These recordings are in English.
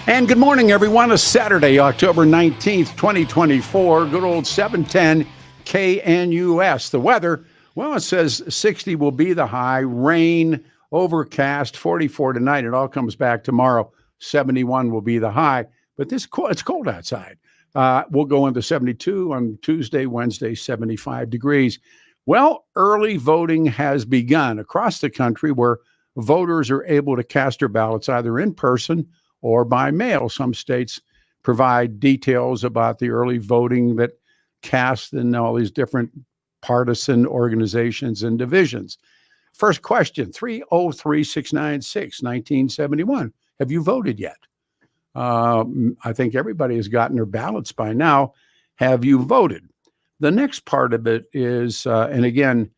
And good morning, everyone. It's Saturday, October 19th, 2024. Good old 710 KNUS. The weather, well, it says 60 will be the high. Rain, overcast, 44 tonight. It all comes back tomorrow. 71 will be the high. But it's cold outside. We'll go into 72 on Tuesday, Wednesday, 75 degrees. Well, early voting has begun across the country where voters are able to cast their ballots either in person or by mail. Some states provide details about the early voting that cast in all these different partisan organizations and divisions. First question, 303-696-1971. Have you voted yet? I think everybody has gotten their ballots by now. Have you voted? The next part of it is, and again,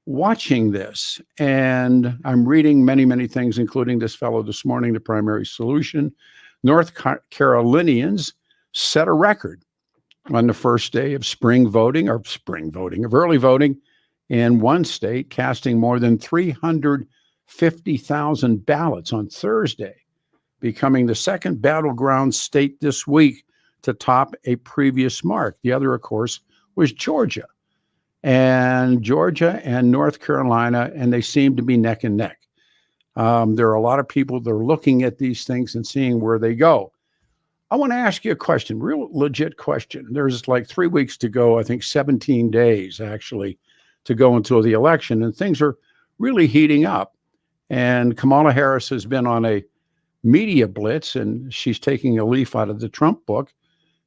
watching this, and I'm reading many, many things, including this fellow this morning, The Primary Solution. North Carolinians set a record on the first day of early voting in one state, casting more than 350,000 ballots on Thursday, becoming the second battleground state this week to top a previous mark. The other, of course, was Georgia. And Georgia and North Carolina, and they seem to be neck and neck. There are a lot of people that are looking at these things and seeing where they go. I want to ask you a question, real legit question. There's like 3 weeks to go, I think 17 days actually to go until the election, and things are really heating up. And Kamala Harris has been on a media blitz, and she's taking a leaf out of the Trump book,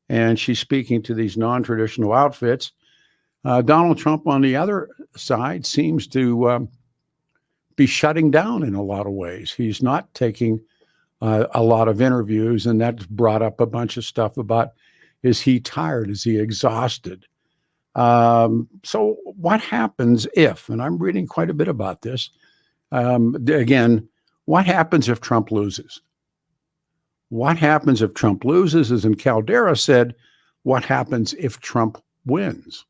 and she's speaking to these non-traditional outfits. Donald Trump, on the other side, seems to be shutting down in a lot of ways. He's not taking a lot of interviews, and that's brought up a bunch of stuff about, is he tired? Is he exhausted? So what happens if, and I'm reading quite a bit about this, again, what happens if Trump loses? What happens if Trump loses, as in Caldera said, what happens if Trump wins?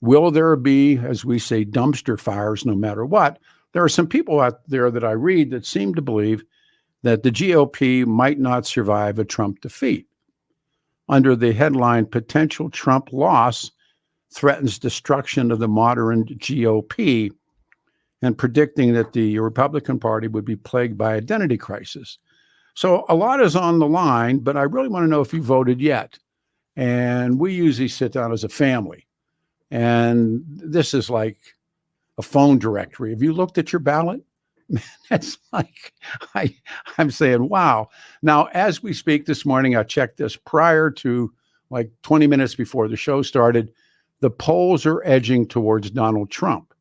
Will there be, as we say, dumpster fires no matter what? There are some people out there that I read that seem to believe that the GOP might not survive a Trump defeat. Under the headline, Potential Trump Loss Threatens Destruction of the Modern GOP, and predicting that the Republican Party would be plagued by identity crisis. So a lot is on the line, but I really want to know if you voted yet. And we usually sit down as a family. And this is like a phone directory. Have you looked at your ballot? Man, that's like, I'm saying, wow. Now, as we speak this morning, I checked this prior to like 20 minutes before the show started. The polls are edging towards Donald Trump.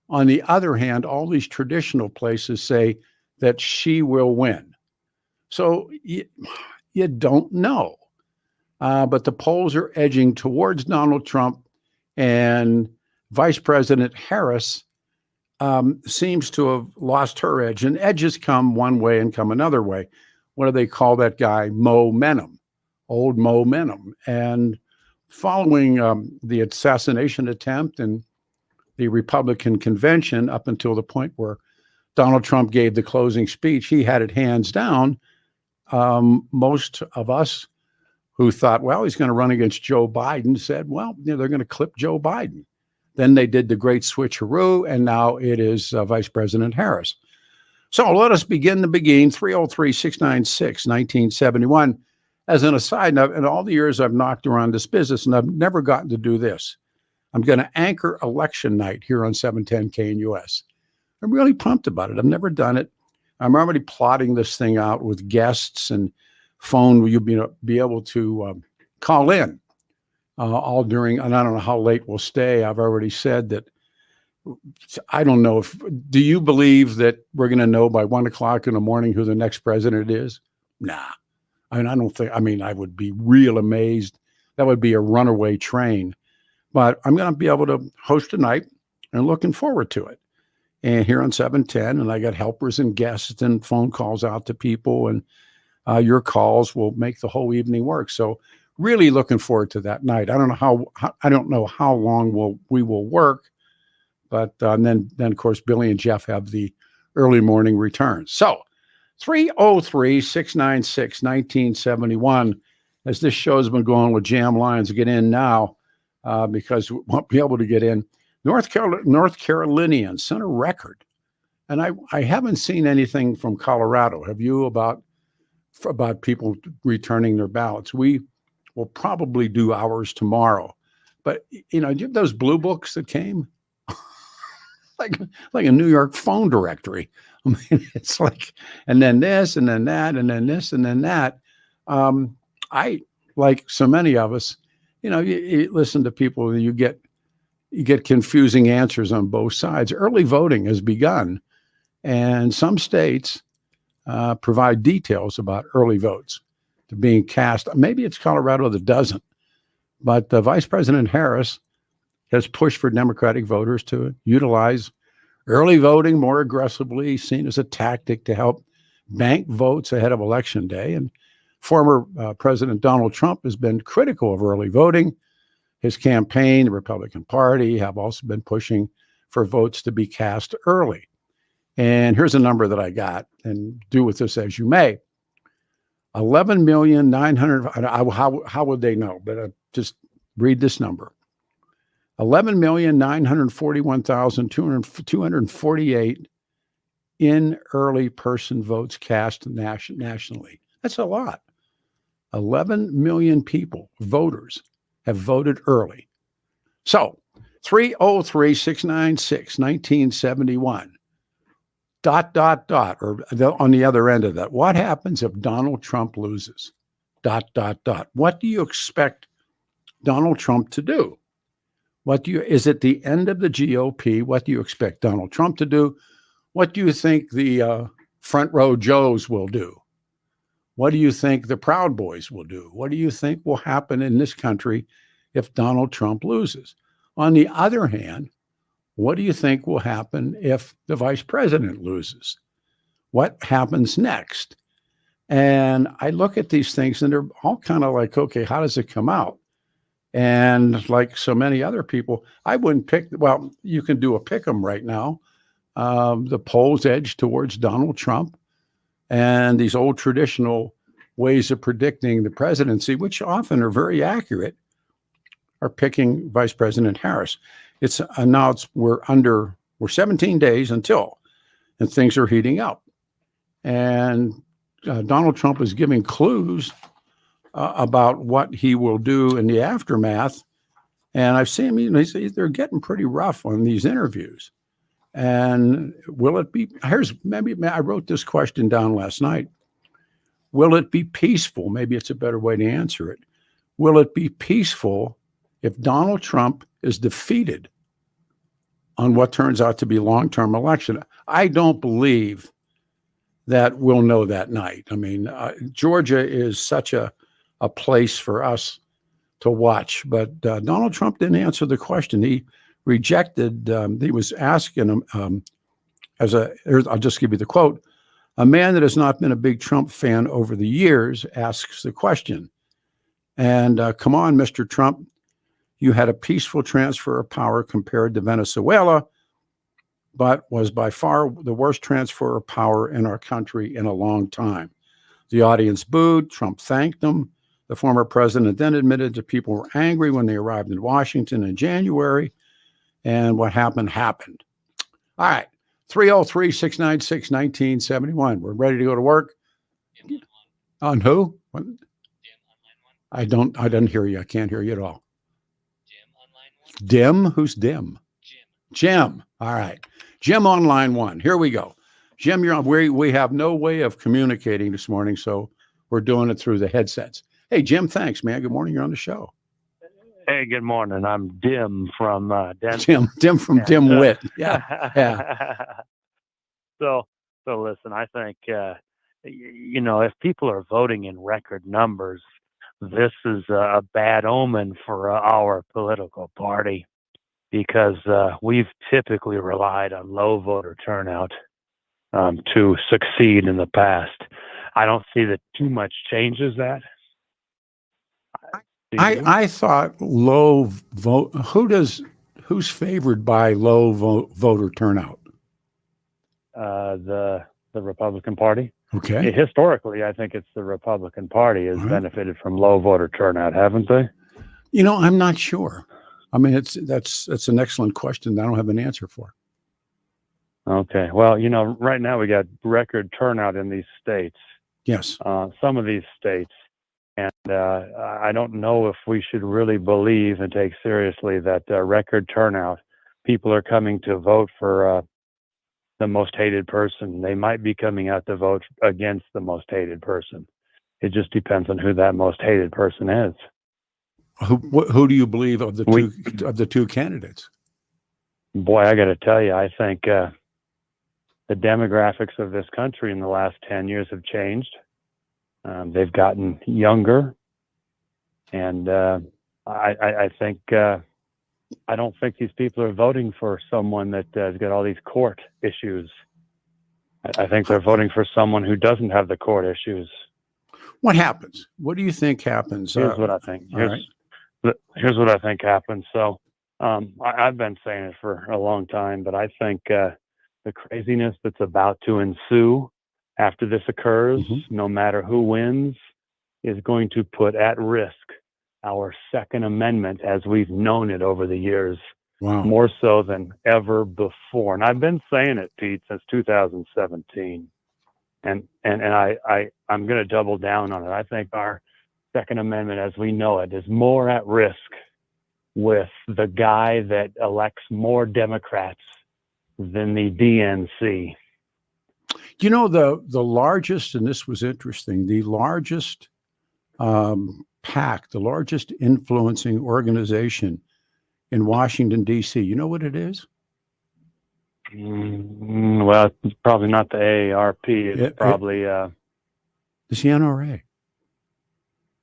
On the other hand, all these traditional places say that she will win. So you don't know. But the polls are edging towards Donald Trump. And Vice President Harris seems to have lost her edge. And edges come one way and come another way. What do they call that guy? Momentum, old momentum. And following the assassination attempt and the Republican convention, up until the point where Donald Trump gave the closing speech, he had it hands down. Most of us who thought, well, he's going to run against Joe Biden, said, well, they're going to clip Joe Biden. Then they did the great switcheroo, and now it is Vice President Harris. So let us begin the beginning, 303-696-1971. As an aside, in all the years I've knocked around this business, and I've never gotten to do this, I'm going to anchor election night here on 710 KNUS. I'm really pumped about it. I've never done it. I'm already plotting this thing out with guests and phone. You'll be able to call in all during, and I don't know how late we'll stay. I've already said that. I don't know do you believe that we're going to know by 1 o'clock in the morning who the next president is? Nah. I would be real amazed. That would be a runaway train. But I'm going to be able to host tonight and looking forward to it. And here on 710, and I got helpers and guests and phone calls out to people, and your calls will make the whole evening work. So really looking forward to that night. I don't know how long we will work, but then of course Billy and Jeff have the early morning returns. So 303-696-1971. As this show's been going with jam lines, get in now because we won't be able to get in. North Carolinians set a record. And I haven't seen anything from Colorado. Have you about people returning their ballots? We will probably do ours tomorrow. But, you know, those blue books that came, like a New York phone directory. I mean, it's like, and then this, and then that, and then this, and then that. I, like so many of us, you know, you listen to people, you get confusing answers on both sides. Early voting has begun, and some states provide details about early votes to being cast. Maybe it's Colorado that doesn't, but Vice President Harris has pushed for Democratic voters to utilize early voting more aggressively, seen as a tactic to help bank votes ahead of Election Day. And former President Donald Trump has been critical of early voting. His campaign, the Republican Party, have also been pushing for votes to be cast early. And here's a number that I got, and do with this as you may. 11,900,000. How would they know? But just read this number. 11,941,248 in early person votes cast nationally. That's a lot. 11 million people, voters, have voted early. So 303-696-1971. ... or on the other end of that, what happens if Donald Trump loses? ... What do you expect Donald Trump to do? Is it the end of the GOP? What do you expect Donald Trump to do? What do you think the front row Joes will do? What do you think the Proud Boys will do? What do you think will happen in this country if Donald Trump loses? On the other hand, what do you think will happen if the vice president loses? What happens next? And I look at these things and they're all kind of like, okay, how does it come out? And like so many other people, I wouldn't pick, well, you can do a pick 'em right now. The polls edge towards Donald Trump, and these old traditional ways of predicting the presidency, which often are very accurate, are picking Vice President Harris. It's announced we're 17 days until, and things are heating up. And Donald Trump is giving clues about what he will do in the aftermath. And I've seen him, they're getting pretty rough on these interviews. And will it be, maybe I wrote this question down last night. Will it be peaceful? Maybe it's a better way to answer it. Will it be peaceful if Donald Trump is defeated on what turns out to be long-term election? I don't believe that we'll know that night. I mean, Georgia is such a place for us to watch, but Donald Trump didn't answer the question. He rejected, he was asking him, I'll just give you the quote, "A man that has not been a big Trump fan over the years asks the question. And come on, Mr. Trump, you had a peaceful transfer of power compared to Venezuela, but was by far the worst transfer of power in our country in a long time." The audience booed. Trump thanked them. The former president then admitted that people were angry when they arrived in Washington in January, and what happened happened. All right, 303-696-1971. We're ready to go to work. On who? I didn't hear you. I can't hear you at all. Dim? Who's Dim? Jim. All right. Jim on line one. Here we go. Jim, you're on. We have no way of communicating this morning, so we're doing it through the headsets. Hey, Jim, thanks, man. Good morning. You're on the show. Hey, good morning. I'm Dim from Denver. Dim from Dimwit. Yeah. Yeah. So listen, I think, if people are voting in record numbers, this is a bad omen for our political party, because we've typically relied on low voter turnout to succeed in the past. I don't see that too much changes that. I thought low vote. Who's favored by low voter turnout? The The Republican Party. Okay. Historically, I think it's the Republican Party has All right. benefited from low voter turnout, haven't they? I'm not sure. I mean, that's an excellent question that I don't have an answer for. Okay. Well, right now we got record turnout in these states. Yes. Some of these states. And I don't know if we should really believe and take seriously that record turnout, people are coming to vote for the most hated person. They might be coming out to vote against the most hated person. It just depends on who that most hated person is. Who do you believe of the two candidates? Boy, I got to tell you, I think the demographics of this country in the last 10 years have changed. They've gotten younger, and I think I don't think these people are voting for someone that has got all these court issues. I think they're voting for someone who doesn't have the court issues. What happens? What do you think happens? Here's what I think. Here's what I think happens. So I've been saying it for a long time, but I think the craziness that's about to ensue after this occurs, no matter who wins, is going to put at risk our Second Amendment as we've known it over the years, more so than ever before. And I've been saying it, Pete, since 2017. And I'm going to double down on it. I think our Second Amendment as we know it is more at risk with the guy that elects more Democrats than the DNC. The largest, and this was interesting, the largest PAC, the largest influencing organization in Washington, D.C., you know what it is? Well, it's probably not the AARP. It's probably... it's the NRA.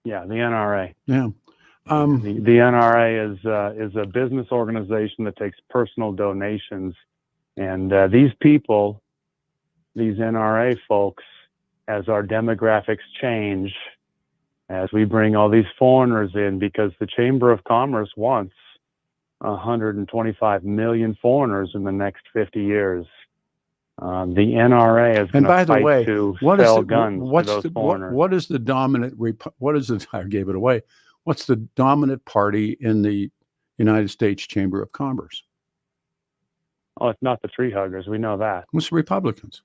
Yeah, the NRA. Yeah. The NRA is a business organization that takes personal donations. And these people, these NRA folks, as our demographics change, as we bring all these foreigners in, because the Chamber of Commerce wants 125 million foreigners in the next 50 years. The NRA is going to fight to sell guns to those foreigners. What is the dominant? I gave it away. What's the dominant party in the United States Chamber of Commerce? Oh, it's not the tree huggers. We know that. It's the Republicans.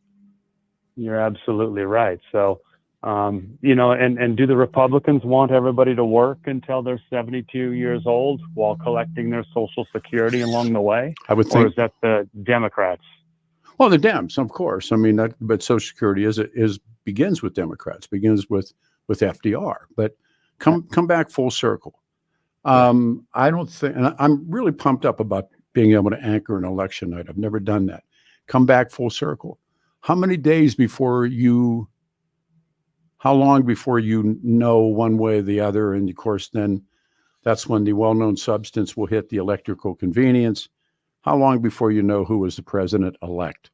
You're absolutely right. So, and do the Republicans want everybody to work until they're 72 years old while collecting their Social Security along the way? I would think. Or is that the Democrats? Well, the Dems, of course. I mean, but Social Security begins with Democrats, begins with FDR. But come back full circle. I don't think, and I'm really pumped up about being able to anchor an election night. I've never done that. Come back full circle. How long before you know one way or the other? And of course, then that's when the well-known substance will hit the electrical convenience. How long before you know who was the president-elect?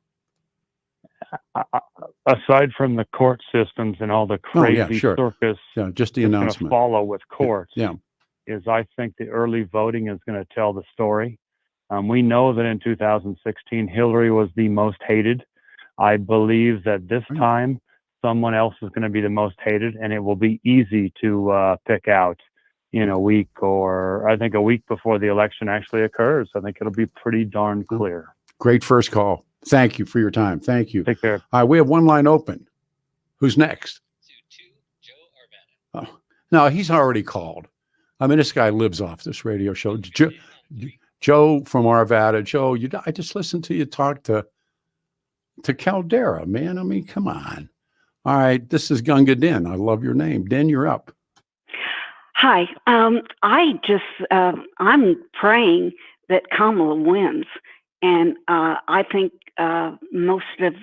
Aside from the court systems and all the crazy circus, just the announcement follow with courts, is I think the early voting is going to tell the story. We know that in 2016, Hillary was the most hated. I believe that this time someone else is going to be the most hated, and it will be easy to pick out in a week, or I think a week before the election actually occurs. I think it'll be pretty darn clear. Great first call. Thank you for your time. Thank you. Take care. We have one line open. Who's next? Joe Arvada. Oh, no, he's already called. I mean, this guy lives off this radio show. Joe from Arvada. Joe, I just listened to you talk to Caldera, man. I mean, come on. All right, this is Gunga Din. I love your name. Din, you're up. Hi. I'm praying that Kamala wins. And I think most of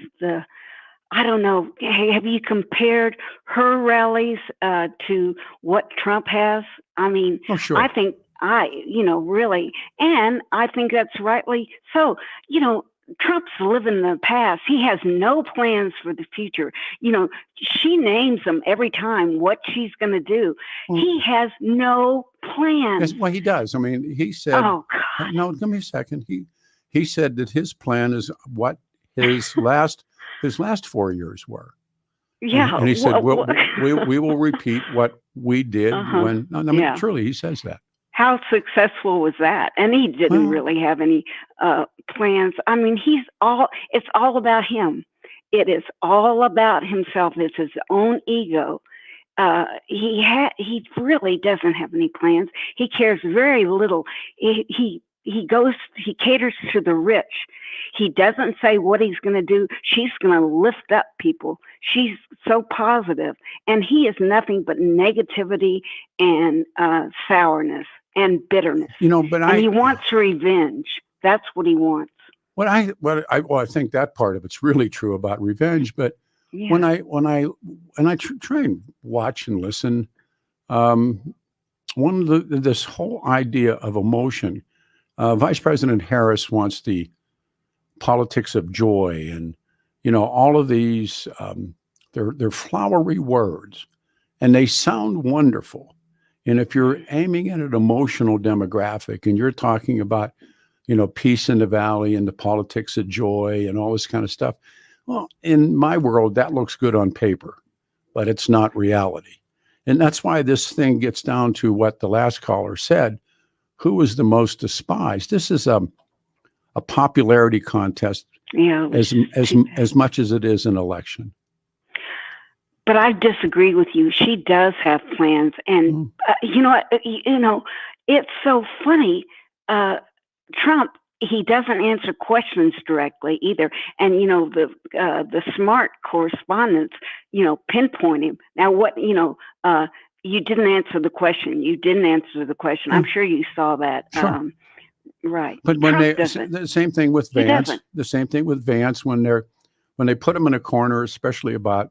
I don't know, have you compared her rallies to what Trump has? I mean, sure. I think really, and I think that's rightly so. Trump's living in the past. He has no plans for the future. She names them every time what she's going to do. He has no plans. Well, he does. I mean, he said, oh, God. No, give me a second. He said that his plan is what his last his last 4 years were. Yeah. And he said, well, we will repeat what we did when, I mean, Yeah. truly, he says that. How successful was that? And he didn't Well, really have any plans. I mean, it's all about him. It is all about himself. It's his own ego. He really doesn't have any plans. He cares very little. He caters to the rich. He doesn't say what he's going to do. She's going to lift up people. She's so positive, and he is nothing but negativity and sourness and bitterness. But he wants revenge. That's what he wants. I think that part of it's really true about revenge. But Yeah. when I try and watch and listen, this whole idea of emotion, Vice President Harris wants the politics of joy, and all of these they're flowery words, and they sound wonderful. And if you're aiming at an emotional demographic, and you're talking about peace in the valley and the politics of joy and all this kind of stuff, well, in my world, that looks good on paper, but it's not reality. And that's why this thing gets down to what the last caller said: who is the most despised? This is a popularity contest, as much as it is an election. But I disagree with you. She does have plans, and it's so funny. Trump, he doesn't answer questions directly either, and the smart correspondents, pinpoint him. Now, what you didn't answer the question. You didn't answer the question. I'm sure you saw that. Sure. Right. But when the same thing with Vance, when they put him in a corner, especially about,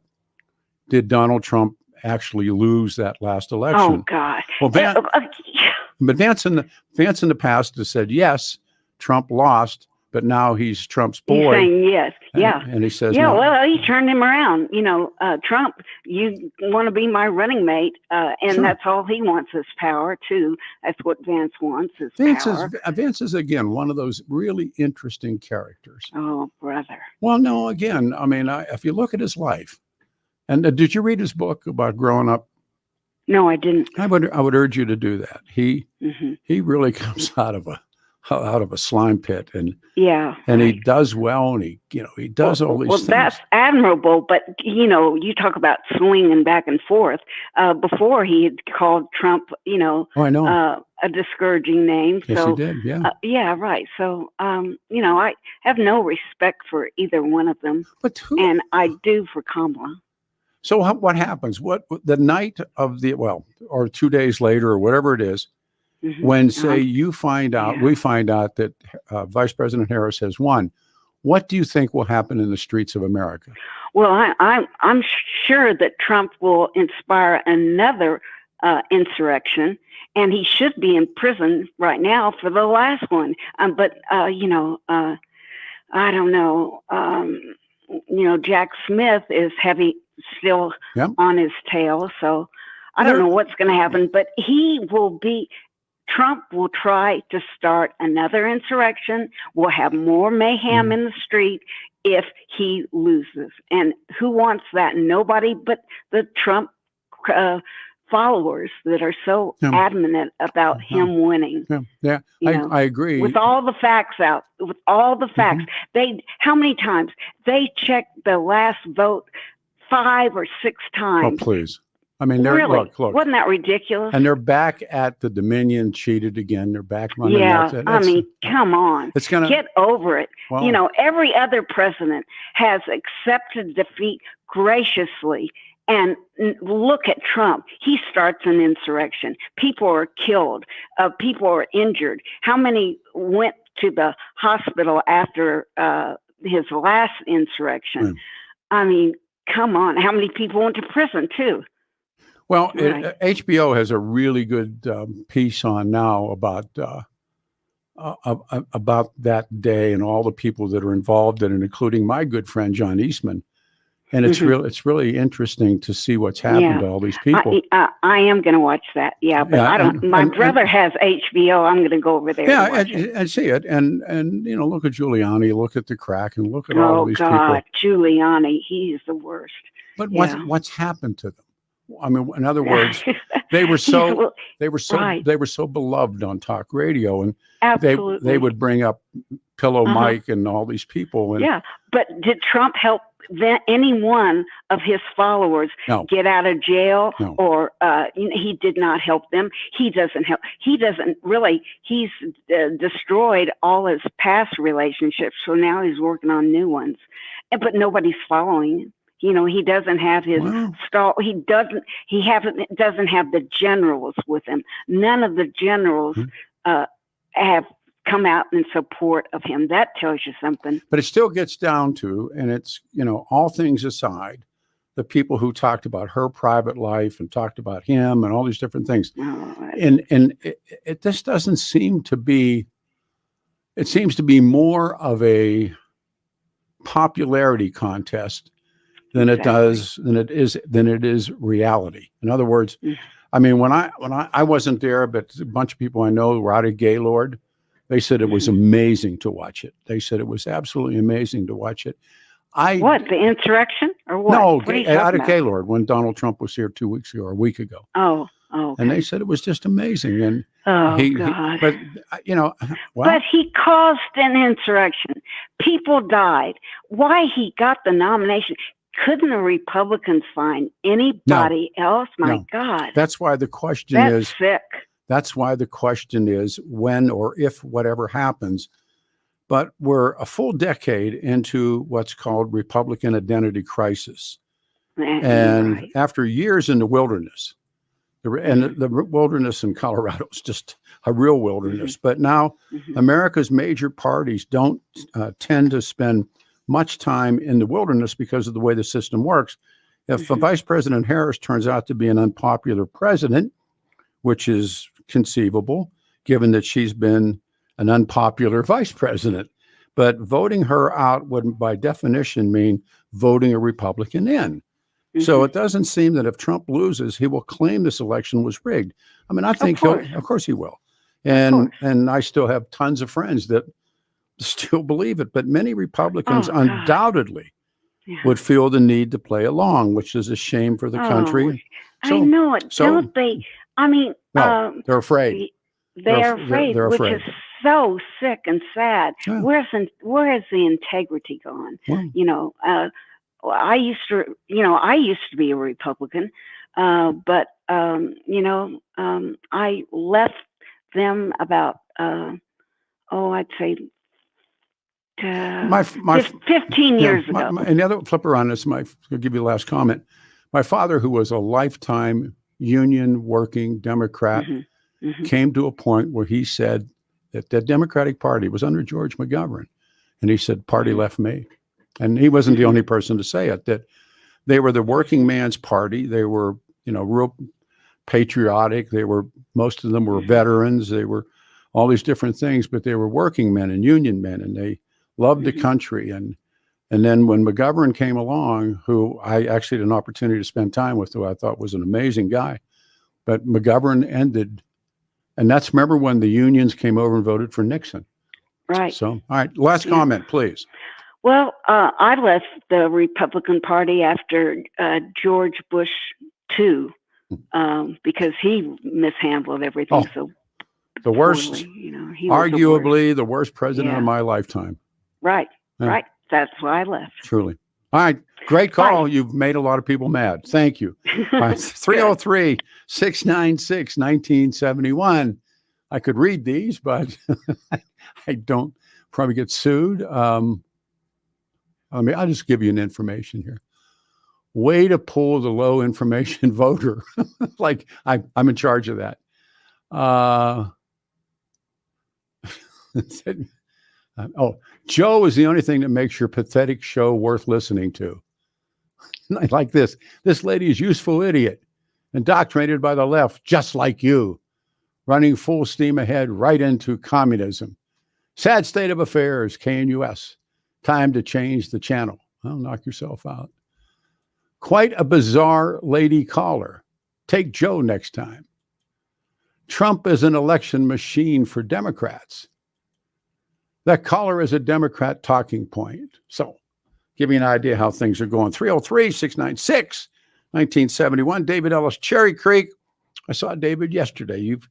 did Donald Trump actually lose that last election? Oh God. Well, but Vance in the past has said, yes, Trump lost, but now he's Trump's boy. He's saying yes. Yeah. And he says, yeah, no. Well, he turned him around. Trump, you want to be my running mate. And Sure. That's all he wants is power too. That's what Vance wants is power. Vance is, again, one of those really interesting characters. Oh, brother. Well, no, again, I mean, if you look at his life, and did you read his book about growing up? No, I didn't. I would urge you to do that. He really comes out of a slime pit, and he does well, and he does all these things. That's admirable, but you talk about swinging back and forth. Before he had called Trump, I know, a discouraging name. Yes, so, he did. Yeah, right. So, I have no respect for either one of them, and I do for Kamala. So what happens? What the night of or 2 days later, or whatever it is, when we find out that Vice President Harris has won, what do you think will happen in the streets of America? Well, I'm sure that Trump will inspire another insurrection, and he should be in prison right now for the last one. But I don't know. Jack Smith is still on his tail, so I don't know what's going to happen. But Trump will try to start another insurrection. We'll have more mayhem in the street if he loses. And who wants that? Nobody but the Trump followers that are so adamant about him winning. Yeah. I agree. With all the facts out, how many times they checked the last vote 5 or 6 times? Oh, please. I mean, really? Look. Wasn't that ridiculous? And they're back at the Dominion, cheated again. They're back running. I mean, come on. Get over it. Well, every other president has accepted defeat graciously. And look at Trump. He starts an insurrection. People are killed. People are injured. How many went to the hospital after his last insurrection? I mean, come on. How many people went to prison, too? Well, HBO has a really good piece on now about that day and all the people that are involved in it, including my good friend John Eastman. And it's really interesting to see what's happened to all these people. I am going to watch that. Yeah, but I don't. My brother has HBO. I'm going to go over there. Yeah, to watch it. and see it, and look at Giuliani, look at the crack, and look at all of these people. Oh God, Giuliani, he's the worst. But what's happened to them? I mean, in other words, they were so beloved on talk radio, and they would bring up Pillow Mike and all these people. And but did Trump help any one of his followers get out of jail? No. Or he did not help them. He doesn't help. He doesn't really. He's destroyed all his past relationships, so now he's working on new ones. But nobody's following him. He doesn't have his stall. He doesn't have the generals with him. None of the generals have come out in support of him. That tells you something. But it still gets down to, and it's, all things aside, the people who talked about her private life and talked about him and all these different things. And this doesn't seem to be, it seems to be more of a popularity contest than it is reality. In other words, I mean, when I wasn't there, but a bunch of people I know were out at Gaylord. They said it was amazing to watch it. They said it was absolutely amazing to watch it. The insurrection or what? No, out of Gaylord when Donald Trump was here 2 weeks ago or a week ago. Oh, okay. And they said it was just amazing. And God. But he caused an insurrection. People died. Why he got the nomination? Couldn't the Republicans find anybody else? My God. That's why the question is sick. That's why the question is when or if whatever happens. But we're a full decade into what's called Republican identity crisis. And after years in the wilderness, the wilderness in Colorado is just a real wilderness. But now America's major parties don't tend to spend much time in the wilderness because of the way the system works. If Vice President Harris turns out to be an unpopular president, which is conceivable, given that she's been an unpopular vice president. But voting her out would, by definition, mean voting a Republican in. So it doesn't seem that if Trump loses, he will claim this election was rigged. I mean, I think of course he will. And I still have tons of friends that still believe it. But many Republicans undoubtedly would feel the need to play along, which is a shame for the country. I know it. Don't they? I mean, they're afraid. They're afraid, which is so sick and sad. Yeah. Where has the integrity gone? Well, I used to be a Republican, but I left them about I'd say 15 years ago. And the other flipper on this, I'll give you the last comment. My father, who was a lifetime union working Democrat, came to a point where he said that the Democratic Party was under George McGovern. And he said, party left me. And he wasn't the only person to say it, that they were the working man's party. They were, real patriotic. Most of them were veterans. They were all these different things, but they were working men and union men, and they loved the country. And then when McGovern came along, who I actually had an opportunity to spend time with, who I thought was an amazing guy, but McGovern ended. And remember when the unions came over and voted for Nixon. Right. So, all right, last comment, please. Well, I left the Republican Party after George Bush II because he mishandled everything so the worst, poorly. Arguably the worst president of my lifetime. Right, right. That's why I left. Truly. All right. Great call. Bye. You've made a lot of people mad. Thank you. 303-696-1971. I could read these, but I don't probably get sued. I'll just give you an information here. Way to pull the low information voter. Like I'm in charge of that. Joe is the only thing that makes your pathetic show worth listening to. Like this lady is useful idiot, indoctrinated by the left, just like you, running full steam ahead right into communism. Sad state of affairs, KNUS. Time to change the channel. Well, knock yourself out. Quite a bizarre lady caller. Take Joe next time. Trump is an election machine for Democrats. That caller is a Democrat talking point. So, give you an idea how things are going. 303-696-1971. David Ellis, Cherry Creek. I saw David yesterday. You've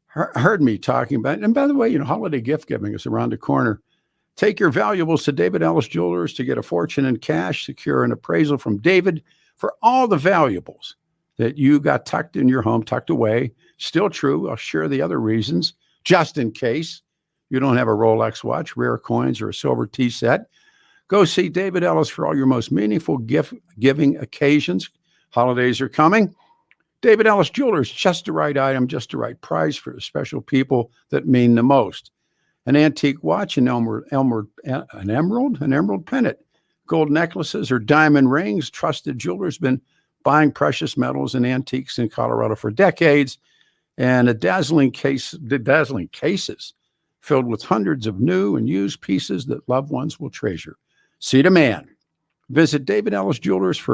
heard me talking about it. And by the way, holiday gift giving is around the corner. Take your valuables to David Ellis Jewelers to get a fortune in cash. Secure an appraisal from David for all the valuables that you got tucked in your home, tucked away. Still true. I'll share the other reasons, just in case you don't have a Rolex watch, rare coins, or a silver tea set. Go see David Ellis for all your most meaningful gift-giving occasions. Holidays are coming. David Ellis Jewelers, just the right item, just the right price for the special people that mean the most. An antique watch, an emerald pendant, gold necklaces or diamond rings. Trusted jewelers been buying precious metals and antiques in Colorado for decades, and the dazzling cases filled with hundreds of new and used pieces that loved ones will treasure. See the man. Visit David Ellis Jewelers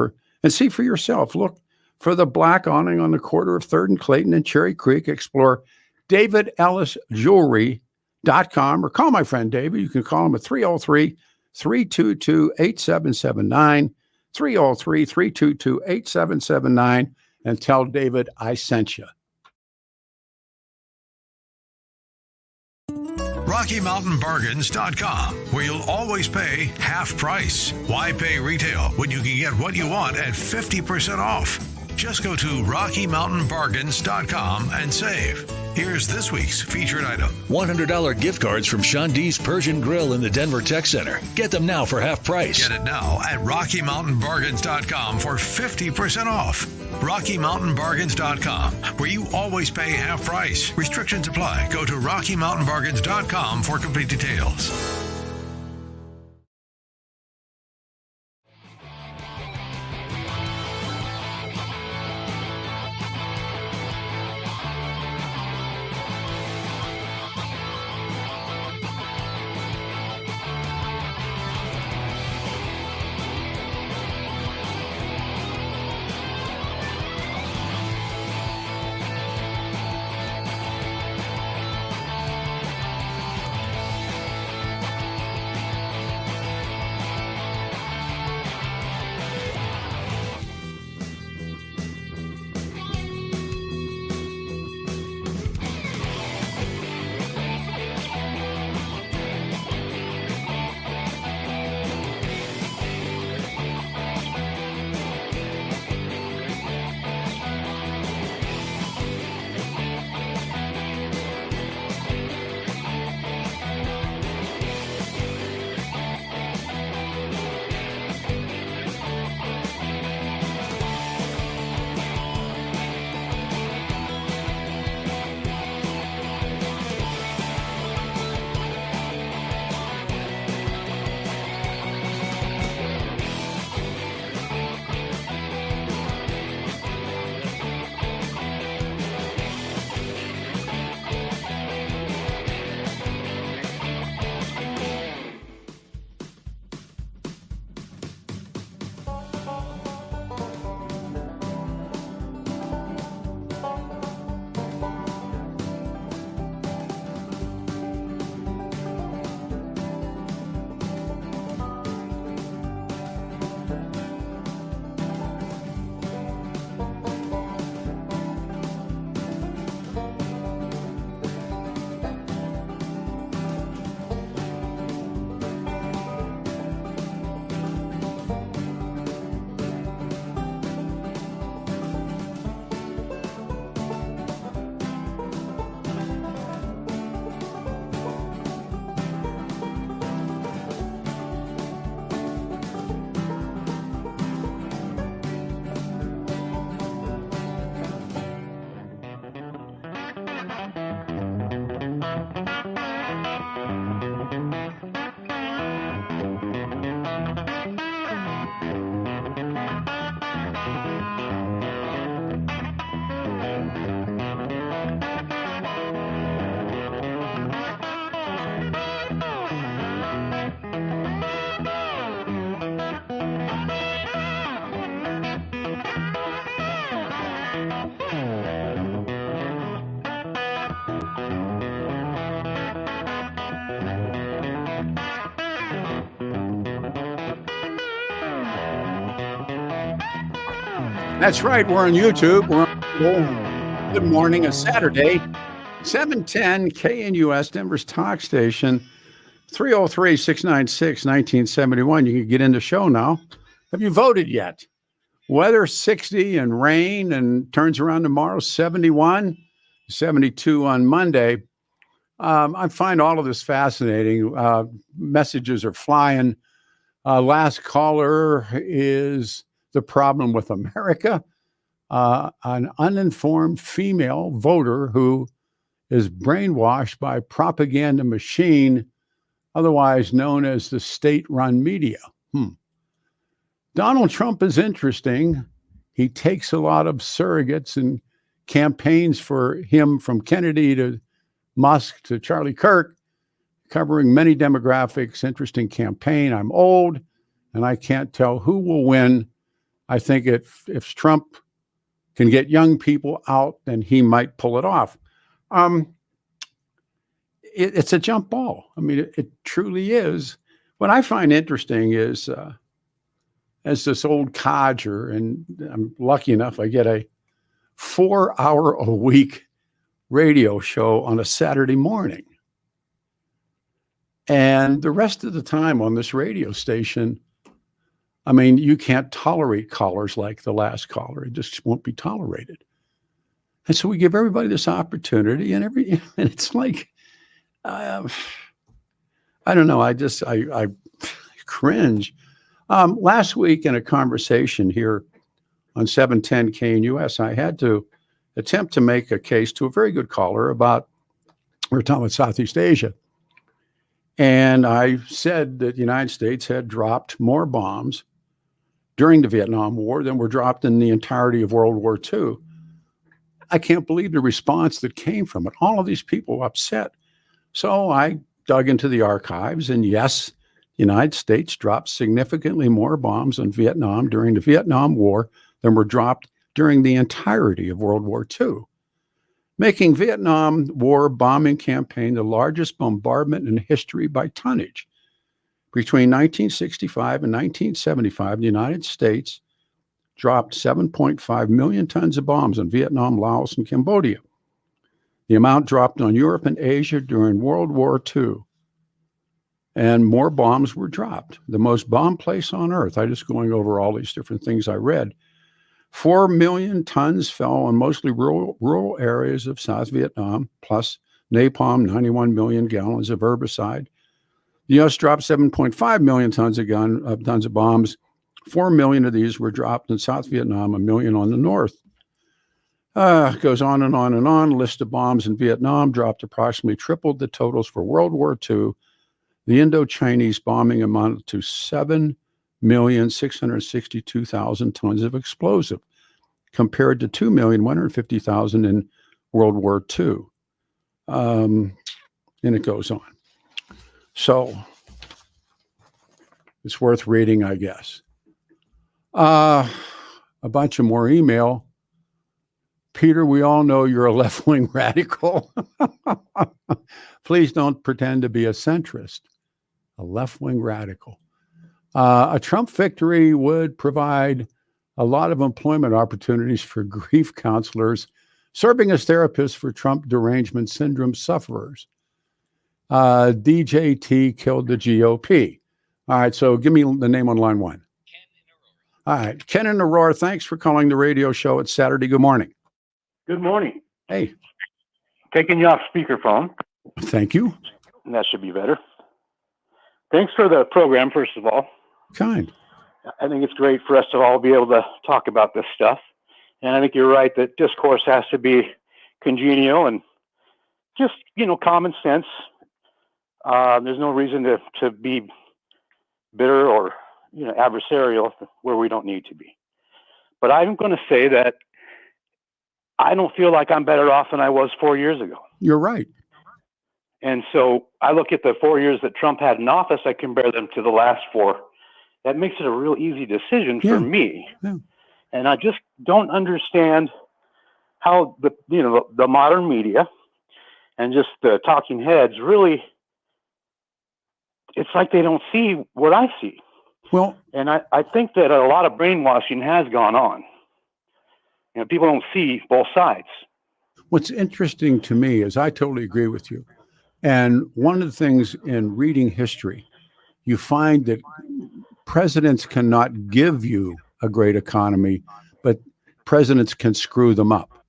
and see for yourself. Look for the black awning on the corner of 3rd and Clayton and Cherry Creek. Explore DavidEllisJewelry.com or call my friend David. You can call him at 303-322-8779, 303-322-8779, and tell David I sent you. RockyMountainBargains.com, where you'll always pay half price. Why pay retail when you can get what you want at 50% off? Just go to RockyMountainBargains.com and save. Here's this week's featured item. $100 gift cards from Sean D's Persian Grill in the Denver Tech Center. Get them now for half price. Get it now at RockyMountainBargains.com for 50% off. RockyMountainBargains.com, where you always pay half price. Restrictions apply. Go to RockyMountainBargains.com for complete details. That's right. We're on YouTube. We're on Good Morning, a Saturday, 710 KNUS, Denver's talk station, 303-696-1971. You can get in the show now. Have you voted yet? Weather 60 and rain, and turns around tomorrow, 71, 72 on Monday. I find all of this fascinating. Messages are flying. Last caller is the problem with America. An uninformed female voter who is brainwashed by propaganda machine, otherwise known as the state-run media. Donald Trump is interesting. He takes a lot of surrogates and campaigns for him, from Kennedy to Musk to Charlie Kirk, covering many demographics. Interesting campaign. I'm old, and I can't tell who will win. I think if Trump can get young people out, then he might pull it off. It's a jump ball. I mean, it truly is. What I find interesting is, as this old codger, and I'm lucky enough, I get a 4-hour-a-week radio show on a Saturday morning. And the rest of the time on this radio station, I mean, you can't tolerate callers like the last caller. It just won't be tolerated. And so we give everybody this opportunity, and it's like, I don't know. I cringe. Last week in a conversation here on 710 KNUS, I had to attempt to make a case to a very good caller about, we were talking about Southeast Asia. And I said that the United States had dropped more bombs during the Vietnam War than were dropped in the entirety of World War II. I can't believe the response that came from it. All of these people were upset. So I dug into the archives, and yes, the United States dropped significantly more bombs on Vietnam during the Vietnam War than were dropped during the entirety of World War II, making Vietnam War bombing campaign the largest bombardment in history by tonnage. Between 1965 and 1975, the United States dropped 7.5 million tons of bombs on Vietnam, Laos, and Cambodia. The amount dropped on Europe and Asia during World War II. And more bombs were dropped. The most bombed place on earth. I'm just going over all these different things I read. 4 million tons fell on mostly rural areas of South Vietnam, plus napalm, 91 million gallons of herbicide. The U.S. dropped 7.5 million tons of bombs. 4 million of these were dropped in South Vietnam, 1 million on the north. It goes on and on and on. List of bombs in Vietnam dropped approximately tripled the totals for World War II. The Indo-Chinese bombing amounted to 7,662,000 tons of explosive, compared to 2,150,000 in World War II. And it goes on. So it's worth reading, I guess. A bunch of more email. Peter, we all know you're a left-wing radical. Please don't pretend to be a centrist. A left-wing radical. A Trump victory would provide a lot of employment opportunities for grief counselors serving as therapists for Trump derangement syndrome sufferers. DJT killed the GOP. All right, so give me the name on line one. Ken in Aurora. All right, Ken in Aurora, thanks for calling the radio show. It's Saturday. Good morning. Good morning. Hey. Taking you off speakerphone. Thank you. That should be better. Thanks for the program, first of all. Kind. I think it's great for us to all be able to talk about this stuff. And I think you're right that discourse has to be congenial and just, common sense. There's no reason to be bitter or, adversarial where we don't need to be. But I'm going to say that I don't feel like I'm better off than I was 4 years ago. You're right. And so I look at the 4 years that Trump had in office, I compare them to the last 4. That makes it a real easy decision for me. Yeah. And I just don't understand how the modern media and just the talking heads really, it's like they don't see what I see. Well, and I think that a lot of brainwashing has gone on. People don't see both sides. What's interesting to me is I totally agree with you. And one of the things in reading history, you find that presidents cannot give you a great economy, but presidents can screw them up.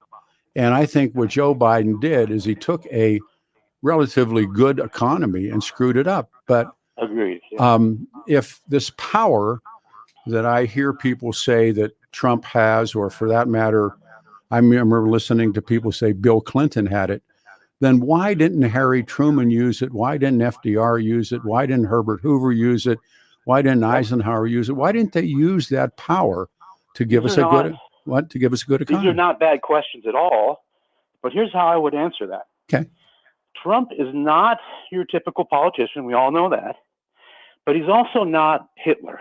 And I think what Joe Biden did is he took a relatively good economy and screwed it up. But Agreed. Yeah. If this power that I hear people say that Trump has, or for that matter, I remember listening to people say Bill Clinton had it, then why didn't Harry Truman use it? Why didn't FDR use it? Why didn't Herbert Hoover use it? Why didn't Eisenhower use it? Why didn't they use that power to give us a good economy? These are not bad questions at all, but here's how I would answer that. Okay. Trump is not your typical politician. We all know that. But he's also not Hitler,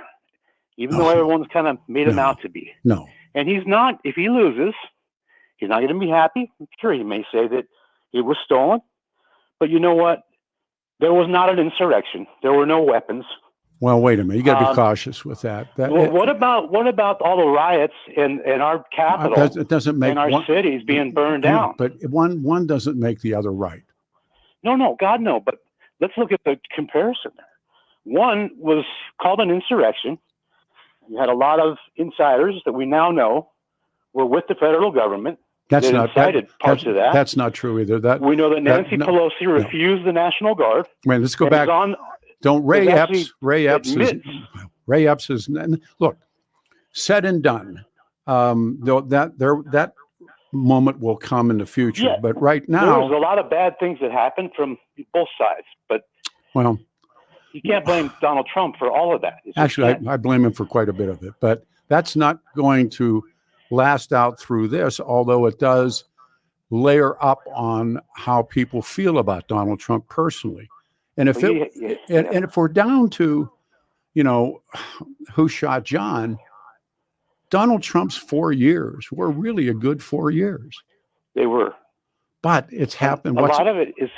even though everyone's kind of made him out to be. No. And he's not, if he loses, he's not going to be happy. I'm sure he may say that it was stolen. But you know what? There was not an insurrection. There were no weapons. Well, wait a minute. You got to be cautious with that. What about all the riots in our capital it doesn't make and our cities being burned down? But one doesn't make the other right. No, God, no. But let's look at the comparison there. One was called an insurrection. You had a lot of insiders that we now know were with the federal government. That's parts of that. That's not true either. We know that Nancy Pelosi refused the National Guard. Wait, let's go back. Ray Epps is look, said and done. That moment will come in the future. Yeah, but right now, there was a lot of bad things that happened from both sides. But you can't blame Donald Trump for all of that. Actually, I blame him for quite a bit of it. But that's not going to last out through this, although it does layer up on how people feel about Donald Trump personally. And if if we're down to, who shot John, Donald Trump's 4 years were really a good 4 years. They were. But it's happened. A lot of it is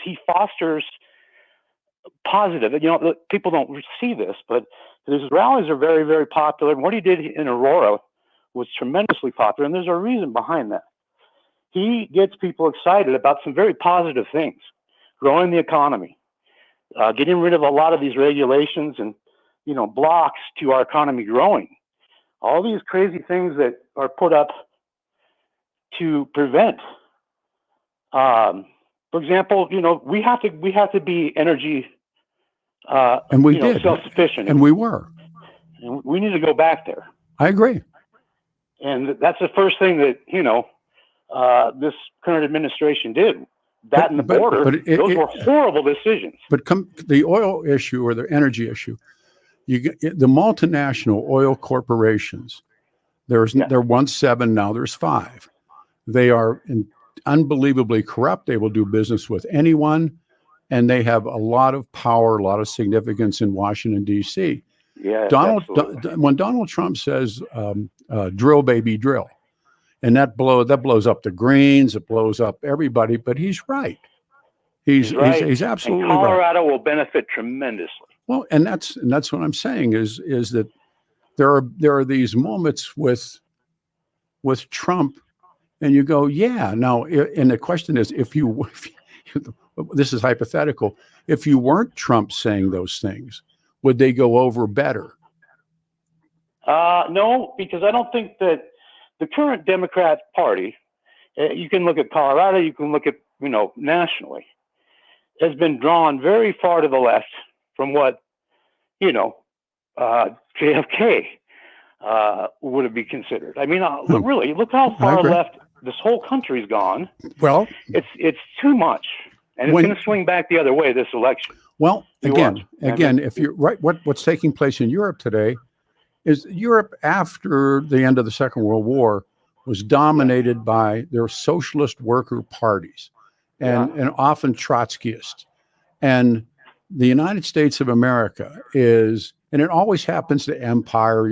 he fosters positive. People don't see this, but his rallies are very, very popular. And what he did in Aurora was tremendously popular, and there's a reason behind that. He gets people excited about some very positive things: growing the economy, getting rid of a lot of these regulations and blocks to our economy growing. All these crazy things that are put up to prevent. For example, we have to be energy and we did self-sufficient, and we were, and we need to go back there. I agree. And that's the first thing that, this current administration did. That and the border, those were horrible decisions. But the oil issue or the energy issue, the multinational oil corporations, there are once 7, now there's 5. They are unbelievably corrupt. They will do business with anyone, and they have a lot of power, a lot of significance in Washington, D.C. Yeah, when Donald Trump says drill, baby, drill, and that blows up the Greens, it blows up everybody, but he's right. He's absolutely right. And Colorado will benefit tremendously. Well, and that's what I'm saying is that there are these moments with Trump, and you go, yeah. Now, and the question is, if this is hypothetical, if you weren't Trump saying those things, would they go over better? No, because I don't think that the current Democrat Party, you can look at Colorado, you can look at, nationally, has been drawn very far to the left from what, JFK would have been considered. I mean, really, look how far left this whole country's gone. Well, it's too much. And it's going to swing back the other way this election. Well, again, if you're right, what's taking place in Europe today is Europe after the end of the Second World War was dominated by their socialist worker parties and often Trotskyists. And the United States of America is, and it always happens to empire,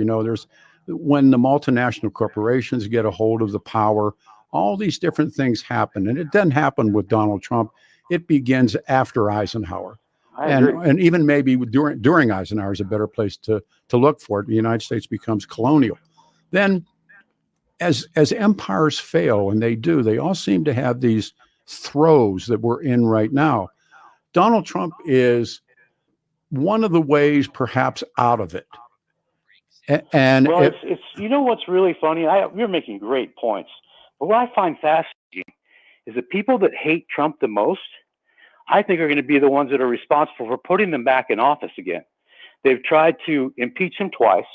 when the multinational corporations get a hold of the power, all these different things happen. And it doesn't happen with Donald Trump. It begins after Eisenhower. And even maybe during Eisenhower is a better place to look for it. The United States becomes colonial. Then as empires fail, and they do, they all seem to have these throes that we're in right now. Donald Trump is one of the ways perhaps out of it. And well, it's you know what's really funny? You're making great points. But what I find fascinating is the people that hate Trump the most, I think, are going to be the ones that are responsible for putting them back in office again. They've tried to impeach him twice.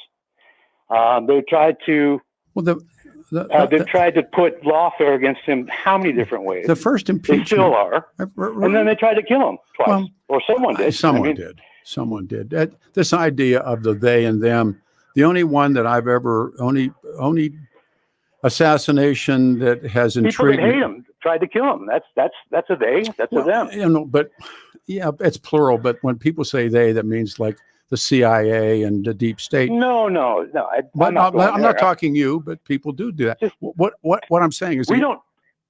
They've tried to they've tried to put lawfare against him how many different ways? The first impeachment. They still are. And then they tried to kill him twice. Or someone did. Someone did. This idea of the they and them, the only one that I've ever, only assassination that has intrigued people that hate him tried to kill him. That's a they. That's a them. You know, but yeah, it's plural. But when people say they, that means like the CIA and the deep state. No. I'm not talking you, but people do that. What I'm saying is we don't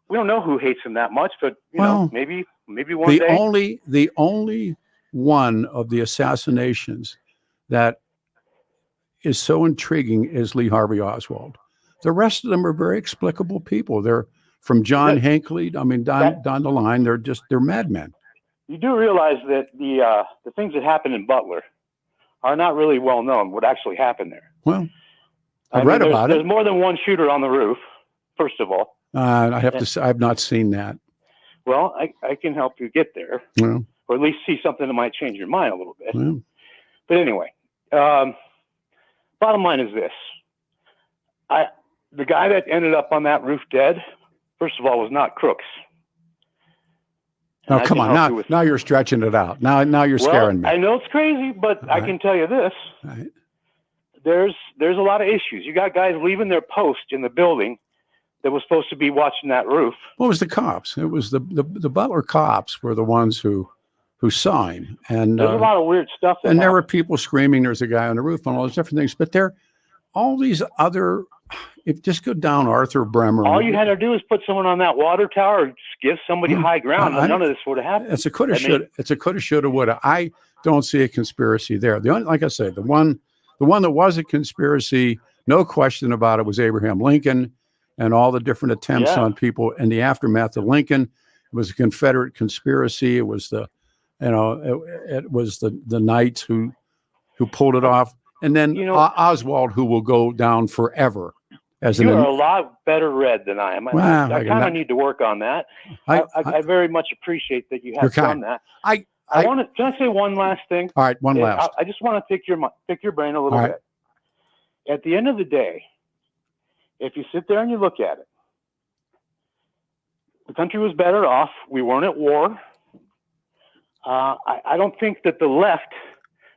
know who hates him that much, but you know, maybe one day. The only one of the assassinations that is so intriguing is Lee Harvey Oswald. The rest of them are very explicable people. They're from John Hinckley. I mean, down the line, they're madmen. You do realize that the things that happened in Butler are not really well known. What actually happened there? Well, I read about it. There's more than one shooter on the roof. First of all, I have to say I've not seen that. Well, I can help you get there, or at least see something that might change your mind a little bit. Well. But anyway, bottom line is this: the guy that ended up on that roof dead, first of all, was not Crooks. Oh, come on. Now you're stretching it out. Now you're scaring me. I know it's crazy, but I can tell you this. Right. There's a lot of issues. You got guys leaving their post in the building that was supposed to be watching that roof. What was the cops? It was the Butler cops were the ones who saw him. And there's a lot of weird stuff. And there were people screaming, there's a guy on the roof and all those different things. But all these other, if just go down Arthur Bremer. All you had to do is put someone on that water tower, or give somebody high ground, and none of this would have happened. It's a coulda, shoulda. It's a coulda, shoulda, woulda. I don't see a conspiracy there. The only, like I said, the one that was a conspiracy, no question about it, was Abraham Lincoln and all the different attempts on people in the aftermath of Lincoln. It was a Confederate conspiracy. It was it was the Knights who pulled it off. And then Oswald, who will go down forever. You're a lot better read than I am. I kind of need to work on that. I very much appreciate that you have done that. I want to. Can I say one last thing? All right, one last. I just want to pick your brain a little bit. At the end of the day, if you sit there and you look at it, the country was better off. We weren't at war. I don't think that the left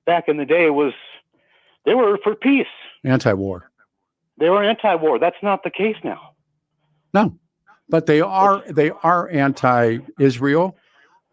back in the day they were for peace. Anti-war. They were anti-war. That's not the case now. No, but they are anti-Israel.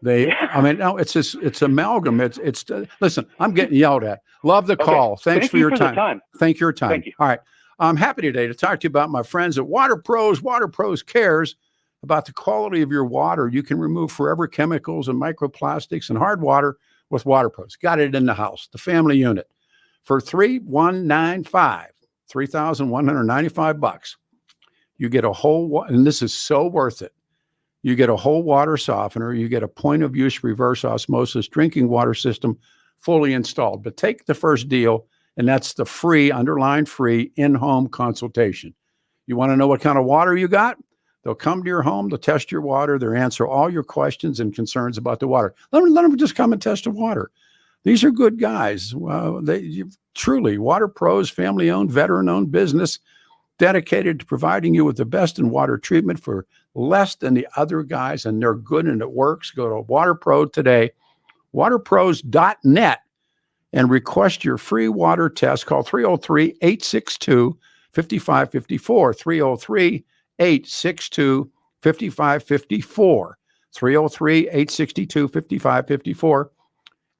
It's amalgam. It's listen, I'm getting yelled at. Love the call. Thanks for your time. Thank you. Thank you. All right. I'm happy today to talk to you about my friends at Water Pros. Water Pros cares about the quality of your water. You can remove forever chemicals and microplastics and hard water with Water Pros. Got it in the house, the family unit. For $3,195, you get a whole, and this is so worth it. You get a whole water softener. You get a point of use reverse osmosis drinking water system fully installed. But take the first deal, and that's the free, underlined free, in-home consultation. You want to know what kind of water you got? They'll come to your home. They'll test your water. They'll answer all your questions and concerns about the water. Let them just come and test the water. These are good guys. Truly, Water Pros, family-owned, veteran-owned business dedicated to providing you with the best in water treatment for less than the other guys, and they're good and it works. Go to Water Pro today, waterpros.net, and request your free water test. Call 303-862-5554, 303-862-5554, 303-862-5554.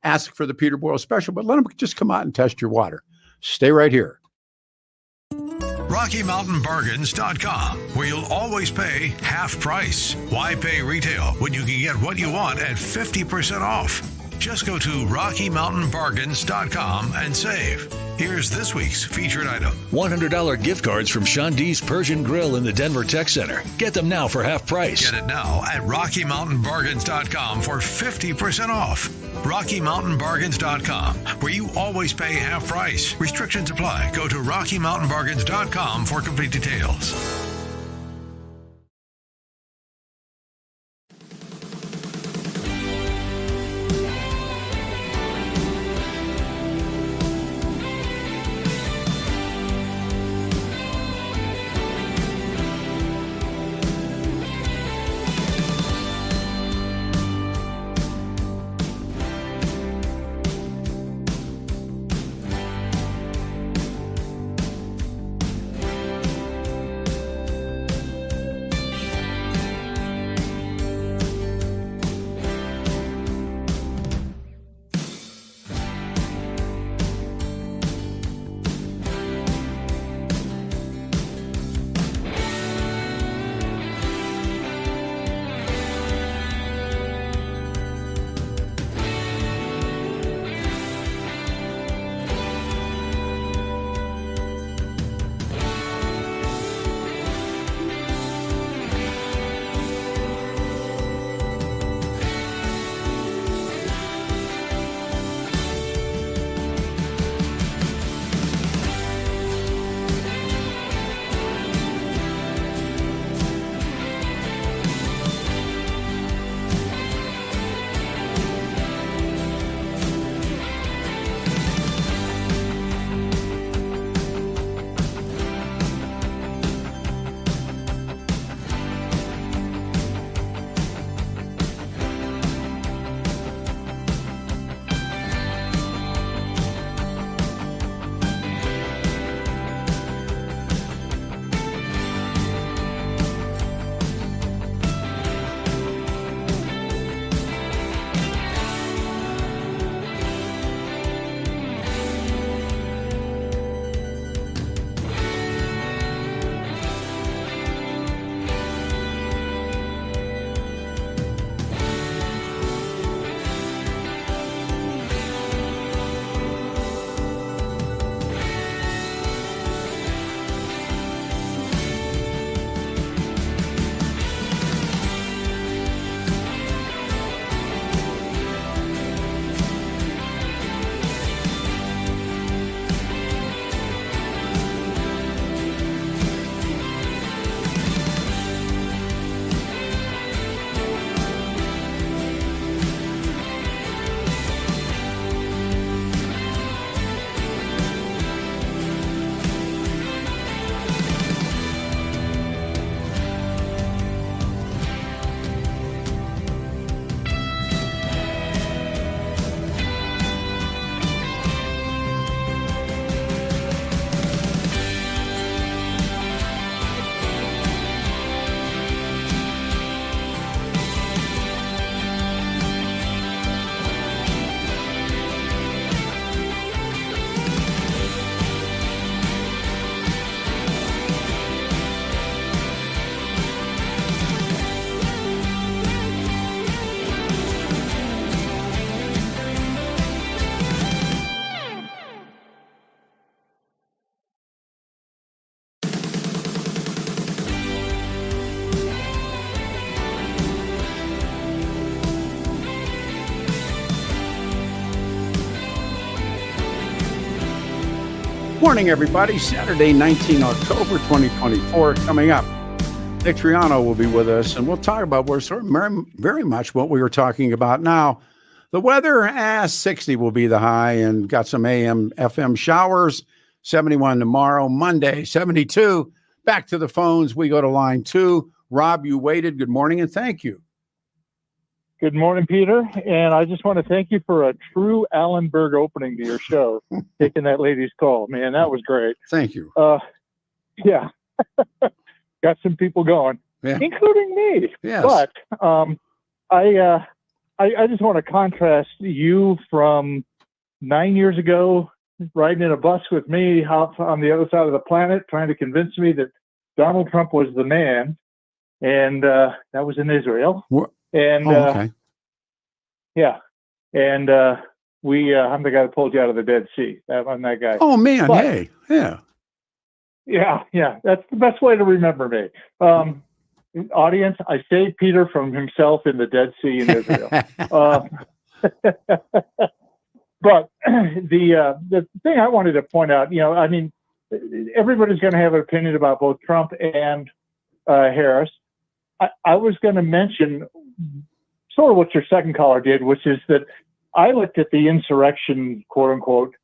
Ask for the Peter Boyles special, but let them just come out and test your water. Stay right here. RockyMountainBargains.com, where you'll always pay half price. Why pay retail when you can get what you want at 50% off? Just go to RockyMountainBargains.com and save. Here's this week's featured item. $100 gift cards from Sean D's Persian Grill in the Denver Tech Center. Get them now for half price. Get it now at RockyMountainBargains.com for 50% off. RockyMountainBargains.com, where you always pay half price. Restrictions apply. Go to RockyMountainBargains.com for complete details. Morning, everybody. Saturday, 19 October 2024 coming up. Nick Troiano will be with us, and we'll talk about very much what we were talking about now. The weather, 60 will be the high, and got some AM, FM showers. 71 tomorrow, Monday, 72. Back to the phones. We go to line 2. Rob, you waited. Good morning, and thank you. Good morning, Peter. And I just want to thank you for a true Allenberg opening to your show, taking that lady's call. Man, that was great. Thank you. Yeah. Got some people going, including me. Yes. But I just want to contrast you from 9 years ago, riding in a bus with me out on the other side of the planet, trying to convince me that Donald Trump was the man. And that was in Israel. What? And okay. yeah. And I'm the guy that pulled you out of the Dead Sea. I'm that guy. Oh man, But- hey, yeah. Yeah. That's the best way to remember me. Audience, I saved Peter from himself in the Dead Sea in Israel. But the thing I wanted to point out, I mean, everybody's going to have an opinion about both Trump and Harris. I was going to mention sort of what your second caller did, which is that I looked at the insurrection, quote unquote,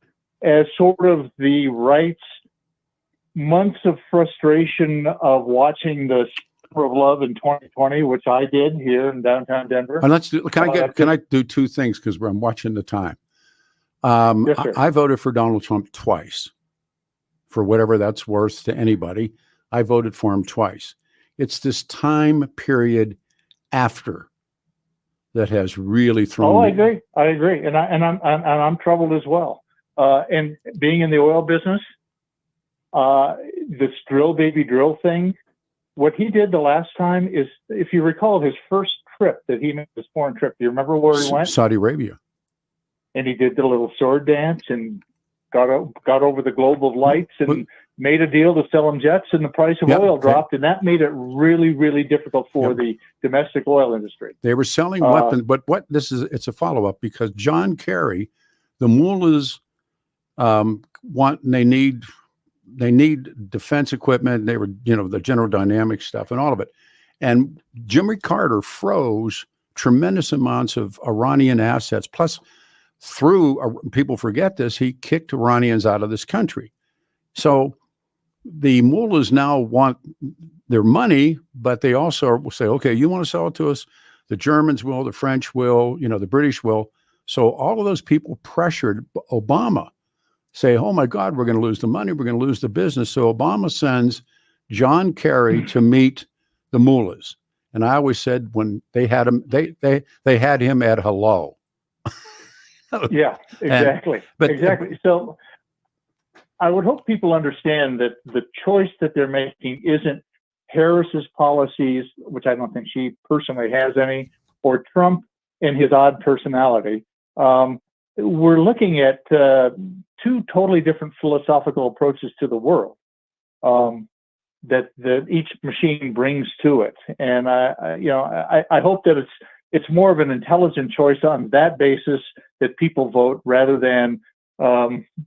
as sort of the right's months of frustration of watching the Summer of Love in 2020, which I did here in downtown Denver. And can I do two things because I'm watching the time. Yes, sir. I voted for Donald Trump twice, for whatever that's worth to anybody. I voted for him twice. It's this time period after that has really thrown. I agree, and I'm troubled as well. And being in the oil business, this drill baby drill thing, what he did the last time is, if you recall, his first trip that he made, his foreign trip. Do you remember where he went? Saudi Arabia. And he did the little sword dance and got over the globe of lights and made a deal to sell them jets, and the price of oil dropped, and that made it really, really difficult for the domestic oil industry. They were selling weapons, but it's a follow-up because John Kerry, the mullahs they need defense equipment. They were, the General Dynamics stuff and all of it. And Jimmy Carter froze tremendous amounts of Iranian assets. Plus, people forget this, he kicked Iranians out of this country. So the mullahs now want their money, but they also will say, okay, you want to sell it to us? The Germans will, the French will, the British will. So all of those people pressured Obama, say, oh my God, we're going to lose the money, we're going to lose the business. So Obama sends John Kerry to meet the mullahs. And I always said when they had him, they had him at hello. Yeah, exactly. Exactly. So I would hope people understand that the choice that they're making isn't Harris's policies, which I don't think she personally has any, or Trump and his odd personality. We're looking at two totally different philosophical approaches to the world that each machine brings to it. And I hope that it's more of an intelligent choice on that basis that people vote rather than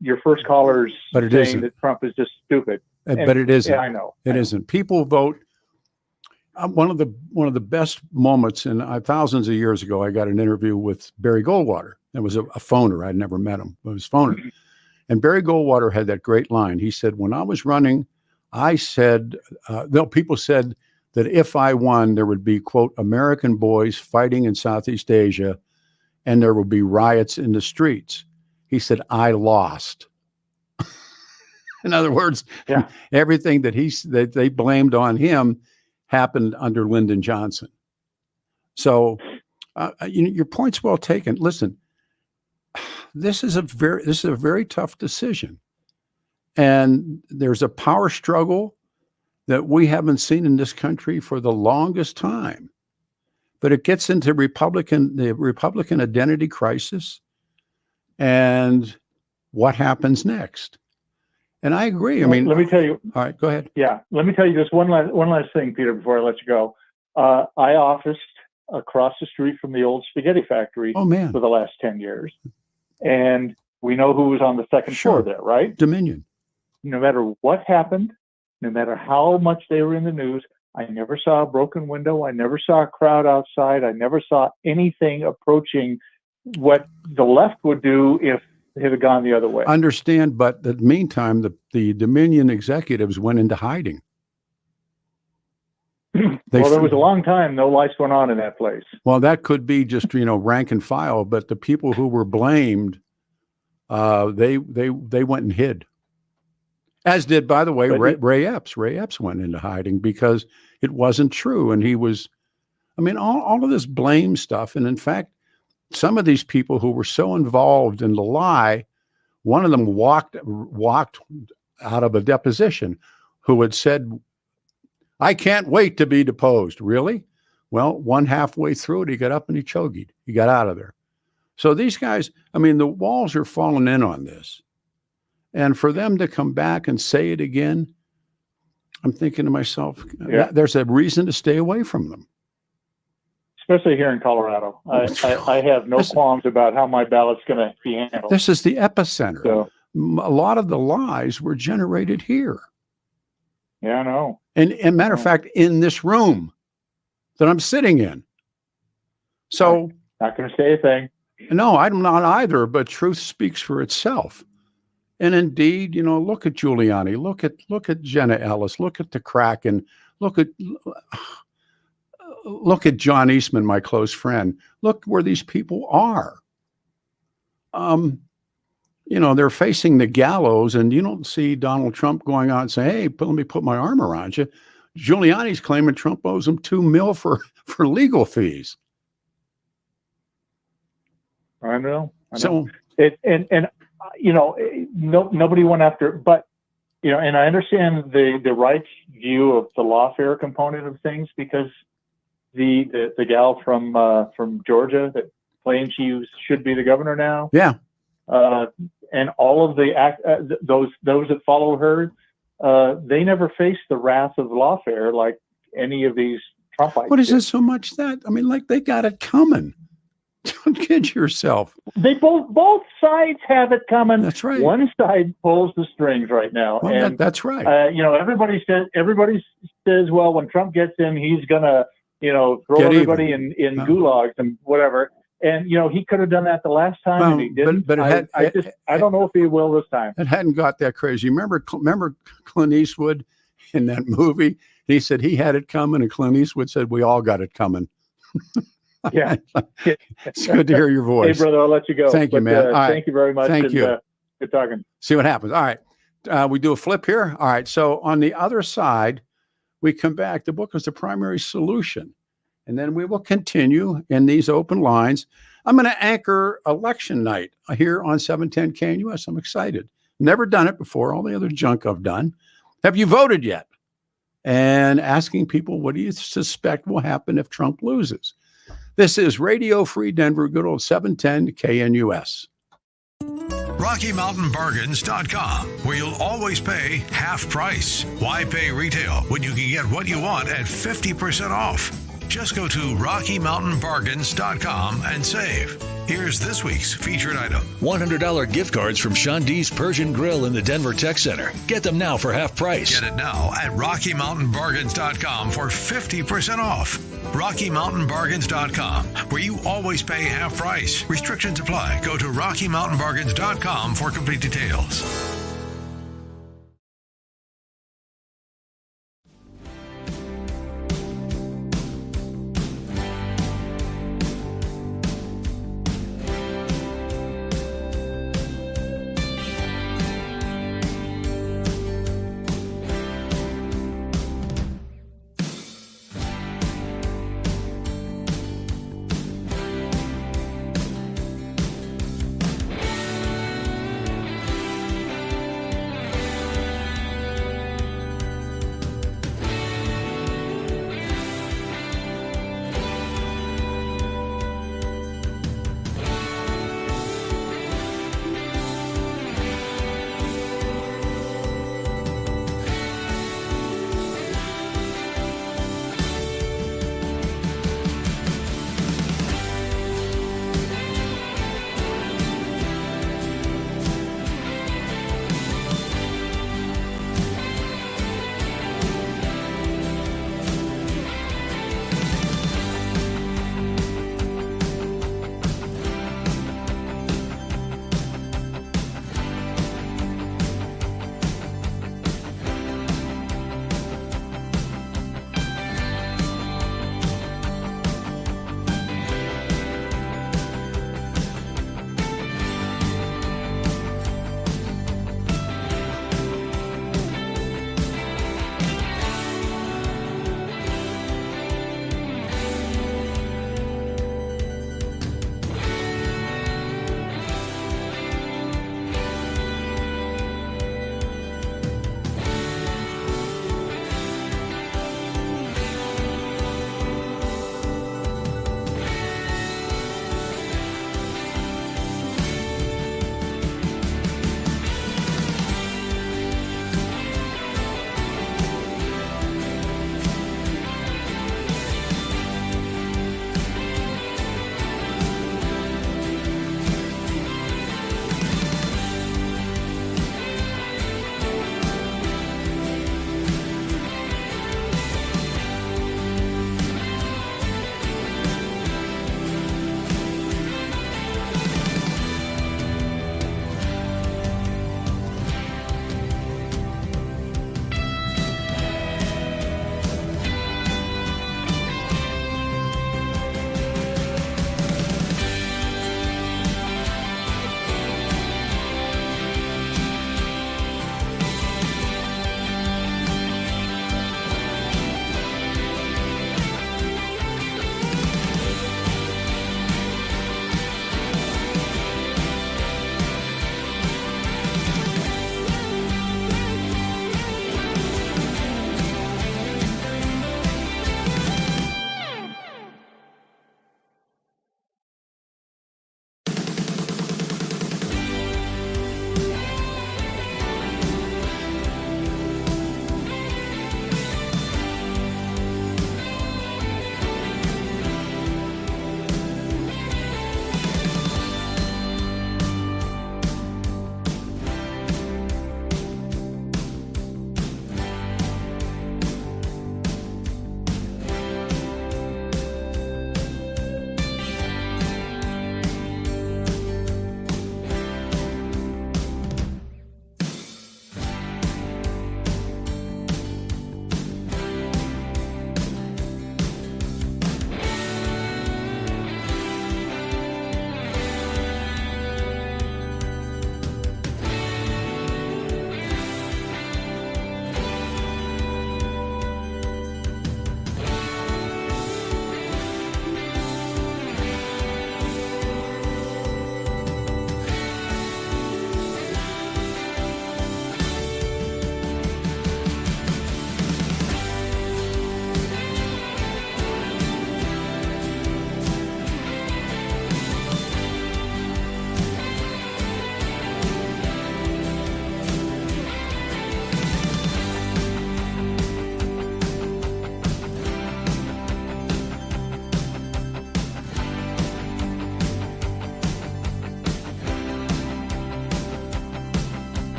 your first callers saying that Trump is just stupid. But it isn't. Yeah, I know. It isn't. People vote. One of the best moments in thousands of years ago, I got an interview with Barry Goldwater. It was a phoner. I'd never met him. It was a phoner. And Barry Goldwater had that great line. He said, when I was running, I said, people said that if I won, there would be, quote, American boys fighting in Southeast Asia, and there would be riots in the streets. He said, I lost. In other words, everything that they blamed on him happened under Lyndon Johnson. So your point's well taken. Listen, this is a very tough decision. And there's a power struggle that we haven't seen in this country for the longest time. But it gets into the Republican identity crisis and what happens next. And I agree. I mean, let me tell you. All right, go ahead. Yeah, let me tell you just one last thing, Peter, before I let you go. I officed across the street from the old spaghetti factory for the last 10 years. And we know who was on the second floor there, right? Dominion. No matter what happened, no matter how much they were in the news, I never saw a broken window. I never saw a crowd outside. I never saw anything approaching what the left would do if it had gone the other way. Understand, but in the meantime, the Dominion executives went into hiding. There was a long time no lights went on in that place. Well, that could be just rank and file, but the people who were blamed, they went and hid. As did, by the way, Ray Epps. Ray Epps went into hiding because it wasn't true, and he was. I mean, all of this blame stuff, and in fact, some of these people who were so involved in the lie, one of them walked out of a deposition, who had said, I can't wait to be deposed. Really? Well, halfway through it, he got up and he chogied. He got out of there. So these guys, I mean, the walls are falling in on this. And for them to come back and say it again, I'm thinking to myself, there's a reason to stay away from them. Especially here in Colorado. I have no qualms about how my ballot's going to be handled. This is the epicenter. So, a lot of the lies were generated here. yeah, I know. And matter of fact, in this room that I'm sitting in. So not going to say a thing. No, I'm not either, but truth speaks for itself. And indeed, look at Giuliani, look at Jenna Ellis, look at the Kraken, look at John Eastman, my close friend. Look where these people are. They're facing the gallows, and you don't see Donald Trump going out and saying, "Hey, let me put my arm around you." Giuliani's claiming Trump owes him $2 million for legal fees. I know. So nobody went after, but and I understand the right's view of the lawfare component of things, because the gal from Georgia that claims she should be the governor now. Yeah. And all of those that follow her, they never faced the wrath of lawfare like any of these Trumpites. What is it so much that? I mean, like, they got it coming. Don't kid yourself. They both sides have it coming. That's right. One side pulls the strings right now. Well, and that's right. Everybody says, well, when Trump gets in, he's gonna, throw everybody in gulags and whatever. And he could have done that the last time, and he didn't. But I don't know if he will this time. It hadn't got that crazy. Remember Clint Eastwood in that movie? He said he had it coming, and Clint Eastwood said we all got it coming. Yeah. It's good to hear your voice. Hey, brother, I'll let you go. Thank you, man. Thank you very much. Thank you. Good talking. See what happens. All right. We do a flip here. All right. So on the other side, we come back. The book is The Primary Solution. And then we will continue in these open lines. I'm going to anchor election night here on 710 KNUS. I'm excited. Never done it before. All the other junk I've done. Have you voted yet? And asking people, what do you suspect will happen if Trump loses? This is Radio Free Denver, good old 710 KNUS. RockyMountainBargains.com, where you'll always pay half price. Why pay retail when you can get what you want at 50% off? Just go to RockyMountainBargains.com and save. Here's this week's featured item. $100 gift cards from Sean D's Persian Grill in the Denver Tech Center. Get them now for half price. Get it now at RockyMountainBargains.com for 50% off. RockyMountainBargains.com, where you always pay half price. Restrictions apply. Go to RockyMountainBargains.com for complete details.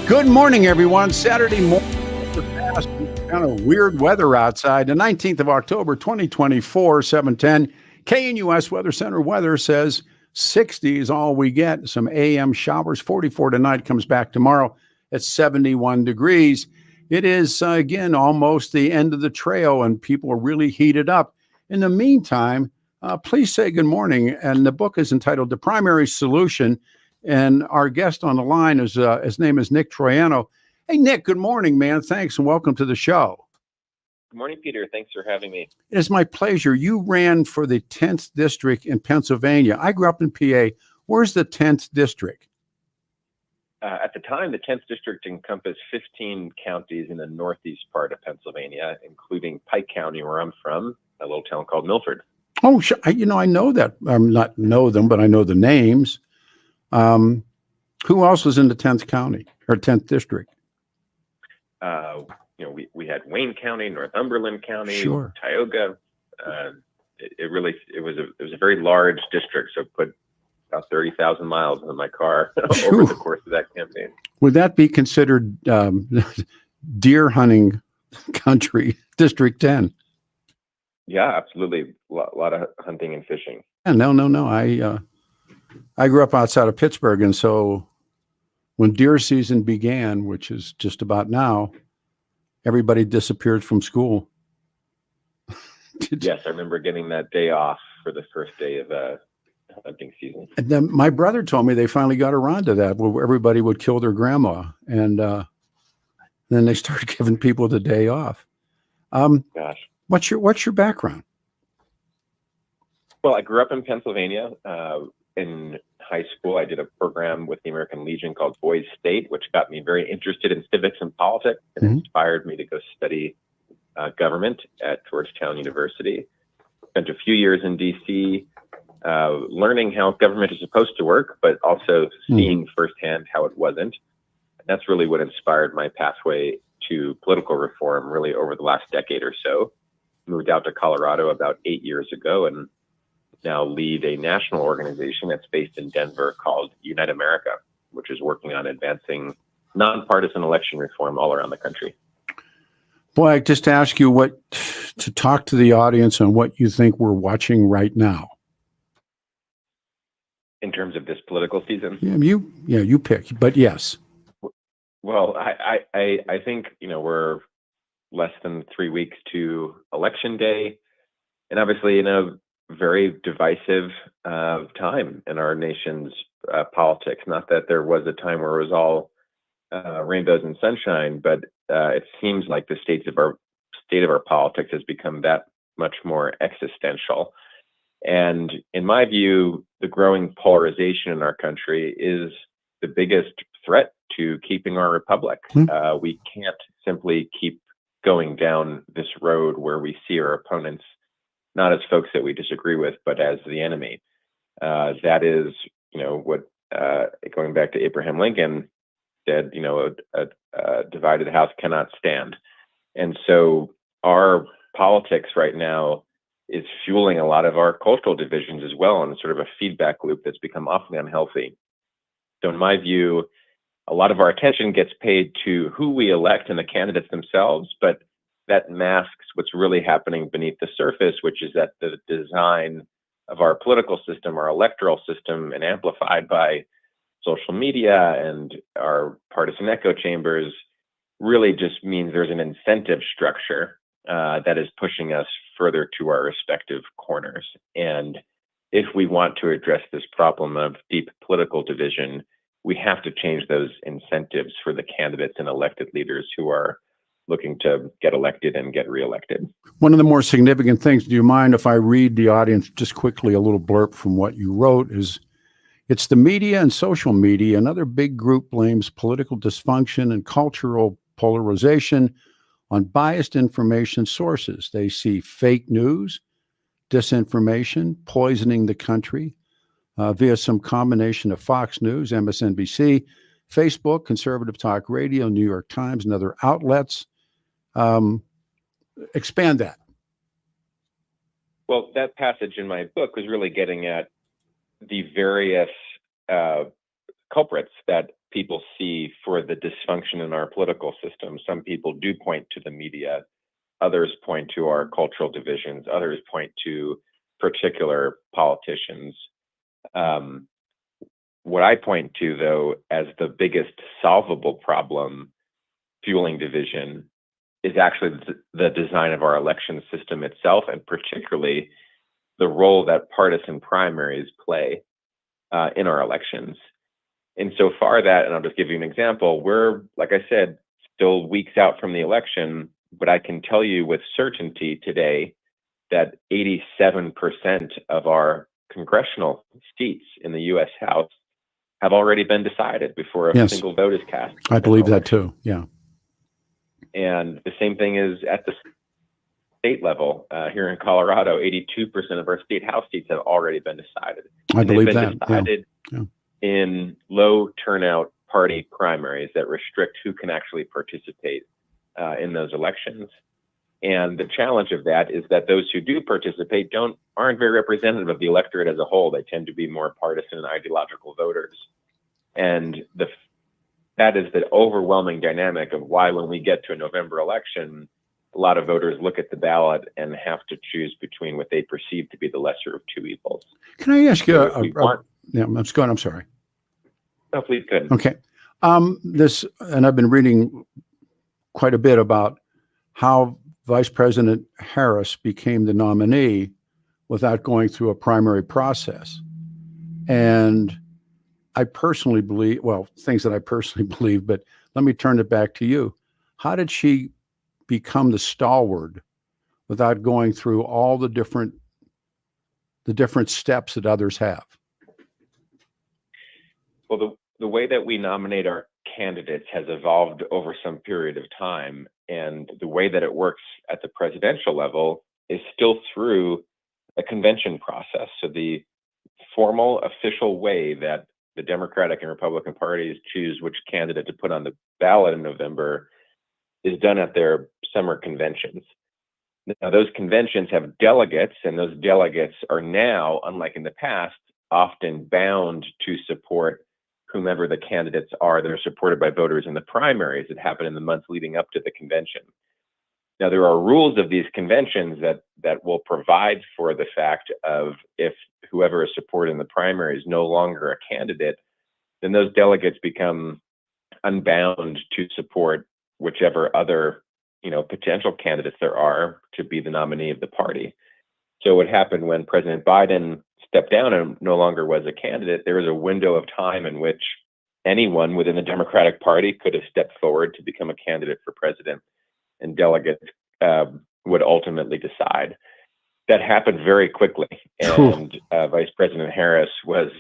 Good morning, everyone. Saturday morning, kind of weird weather outside. The 19th of October, 2024, 7:10. KNUS Weather Center weather says 60 is all we get. Some AM showers. 44 tonight, comes back tomorrow at 71 degrees. It is, again, almost the end of the trail, and people are really heated up. In the meantime, please say good morning. And the book is entitled The Primary Solution. And our guest on the line is, his name is Nick Troiano. Hey, Nick, good morning, man. Thanks, and welcome to the show. Good morning, Peter. Thanks for having me. It is my pleasure. You ran for the 10th District in Pennsylvania. I grew up in PA. Where's the 10th District? At the time, the 10th District encompassed 15 counties in the northeast part of Pennsylvania, including Pike County, where I'm from, a little town called Milford. Oh, I know that. I'm not know them, but I know the names. Who else was in the 10th county or 10th district? We had Wayne County, Northumberland County, Sure. Tioga. It was a very large district, so put about 30,000 miles in my car over the course of that campaign. Would that be considered deer hunting country, District 10? Yeah, absolutely. A lot of hunting and fishing. Yeah, no. I grew up outside of Pittsburgh, and so when deer season began, which is just about now, everybody disappeared from school. Yes, I remember getting that day off for the first day of hunting season. And then my brother told me they finally got around to that, where everybody would kill their grandma, and then they started giving people the day off. Gosh, what's your background? Well, I grew up in Pennsylvania. In high school, I did a program with the American Legion called Boys State, which got me very interested in civics and politics and inspired me to go study government at Georgetown University. Spent a few years in D.C. Learning how government is supposed to work, but also seeing firsthand how it wasn't. And that's really what inspired my pathway to political reform, really over the last decade or so. Moved out to Colorado about 8 years ago, and now lead a national organization that's based in Denver called Unite America, which is working on advancing nonpartisan election reform all around the country. Boy, I just ask you to talk to the audience on what you think we're watching right now. In terms of this political season? Yeah, you pick, but yes. Well, I think, we're less than 3 weeks to Election Day, and obviously, very divisive time in our nation's politics. Not that there was a time where it was all rainbows and sunshine, but it seems like the state of our politics has become that much more existential. And in my view, the growing polarization in our country is the biggest threat to keeping our republic. We can't simply keep going down this road where we see our opponents not as folks that we disagree with, but as the enemy. That is, what going back to Abraham Lincoln said, a divided house cannot stand. And so our politics right now is fueling a lot of our cultural divisions as well, in sort of a feedback loop that's become awfully unhealthy. So in my view, a lot of our attention gets paid to who we elect and the candidates themselves, but that masks what's really happening beneath the surface, which is that the design of our political system, our electoral system, and amplified by social media and our partisan echo chambers, really just means there's an incentive structure that is pushing us further to our respective corners. And if we want to address this problem of deep political division, we have to change those incentives for the candidates and elected leaders who are looking to get elected and get reelected. One of the more significant things, do you mind if I read the audience just quickly a little blurb from what you wrote, is it's the media and social media. Another big group blames political dysfunction and cultural polarization on biased information sources. They see fake news, disinformation, poisoning the country via some combination of Fox News, MSNBC, Facebook, Conservative Talk Radio, New York Times, and other outlets. Expand that. Well, that passage in my book was really getting at the various culprits that people see for the dysfunction in our political system. Some people do point to the media, others point to our cultural divisions, others point to particular politicians. What I point to, though, as the biggest solvable problem fueling division is actually the design of our election system itself, and particularly the role that partisan primaries play in our elections. And so far that, and I'll just give you an example, we're, like I said, still weeks out from the election, but I can tell you with certainty today that 87% of our congressional seats in the U.S. House have already been decided before a single vote is cast. I believe that too, yeah. And the same thing is at the state level. Here in Colorado, 82% of our state House seats have already been decided. I believe they've that. been decided in low turnout party primaries that restrict who can actually participate in those elections. And the challenge of that is that those who do participate aren't very representative of the electorate as a whole. They tend to be more partisan and ideological voters. And that is the overwhelming dynamic of why when we get to a November election, a lot of voters look at the ballot and have to choose between what they perceive to be the lesser of two evils. Can I ask you I'm sorry. No, please go ahead. Okay. And I've been reading quite a bit about how Vice President Harris became the nominee without going through a primary process. And I personally believe, things that I personally believe, but let me turn it back to you. How did she become the stalwart without going through all the different steps that others have? Well, the way that we nominate our candidates has evolved over some period of time. And the way that it works at the presidential level is still through a convention process. So the formal official way that the Democratic and Republican parties choose which candidate to put on the ballot in November is done at their summer conventions. Now, those conventions have delegates, and those delegates are now, unlike in the past, often bound to support whomever the candidates are that are supported by voters in the primaries that happen in the months leading up to the convention. Now, there are rules of these conventions that will provide for the fact of if whoever is supported in the primary is no longer a candidate, then those delegates become unbound to support whichever other potential candidates there are to be the nominee of the party. So what happened when President Biden stepped down and no longer was a candidate, there was a window of time in which anyone within the Democratic Party could have stepped forward to become a candidate for president, and delegates would ultimately decide. That happened very quickly, and Vice President Harris was,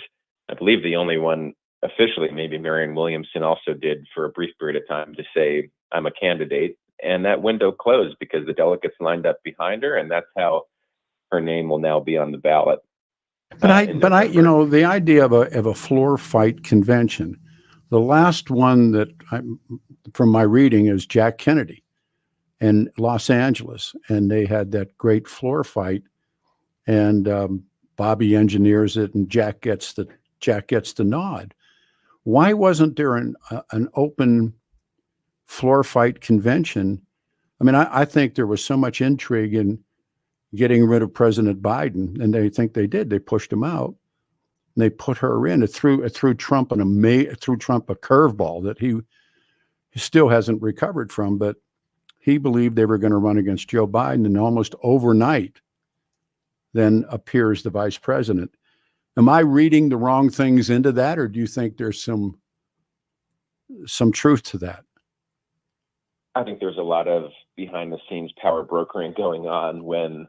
I believe, the only one officially, maybe Marianne Williamson also did for a brief period of time, to say, I'm a candidate. And that window closed because the delegates lined up behind her, and that's how her name will now be on the ballot. But the idea of a floor fight convention, the last one that from my reading is Jack Kennedy in Los Angeles, and they had that great floor fight, and Bobby engineers it, and Jack gets the nod. Why wasn't there an open floor fight convention? I mean, I think there was so much intrigue in getting rid of President Biden, and they think they did. They pushed him out, and they put her in. It threw Trump a curveball that he still hasn't recovered from. But he believed they were going to run against Joe Biden, and almost overnight, then appears the vice president. Am I reading the wrong things into that, or do you think there's some truth to that? I think there's a lot of behind-the-scenes power brokering going on when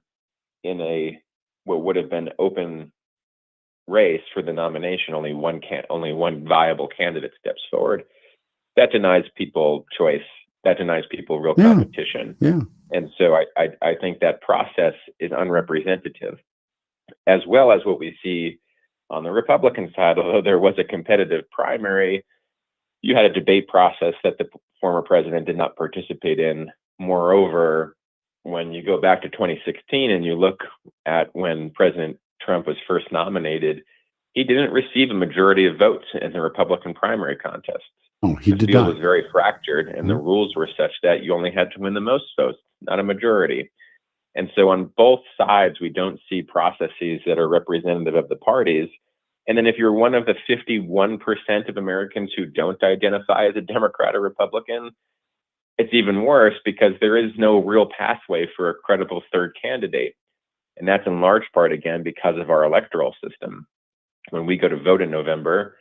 in what would have been open race for the nomination, only one viable candidate steps forward. That denies people choice. That denies people real competition. Yeah. And so I think that process is unrepresentative, as well as what we see on the Republican side. Although there was a competitive primary, you had a debate process that the former president did not participate in. Moreover, when you go back to 2016 and you look at when President Trump was first nominated, he didn't receive a majority of votes in the Republican primary contest. Oh, he The did field not. was very fractured, and the rules were such that you only had to win the most votes, not a majority. And so on both sides, we don't see processes that are representative of the parties. And then if you're one of the 51% of Americans who don't identify as a Democrat or Republican, it's even worse because there is no real pathway for a credible third candidate. And that's in large part, again, because of our electoral system. When we go to vote in November,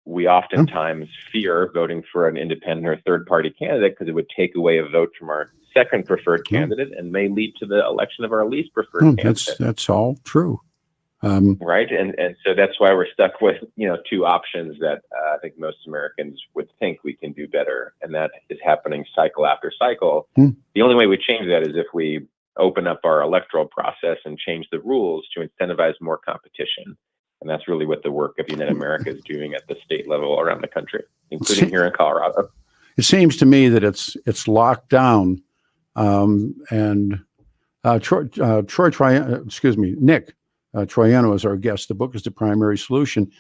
we oftentimes fear voting for an independent or third party candidate because it would take away a vote from our second preferred candidate and may lead to the election of our least preferred candidate. That's all true. Right. And so that's why we're stuck with, two options that I think most Americans would think we can do better. And that is happening cycle after cycle. The only way we change that is if we open up our electoral process and change the rules to incentivize more competition. And that's really what the work of United America is doing at the state level around the country, including here in Colorado. It seems to me that it's locked down. And Nick Troiano is our guest. The book is The Primary Solution.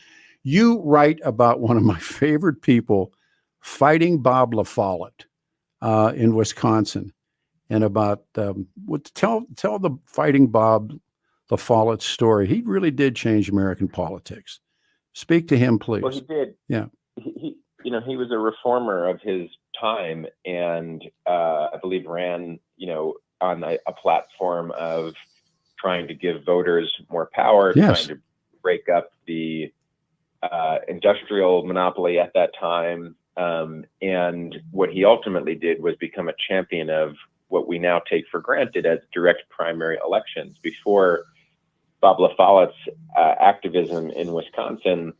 You write about one of my favorite people fighting Bob La Follette in Wisconsin, and about tell the fighting Bob La Follette story. He really did change American politics. Speak to him, please. Well, he did. Yeah. He was a reformer of his time, and I believe ran, on a platform of trying to give voters more power, trying to break up the industrial monopoly at that time. And what he ultimately did was become a champion of what we now take for granted as direct primary elections. Before Bob La Follette's activism in Wisconsin,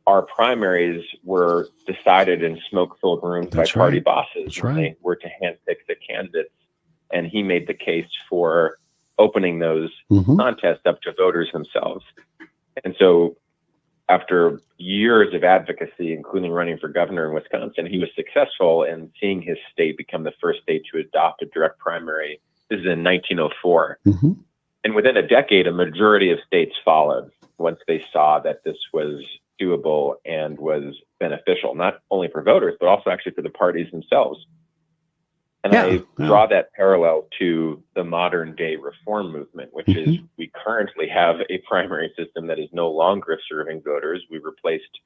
our primaries were decided in smoke-filled rooms by party bosses when they were to handpick the candidates. And he made the case for opening those contests up to voters themselves. And so after years of advocacy, including running for governor in Wisconsin, he was successful in seeing his state become the first state to adopt a direct primary. This is in 1904. And within a decade, a majority of states followed once they saw that this was doable and was beneficial, not only for voters, but also actually for the parties themselves. And I draw that parallel to the modern day reform movement, which is we currently have a primary system that is no longer serving voters. We replaced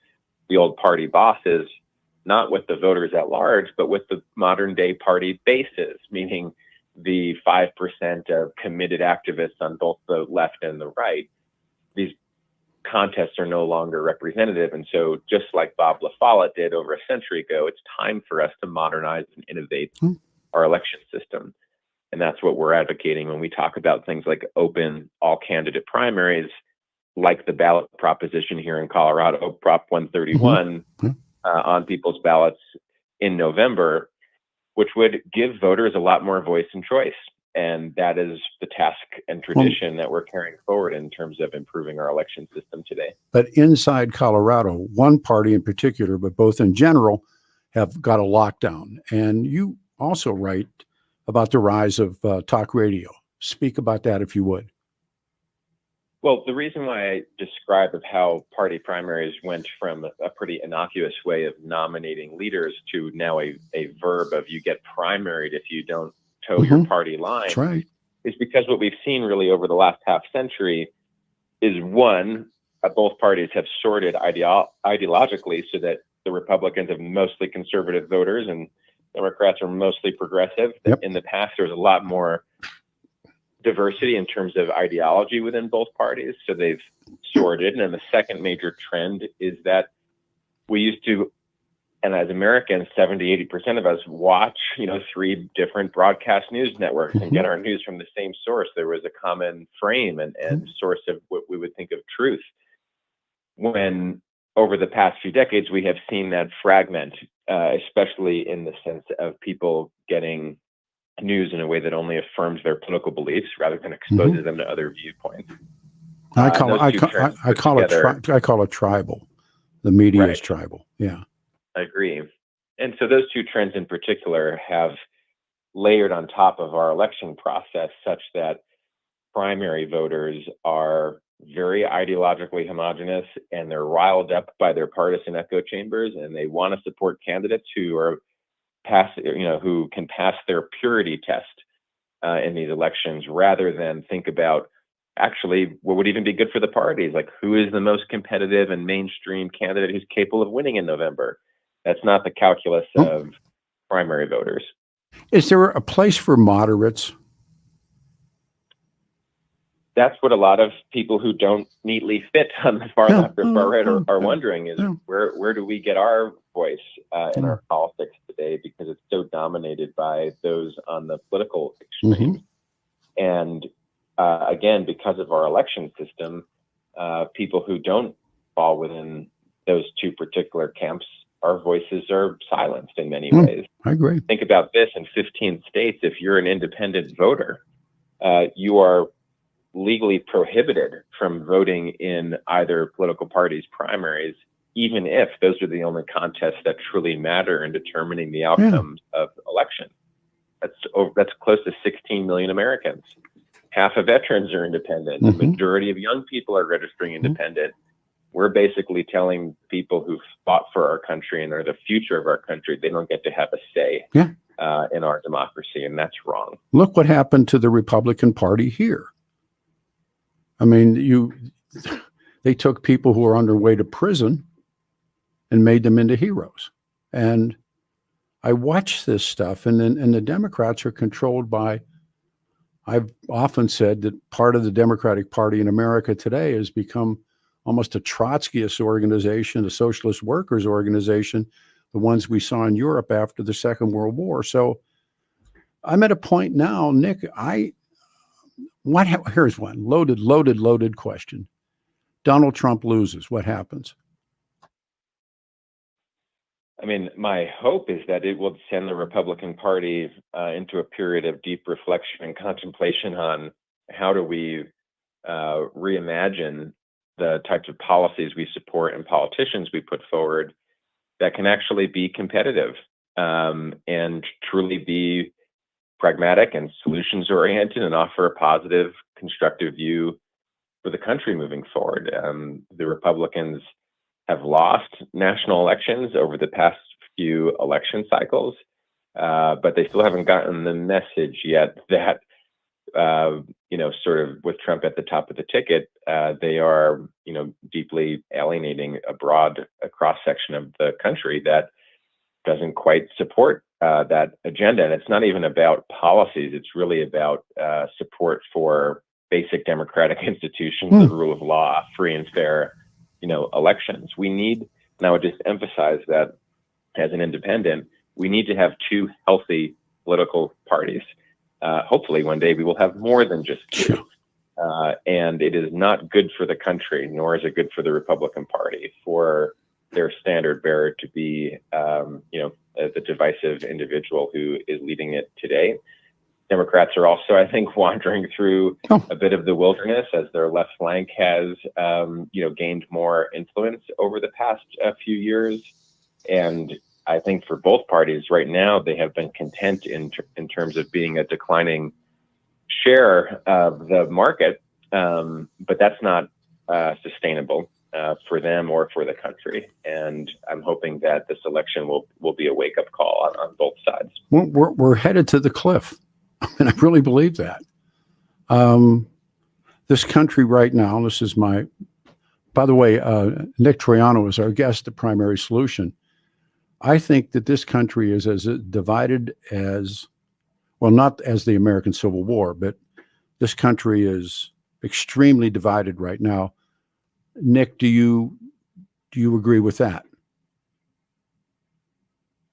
the old party bosses, not with the voters at large, but with the modern day party bases, meaning the 5% of committed activists on both the left and the right. These contests are no longer representative. And so just like Bob La Follette did over a century ago, it's time for us to modernize and innovate our election system. And that's what we're advocating when we talk about things like open all candidate primaries, like the ballot proposition here in Colorado, Prop 131, on people's ballots in November, which would give voters a lot more voice and choice. And that is the task and tradition that we're carrying forward in terms of improving our election system today. But inside Colorado, one party in particular, but both in general, have got a lockdown. And you also write about the rise of talk radio. Speak about that, if you would. Well, the reason why I describe of how party primaries went from a pretty innocuous way of nominating leaders to now a verb of you get primaried if you don't toe your party line is because what we've seen really over the last half century is one, both parties have sorted ideologically so that the Republicans have mostly conservative voters and Democrats are mostly progressive. In the past, there was a lot more diversity in terms of ideology within both parties. So they've sorted. And then the second major trend is that we used to, and as Americans, 70-80% of us watch, 3 different broadcast news networks and get our news from the same source. There was a common frame and source of what we would think of truth. When over the past few decades, we have seen that fragment, especially in the sense of people getting news in a way that only affirms their political beliefs rather than exposes them to other viewpoints. I call it tribal. The media is tribal. Yeah. I agree. And so those two trends in particular have layered on top of our election process such that primary voters are very ideologically homogenous, and they're riled up by their partisan echo chambers, and they want to support candidates who are who can pass their purity test in these elections, rather than think about actually what would even be good for the parties, like who is the most competitive and mainstream candidate who's capable of winning in November. That's not the calculus of primary voters. Is there a place for moderates? That's what a lot of people who don't neatly fit on the far left or far right are wondering is where do we get our voice in our politics today, because it's so dominated by those on the political extremes. And again, because of our election system, people who don't fall within those two particular camps, our voices are silenced in many ways. I agree. Think about this: in 15 states, if you're an independent voter, you are legally prohibited from voting in either political party's primaries, even if those are the only contests that truly matter in determining the outcomes of election. That's close to 16 million Americans. Half of veterans are independent. The majority of young people are registering independent. We're basically telling people who've fought for our country and are the future of our country, they don't get to have a say in our democracy, and that's wrong. Look what happened to the Republican Party here. I mean, they took people who were on their way to prison and made them into heroes. And I watch this stuff, and the Democrats are controlled by, I've often said that part of the Democratic Party in America today has become almost a Trotskyist organization, a socialist workers organization, the ones we saw in Europe after the Second World War. So I'm at a point now, Nick, here's one loaded question. Donald Trump loses. What happens? I mean, my hope is that it will send the Republican Party into a period of deep reflection and contemplation on how do we reimagine the types of policies we support and politicians we put forward that can actually be competitive and truly be pragmatic and solutions oriented and offer a positive, constructive view for the country moving forward. The Republicans have lost national elections over the past few election cycles, but they still haven't gotten the message yet that, sort of with Trump at the top of the ticket, they are, deeply alienating a cross section of the country that doesn't quite support that agenda. And it's not even about policies. It's really about support for basic democratic institutions, the rule of law, free and fair, elections. We need, and I would just emphasize that as an independent, we need to have two healthy political parties. Hopefully one day we will have more than just two. And it is not good for the country, nor is it good for the Republican Party for their standard bearer to be, the divisive individual who is leading it today. Democrats are also, I think, wandering through a bit of the wilderness as their left flank has, gained more influence over the past few years. And I think for both parties right now, they have been content in terms of being a declining share of the market, but that's not sustainable for them or for the country. And I'm hoping that this election will be a wake-up call on both sides. We're headed to the cliff. And I really believe that. This country right now, this is by the way, Nick Troiano is our guest at Primary Solution. I think that this country is as divided as, well, not as the American Civil War, but this country is extremely divided right now. Nick, do you agree with that?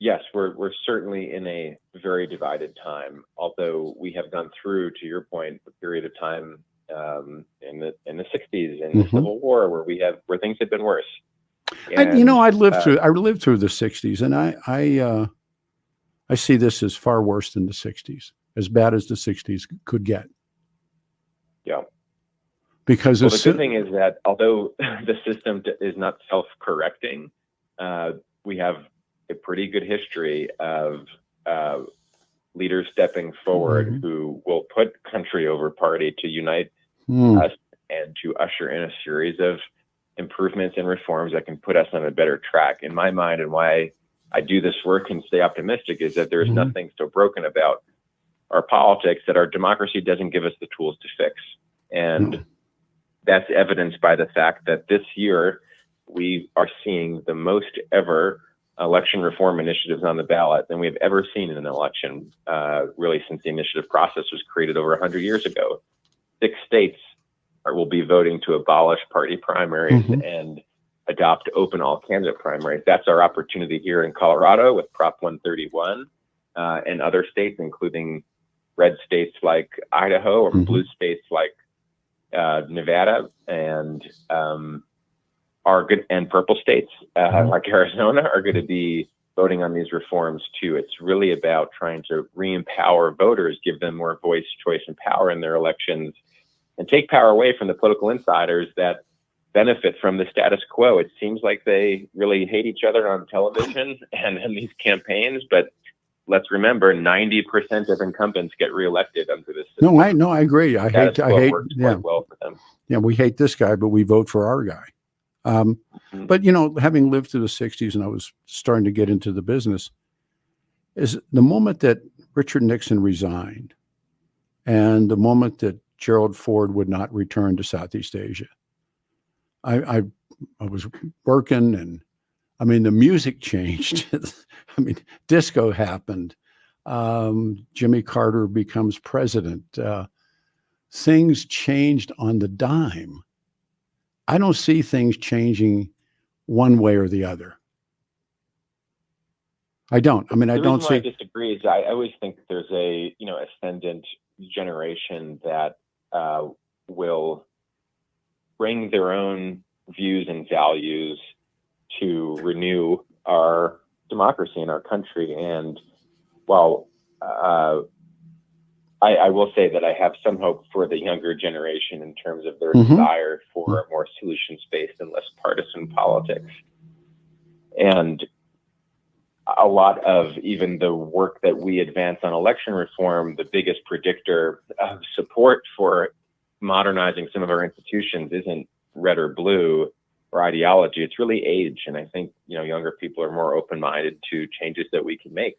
Yes, we're certainly in a very divided time. Although we have gone through, to your point, a period of time in the 60s and the Civil War where things had been worse. And, I lived through the 60s, and I see this as far worse than the 60s, as bad as the 60s could get. Yeah. Because the good thing is that although the system is not self-correcting, we have a pretty good history of leaders stepping forward who will put country over party to unite us and to usher in a series of improvements and reforms that can put us on a better track. In my mind, and why I do this work and stay optimistic, is that there's nothing so broken about our politics that our democracy doesn't give us the tools to fix. And that's evidenced by the fact that this year we are seeing the most ever election reform initiatives on the ballot than we've ever seen in an election, really since the initiative process was created over 100 years ago. 6 states will be voting to abolish party primaries and adopt open all-candidate primaries. That's our opportunity here in Colorado with Prop 131 and other states, including red states like Idaho or blue states like Nevada and purple states like Arizona are going to be voting on these reforms too. It's really about trying to re-empower voters, give them more voice, choice, and power in their elections, and take power away from the political insiders that benefit from the status quo. It seems like they really hate each other on television and in these campaigns, but let's remember 90% of incumbents get reelected under this system. No, I agree. I hate, quite well for them. Yeah, we hate this guy, but we vote for our guy. But, having lived through the 60s and I was starting to get into the business, is the moment that Richard Nixon resigned and the moment that Gerald Ford would not return to Southeast Asia. I was working and the music changed. Disco happened. Jimmy Carter becomes president. Things changed on the dime. I don't see things changing one way or the other. I don't. I don't see. I disagree. I always think there's a ascendant generation that will bring their own views and values to renew our democracy in our country. And while I will say that I have some hope for the younger generation in terms of their desire for more solutions-based and less partisan politics. And a lot of even the work that we advance on election reform, the biggest predictor of support for modernizing some of our institutions isn't red or blue or ideology. It's really age. And I think, younger people are more open-minded to changes that we can make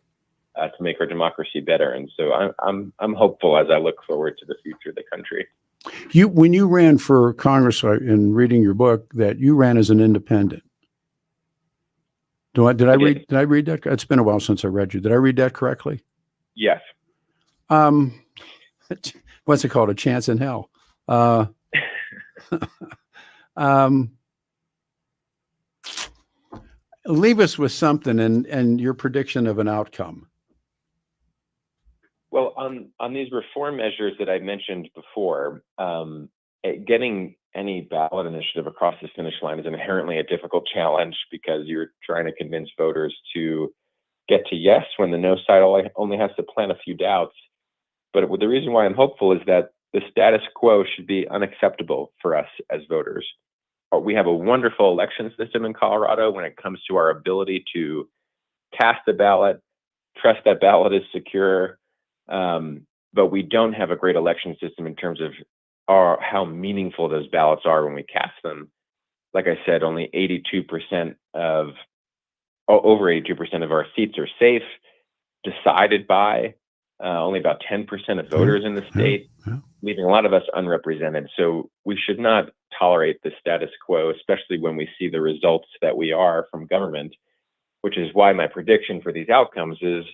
to make our democracy better. And so I'm hopeful as I look forward to the future of the country. When you ran for Congress, in reading your book, that you ran as an independent. Did I read that? It's been a while since I read you. Did I read that correctly? Yes. What's it called? A chance in hell. Leave us with something and your prediction of an outcome. Well, on these reform measures that I mentioned before, getting any ballot initiative across the finish line is inherently a difficult challenge because you're trying to convince voters to get to yes when the no side only has to plant a few doubts. But the reason why I'm hopeful is that the status quo should be unacceptable for us as voters. We have a wonderful election system in Colorado when it comes to our ability to cast the ballot, trust that ballot is secure, but we don't have a great election system in terms of how meaningful those ballots are when we cast them. Like I said, only over 82% of our seats are safe, decided by only about 10% of voters in the state, leaving a lot of us unrepresented. So we should not tolerate the status quo, especially when we see the results that we are from government, which is why my prediction for these outcomes is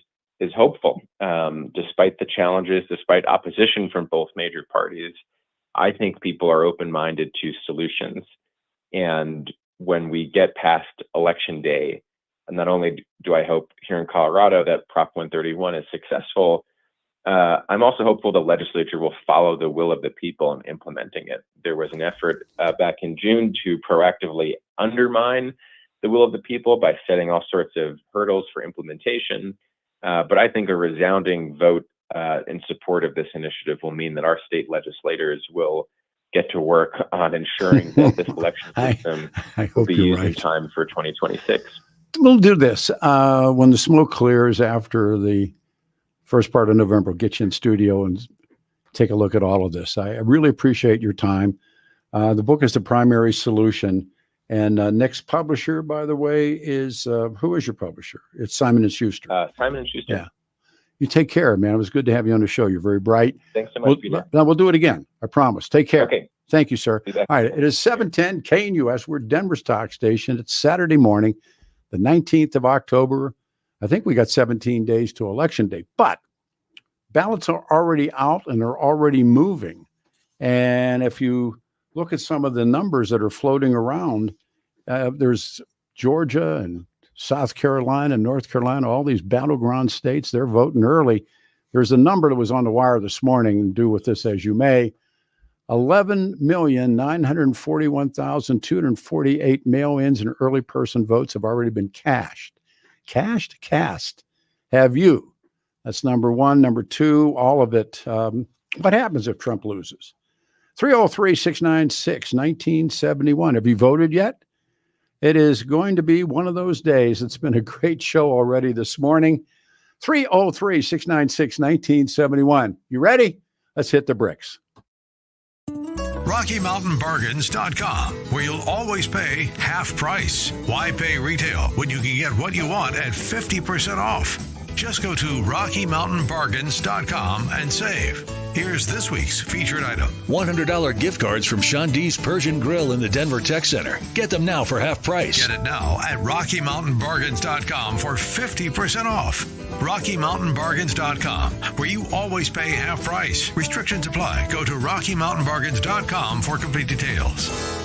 hopeful. Despite the challenges, despite opposition from both major parties, I think people are open-minded to solutions. And when we get past Election Day, and not only do I hope here in Colorado that Prop 131 is successful, I'm also hopeful the legislature will follow the will of the people in implementing it. There was an effort back in June to proactively undermine the will of the people by setting all sorts of hurdles for implementation. But I think a resounding vote in support of this initiative will mean that our state legislators will get to work on ensuring that this election system will be used in time for 2026. We'll do this. When the smoke clears after the first part of November, we'll get you in studio and take a look at all of this. I really appreciate your time. The book is The Primary Solution. And Nick's publisher, by the way, is who is your publisher? It's Simon & Schuster. Simon & Schuster. Yeah. You take care, man. It was good to have you on the show. You're very bright. Thanks so much, Peter. Now we'll do it again. I promise. Take care. Okay. Thank you, sir. All right. It is 7:10 KNUS. We're Denver's talk station. It's Saturday morning, the 19th of October. I think we got 17 days to Election Day, but ballots are already out and they're already moving. And if you look at some of the numbers that are floating around, there's Georgia and South Carolina and North Carolina, all these battleground states, they're voting early. There's a number that was on the wire this morning, and do with this as you may. 11,941,248 mail-ins and early person votes have already been cashed. Cast. Have you? That's number one. Number two, all of it. What happens if Trump loses? 303-696-1971. Have you voted yet? It is going to be one of those days. It's been a great show already this morning. 303-696-1971. You ready? Let's hit the bricks. RockyMountainBargains.com, where you'll always pay half price. Why pay retail when you can get what you want at 50% off? Just go to RockyMountainBargains.com and save. Here's this week's featured item. $100 gift cards from Sean D's Persian Grill in the Denver Tech Center. Get them now for half price. Get it now at RockyMountainBargains.com for 50% off. RockyMountainBargains.com, where you always pay half price. Restrictions apply. Go to RockyMountainBargains.com for complete details.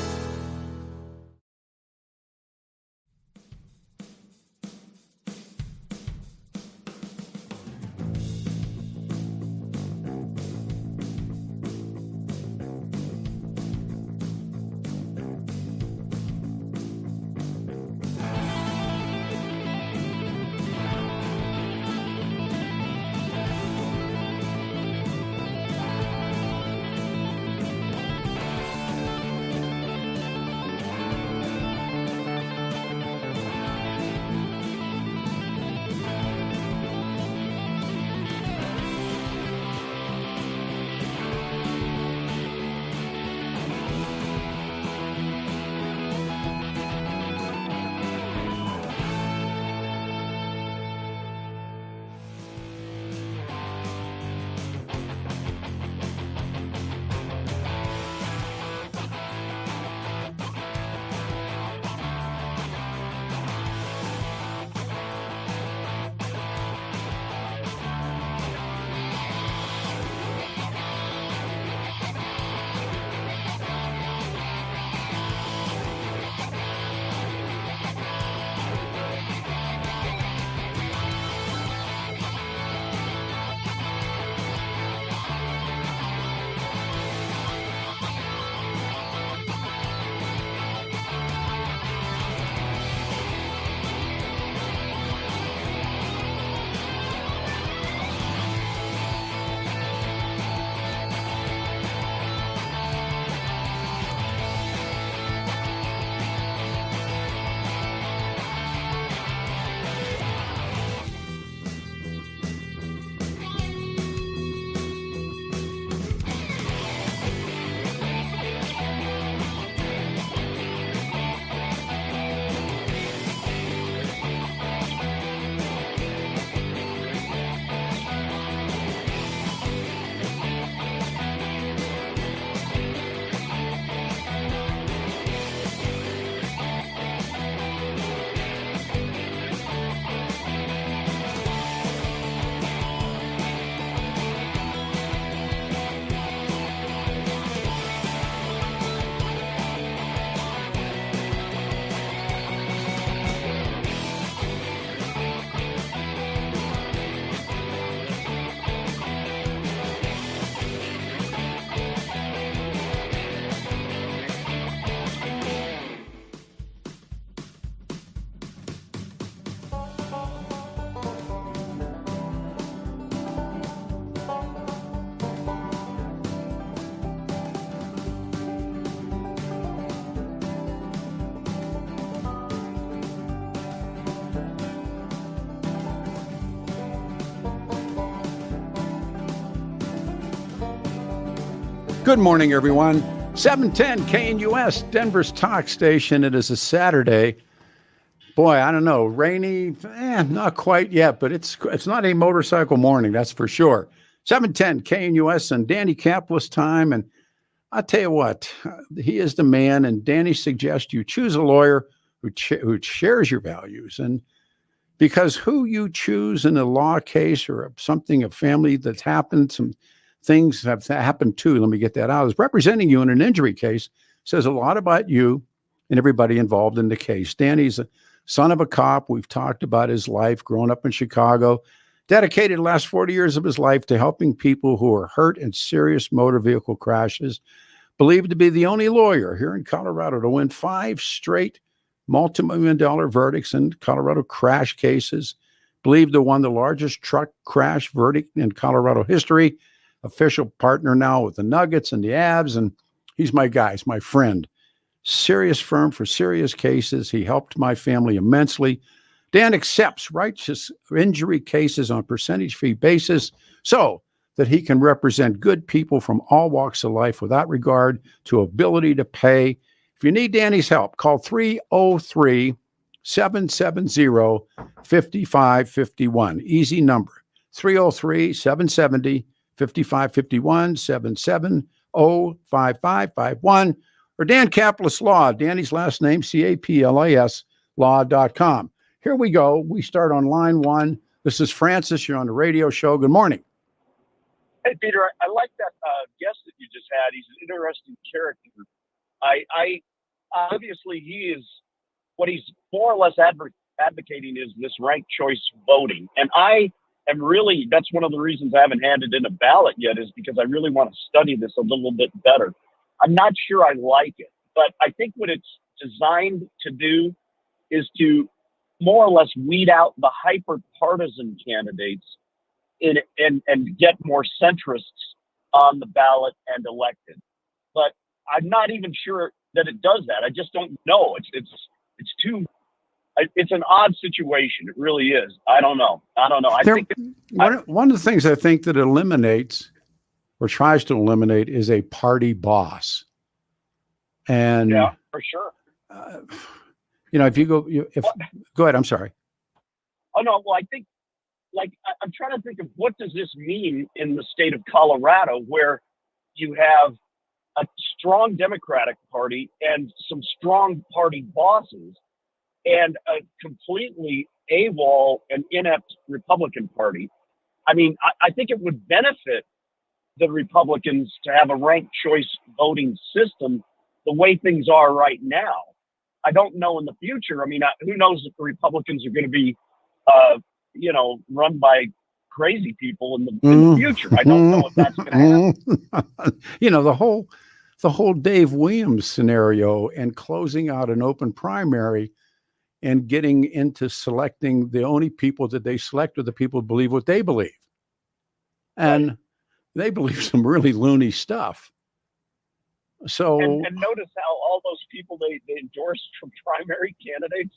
Good morning, everyone. 710 KNUS, Denver's talk station. It is a Saturday. Boy, I don't know, rainy, not quite yet, but it's not a motorcycle morning, that's for sure. 710 KNUS and Danny Capless time. And I'll tell you what, he is the man. And Danny suggests you choose a lawyer who shares your values. And because who you choose in a law case or something, a family that's happened, some things have happened too, let me get that out, is representing you in an injury case says a lot about you and everybody involved in the case. Danny's a son of a cop. We've talked about his life growing up in Chicago, dedicated the last 40 years of his life to helping people who are hurt in serious motor vehicle crashes, believed to be the only lawyer here in Colorado to win 5 straight multi-million-dollar verdicts in Colorado crash cases, believed to won the largest truck crash verdict in Colorado history, official partner now with the Nuggets and the Avs, and he's my guy, he's my friend. Serious firm for serious cases. He helped my family immensely. Dan accepts righteous injury cases on percentage fee basis so that he can represent good people from all walks of life without regard to ability to pay. If you need Danny's help, call 303-770-5551. Easy number, 303-770-5551, 770-5551, or Dan Capless Law, Danny's last name, Caplas, law.com. Here we go. We start on line 1. This is Francis. You're on the radio show. Good morning. Hey, Peter, I like that guest that you just had. He's an interesting character. I obviously he is what he's more or less advocating is this ranked choice voting, and I am really, that's one of the reasons I haven't handed in a ballot yet, is because I really want to study this a little bit better. I'm not sure I like it, but I think what it's designed to do is to more or less weed out the hyper partisan candidates and get more centrists on the ballot and elected. But I'm not even sure that it does that. I just don't know. It's an odd situation. It really is. I don't know. One of the things I think that eliminates or tries to eliminate is a party boss. And yeah, for sure. If you go ahead, I'm sorry. Oh no, well, I think, I'm trying to think of what does this mean in the state of Colorado, where you have a strong Democratic Party and some strong party bosses, and a completely AWOL and inept Republican Party. I mean, I think it would benefit the Republicans to have a ranked choice voting system the way things are right now. I don't know in the future. I mean, who knows if the Republicans are going to be, run by crazy people in the future. I don't know if that's going to happen. The whole Dave Williams scenario and closing out an open primary and getting into selecting the only people that they select are the people who believe what they believe. And right. They believe some really loony stuff. So and notice how all those people they endorsed from primary candidates,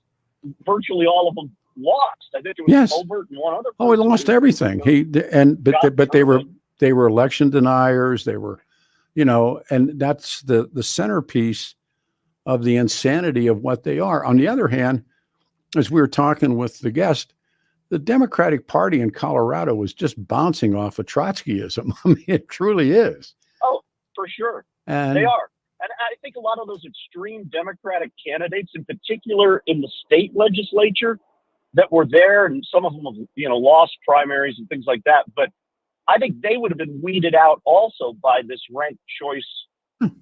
virtually all of them lost. I think it was Colbert and one other person. Oh, he lost everything. But they were election deniers. They were, and that's the centerpiece of the insanity of what they are. On the other hand, as we were talking with the guest, the Democratic Party in Colorado was just bouncing off of Trotskyism. I mean, it truly is. Oh, for sure. And they are. And I think a lot of those extreme Democratic candidates, in particular in the state legislature, that were there, and some of them have, lost primaries and things like that. But I think they would have been weeded out also by this ranked choice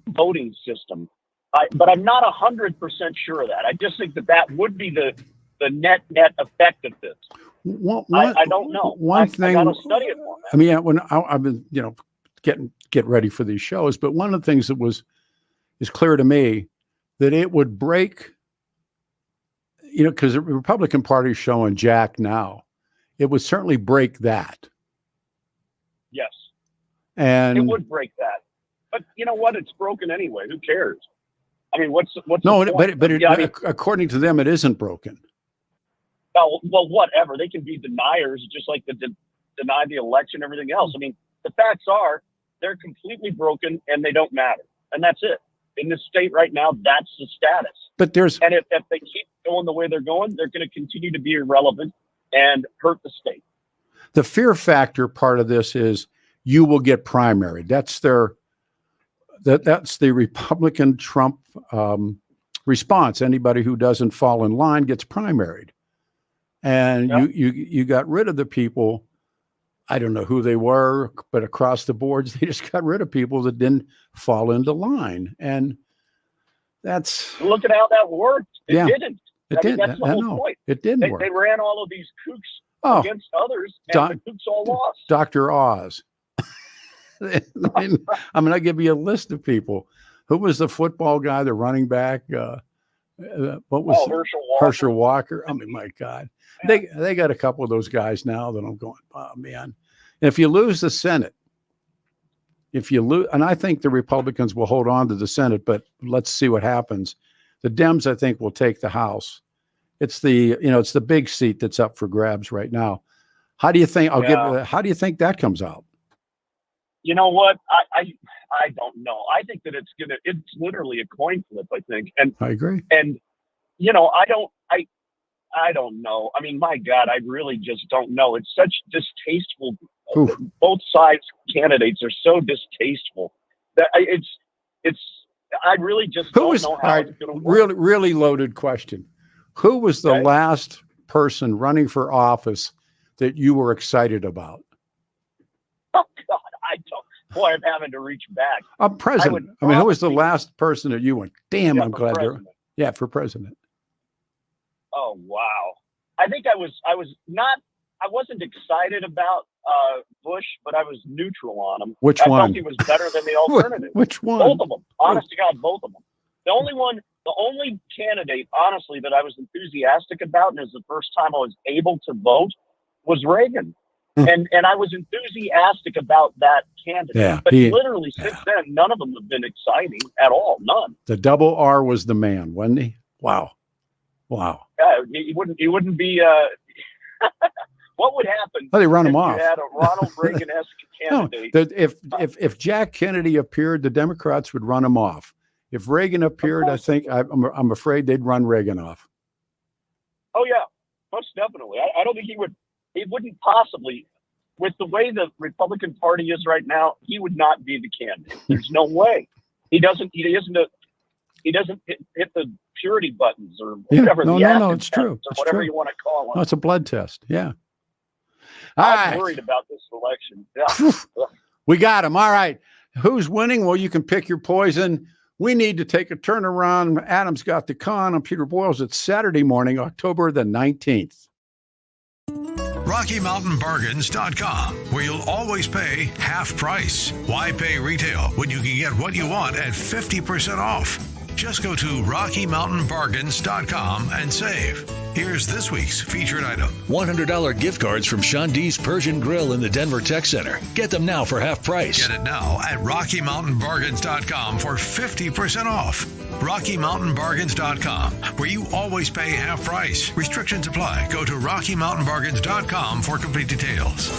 voting system. But I'm not 100% sure of that. I just think that would be the net effect of this. I don't know. One thing, I got to study it more. I mean, when I've been, get ready for these shows, but one of the things that is clear to me that it would break, because the Republican Party is showing Jack now, it would certainly break that. Yes, and it would break that. But you know what? It's broken anyway. Who cares? I mean, what's no? The point? But according to them, it isn't broken. Well, whatever. They can be deniers, just like deny the election, everything else. I mean, the facts are they're completely broken and they don't matter, and that's it. in this state right now, that's the status. But and if they keep going the way they're going, they're going to continue to be irrelevant and hurt the state. The fear factor part of this is you will get primaried. That's that's the Republican Trump response. Anybody who doesn't fall in line gets primaried. And you got rid of the people. I don't know who they were, but across the boards, they just got rid of people that didn't fall into line. And that's... Look at how that worked. It didn't. It didn't. That's the whole point. It didn't work. They ran all of these kooks against others, and the kooks all lost. Dr. Oz. I'm going to give you a list of people. Who was the football guy, the running back? What was Herschel Walker? I mean, my God. They got a couple of those guys now that I'm going, oh, man. And if you lose the Senate, and I think the Republicans will hold on to the Senate, but let's see what happens. The Dems, I think, will take the House. It's the big seat that's up for grabs right now. How do you think? How do you think that comes out? You know what? I don't know. I think that it's literally a coin flip, I think. And I agree. And I don't know. I mean, my God, I really just don't know. It's such distasteful. Oof. Both sides candidates are so distasteful that I really just don't know how it's going to work. Really loaded question. Who was the last person running for office that you were excited about? Oh God, I don't. Boy, I'm having to reach back. President. I mean, who was the last person that you went, damn, I'm glad they're... Yeah, for president. Oh, wow. I think I wasn't excited about Bush, but I was neutral on him. Which one? I felt he was better than the alternative. Which one? Both of them. Honest to God, both of them. The only candidate, honestly, that I was enthusiastic about, and it was the first time I was able to vote, was Reagan. And I was enthusiastic about that candidate. Yeah, but literally since then, none of them have been exciting at all. None. The double R was the man, wasn't he? Wow. He wouldn't be. What would happen? Oh, they run him off. You had a Ronald Reagan-esque candidate. No, if Jack Kennedy appeared, the Democrats would run him off. If Reagan appeared, I think I'm afraid they'd run Reagan off. Oh yeah, most definitely. I don't think he would. He wouldn't possibly, with the way the Republican Party is right now, he would not be the candidate. There's no way. He doesn't hit the purity buttons or whatever. No, it's true. Or whatever you want to call them. No, it's a blood test. Yeah. I'm worried about this election. Yeah. We got him. All right. Who's winning? Well, you can pick your poison. We need to take a turnaround. Adam's got the con. I'm Peter Boyles. It's Saturday morning, October the 19th. RockyMountainBargains.com, where you'll always pay half price. Why pay retail when you can get what you want at 50% off? Just go to RockyMountainBargains.com and save. Here's this week's featured item. $100 gift cards from Sean D's Persian Grill in the Denver Tech Center. Get them now for half price. Get it now at RockyMountainBargains.com for 50% off. RockyMountainBargains.com, where you always pay half price. Restrictions apply. Go to RockyMountainBargains.com for complete details.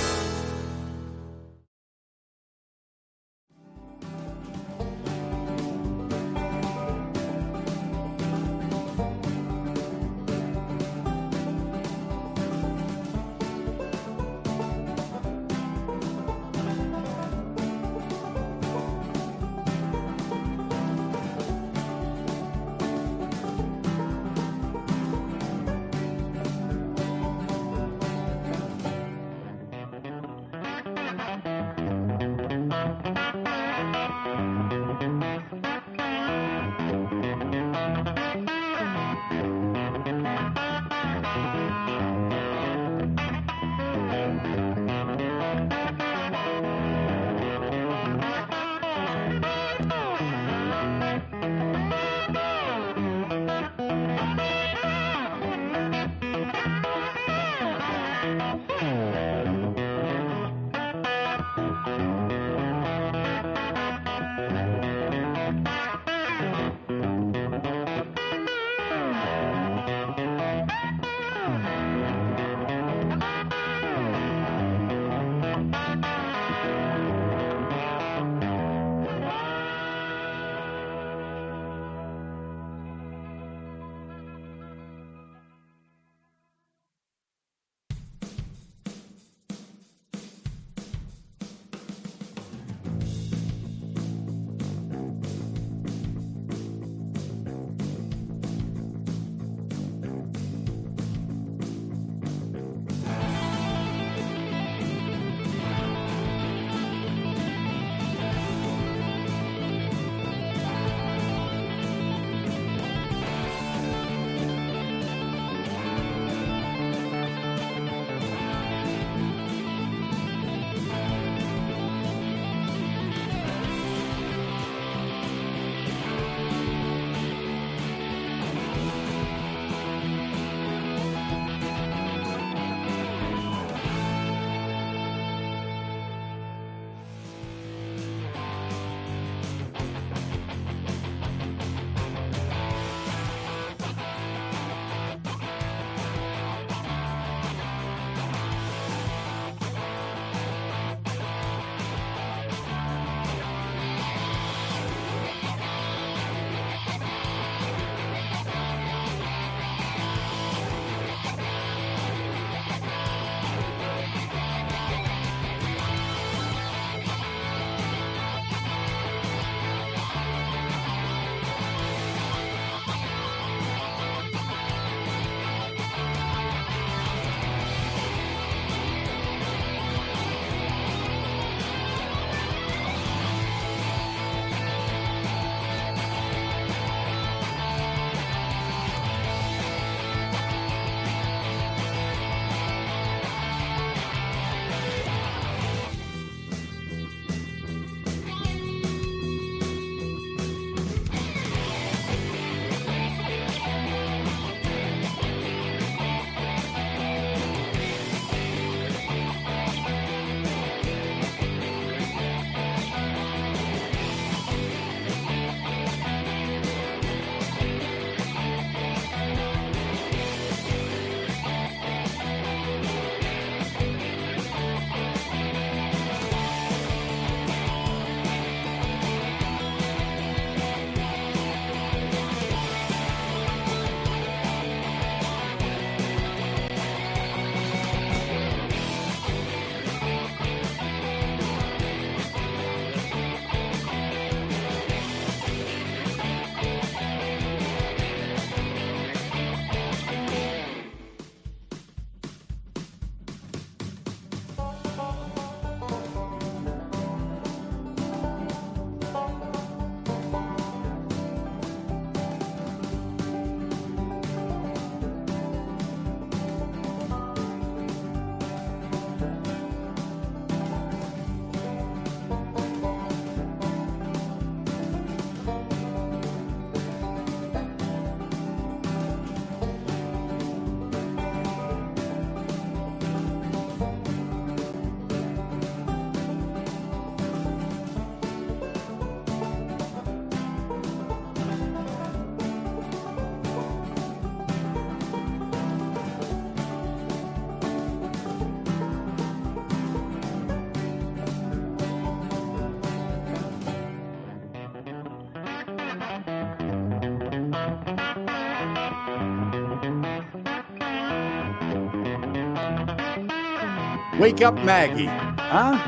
Wake Up Maggie. Huh?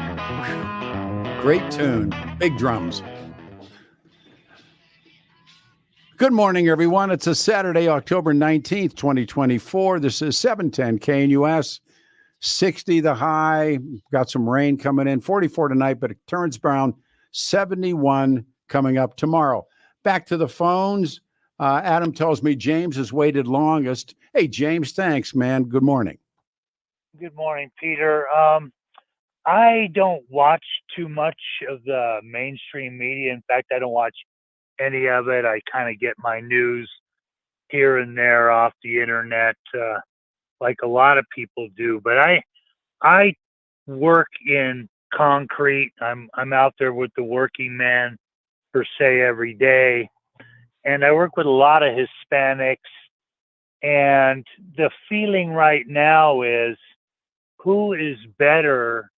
Great tune. Big drums. Good morning, everyone. It's a Saturday, October 19th, 2024. This is 710 KNUS. 60 the high. Got some rain coming in. 44 tonight, but it turns brown. 71 coming up tomorrow. Back to the phones. Adam tells me James has waited longest. Hey, James, thanks, man. Good morning. Good morning, Peter. I don't watch too much of the mainstream media. In fact, I don't watch any of it. I kind of get my news here and there off the internet, like a lot of people do. But I work in concrete. I'm out there with the working man per se every day, and I work with a lot of Hispanics. And the feeling right now is, who is better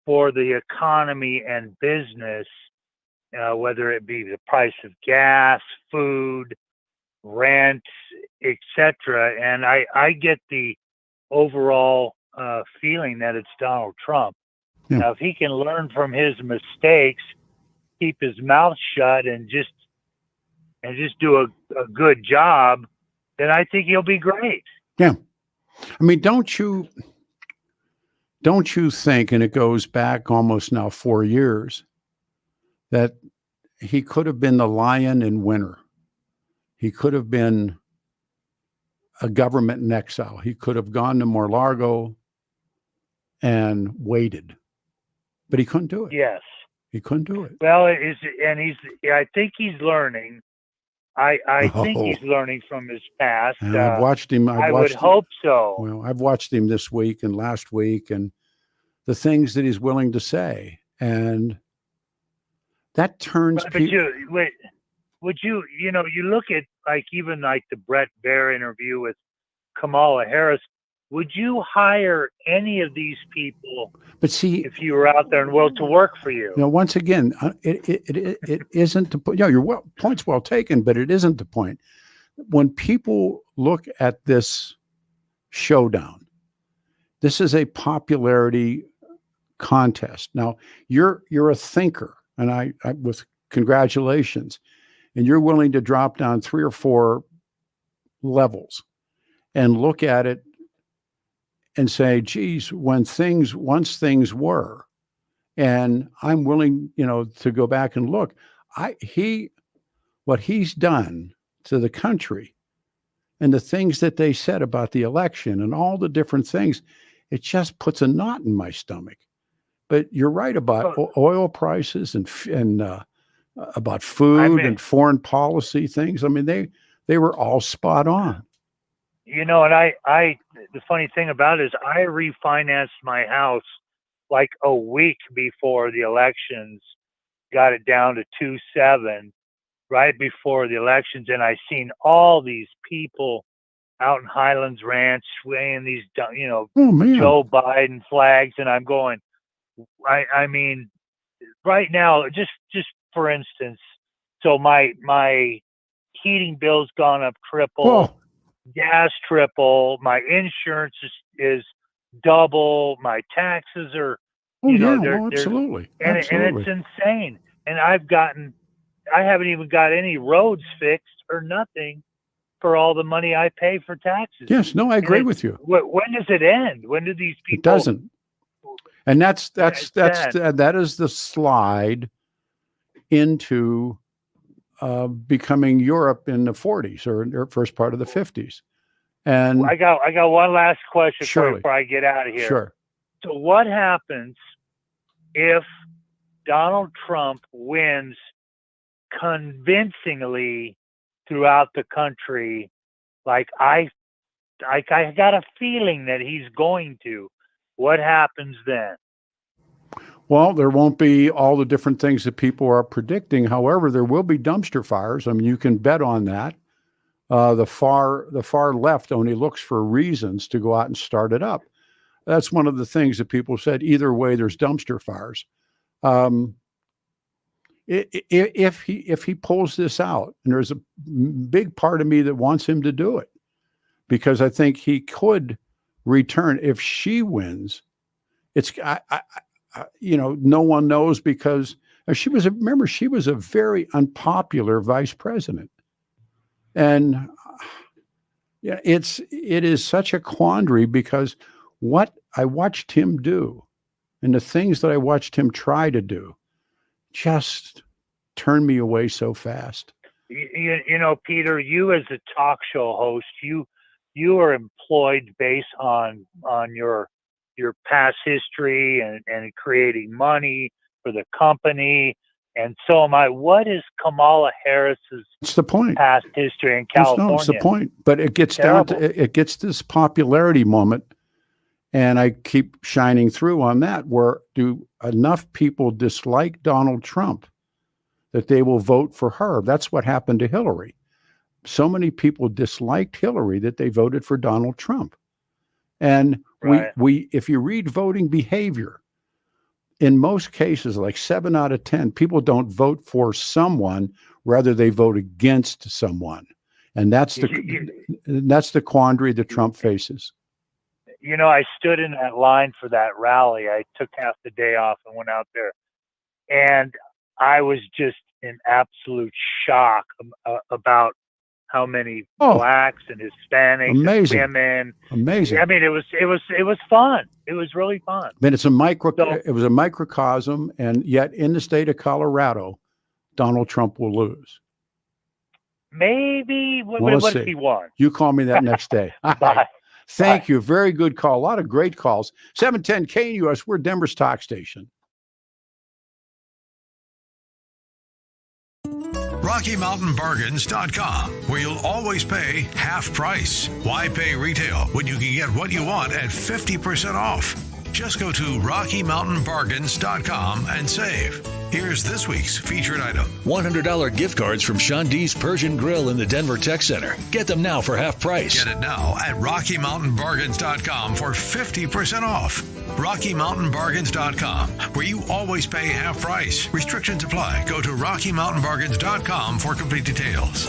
for the economy and business, whether it be the price of gas, food, rent, etc. And I get the overall feeling that it's Donald Trump. Yeah. Now, if he can learn from his mistakes, keep his mouth shut, and just do a good job, then I think he'll be great. Yeah. I mean, don't you think, and it goes back almost now 4 years, that he could have been the lion in winter? He could have been a government in exile. He could have gone to Mar-a-Lago and waited, but he couldn't do it. Yes. He couldn't do it. Well, I think he's learning. I think he's learning from his past. And I've watched him. I would hope so. Well, I've watched him this week and last week, and the things that he's willing to say, and that turns people. Would you look at even the Brett Baer interview with Kamala Harris? Would you hire any of these people? But see, if you were out there and willing to work for you? Once again, it isn't the point. Your point's well taken, but it isn't the point. When people look at this showdown, this is a popularity contest. Now, you're a thinker, and I with congratulations, and you're willing to drop down 3 or 4 levels and look at it and say, geez, once things were, and I'm willing, to go back and look. What he's done to the country and the things that they said about the election and all the different things, it just puts a knot in my stomach. But you're right about oil prices and about food and foreign policy things. I mean, they were all spot on. And the funny thing about it is I refinanced my house like a week before the elections, got it down to 2.7 right before the elections. And I seen all these people out in Highlands Ranch swaying these, Joe Biden flags. And I'm going, I mean, right now, just for instance, so my heating bill's gone up triple. Gas triple, my insurance is double, my taxes are absolutely. And it's insane. And I haven't even got any roads fixed or nothing for all the money I pay for taxes. Yes, no, I agree with you. When does it end? When do these people? It doesn't. And that is the slide into becoming Europe in the 40s or first part of the 50s. And I got one last question before I get out of here. Sure. So what happens if Donald Trump wins convincingly throughout the country? Like I got a feeling that he's going to. What happens then? Well, there won't be all the different things that people are predicting. However, there will be dumpster fires. I mean, you can bet on that. The far left only looks for reasons to go out and start it up. That's one of the things that people said. Either way, there's dumpster fires. If he pulls this out, and there's a big part of me that wants him to do it, because I think he could return if she wins. It's no one knows because she was a very unpopular vice president, and it is such a quandary because what I watched him do and the things that I watched him try to do just turned me away so fast. Peter, you as a talk show host, you are employed based on your past history and creating money for the company. And so am I. What is Kamala Harris's past history in California? It's the point. But it gets down to it gets this popularity moment, and I keep shining through on that. Where do enough people dislike Donald Trump that they will vote for her? That's what happened to Hillary. So many people disliked Hillary that they voted for Donald Trump. And we if you read voting behavior, in most cases, like 7 out of 10, people don't vote for someone, rather they vote against someone. And that's the quandary that Trump faces. I stood in that line for that rally. I took half the day off and went out there. And I was just in absolute shock about how many blacks and Hispanics and women. Amazing. I mean, it was fun. It was really fun. But it was a microcosm, and yet in the state of Colorado, Donald Trump will lose. Maybe. What if he won? You call me that next day. Bye. Thank you. Very good call. A lot of great calls. 710 KNUS, we're Denver's talk station. RockyMountainBargains.com, where you'll always pay half price. Why pay retail when you can get what you want at 50% off? Just go to RockyMountainBargains.com and save. Here's this week's featured item. $100 gift cards from Sean D's Persian Grill in the Denver Tech Center. Get them now for half price. Get it now at RockyMountainBargains.com for 50% off. RockyMountainBargains.com, where you always pay half price. Restrictions apply. Go to RockyMountainBargains.com for complete details.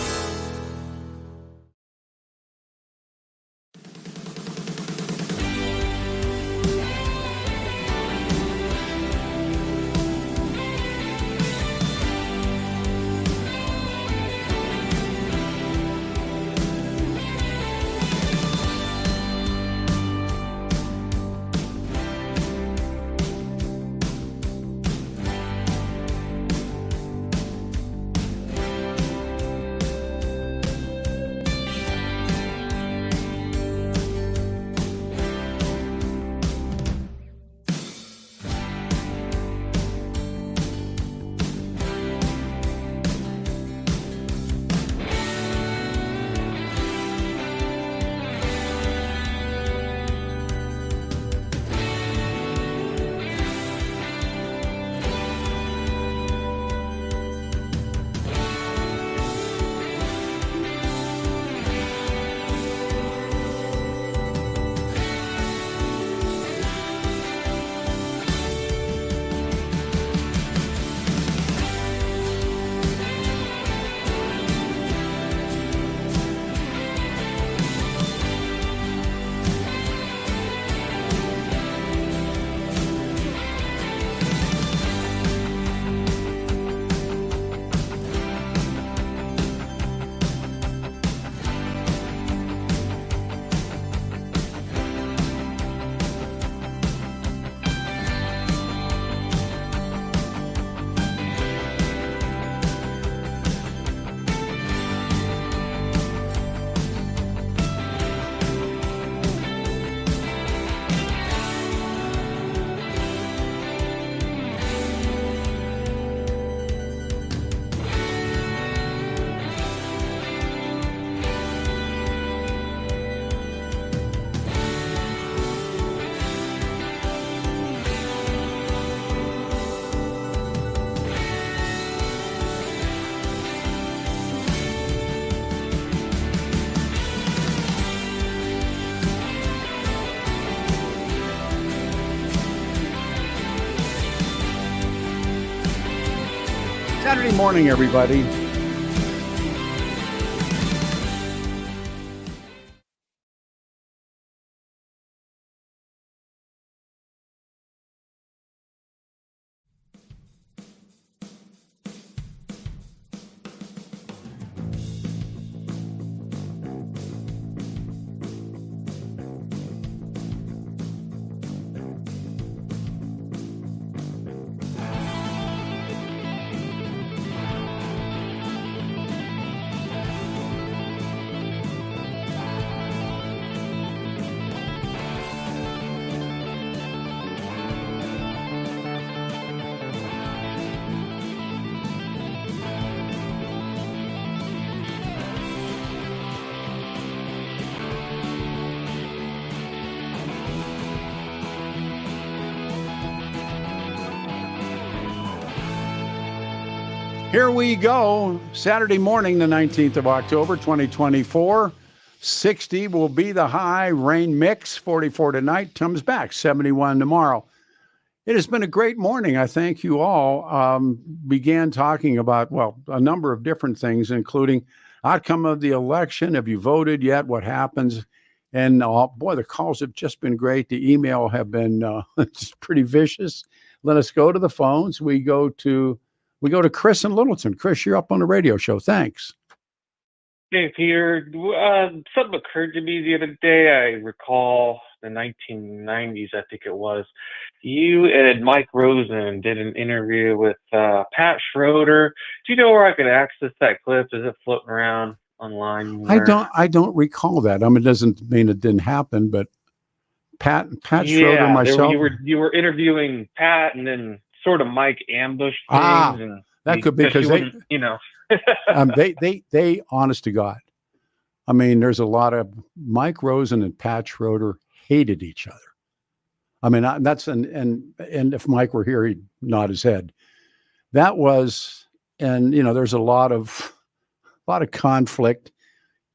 Saturday morning, everybody. Here we go. Saturday morning, the 19th of October, 2024. 60 will be the high. Rain mix, 44 tonight. Comes back, 71 tomorrow. It has been a great morning. I thank you all. Began talking about, well, a number of different things, including outcome of the election. Have you voted yet? What happens? And boy, the calls have just been great. The email have been just pretty vicious. Let us go to the phones. We go to Chris in Littleton. Chris, you're up on the radio show. Thanks. Hey, Peter. Something occurred to me the other day. I recall the 1990s, I think it was. You and Mike Rosen did an interview with Pat Schroeder. Do you know where I could access that clip? Is it floating around online? I don't recall that. I mean, it doesn't mean it didn't happen, but Pat Schroeder, myself. You were interviewing Pat, and then sort of Mike ambushed things. And that could be because they, they, honest to God, I mean, there's a lot of Mike Rosen and Pat Schroeder hated each other. I mean, and if Mike were here, he'd nod his head. That was, and there's a lot of conflict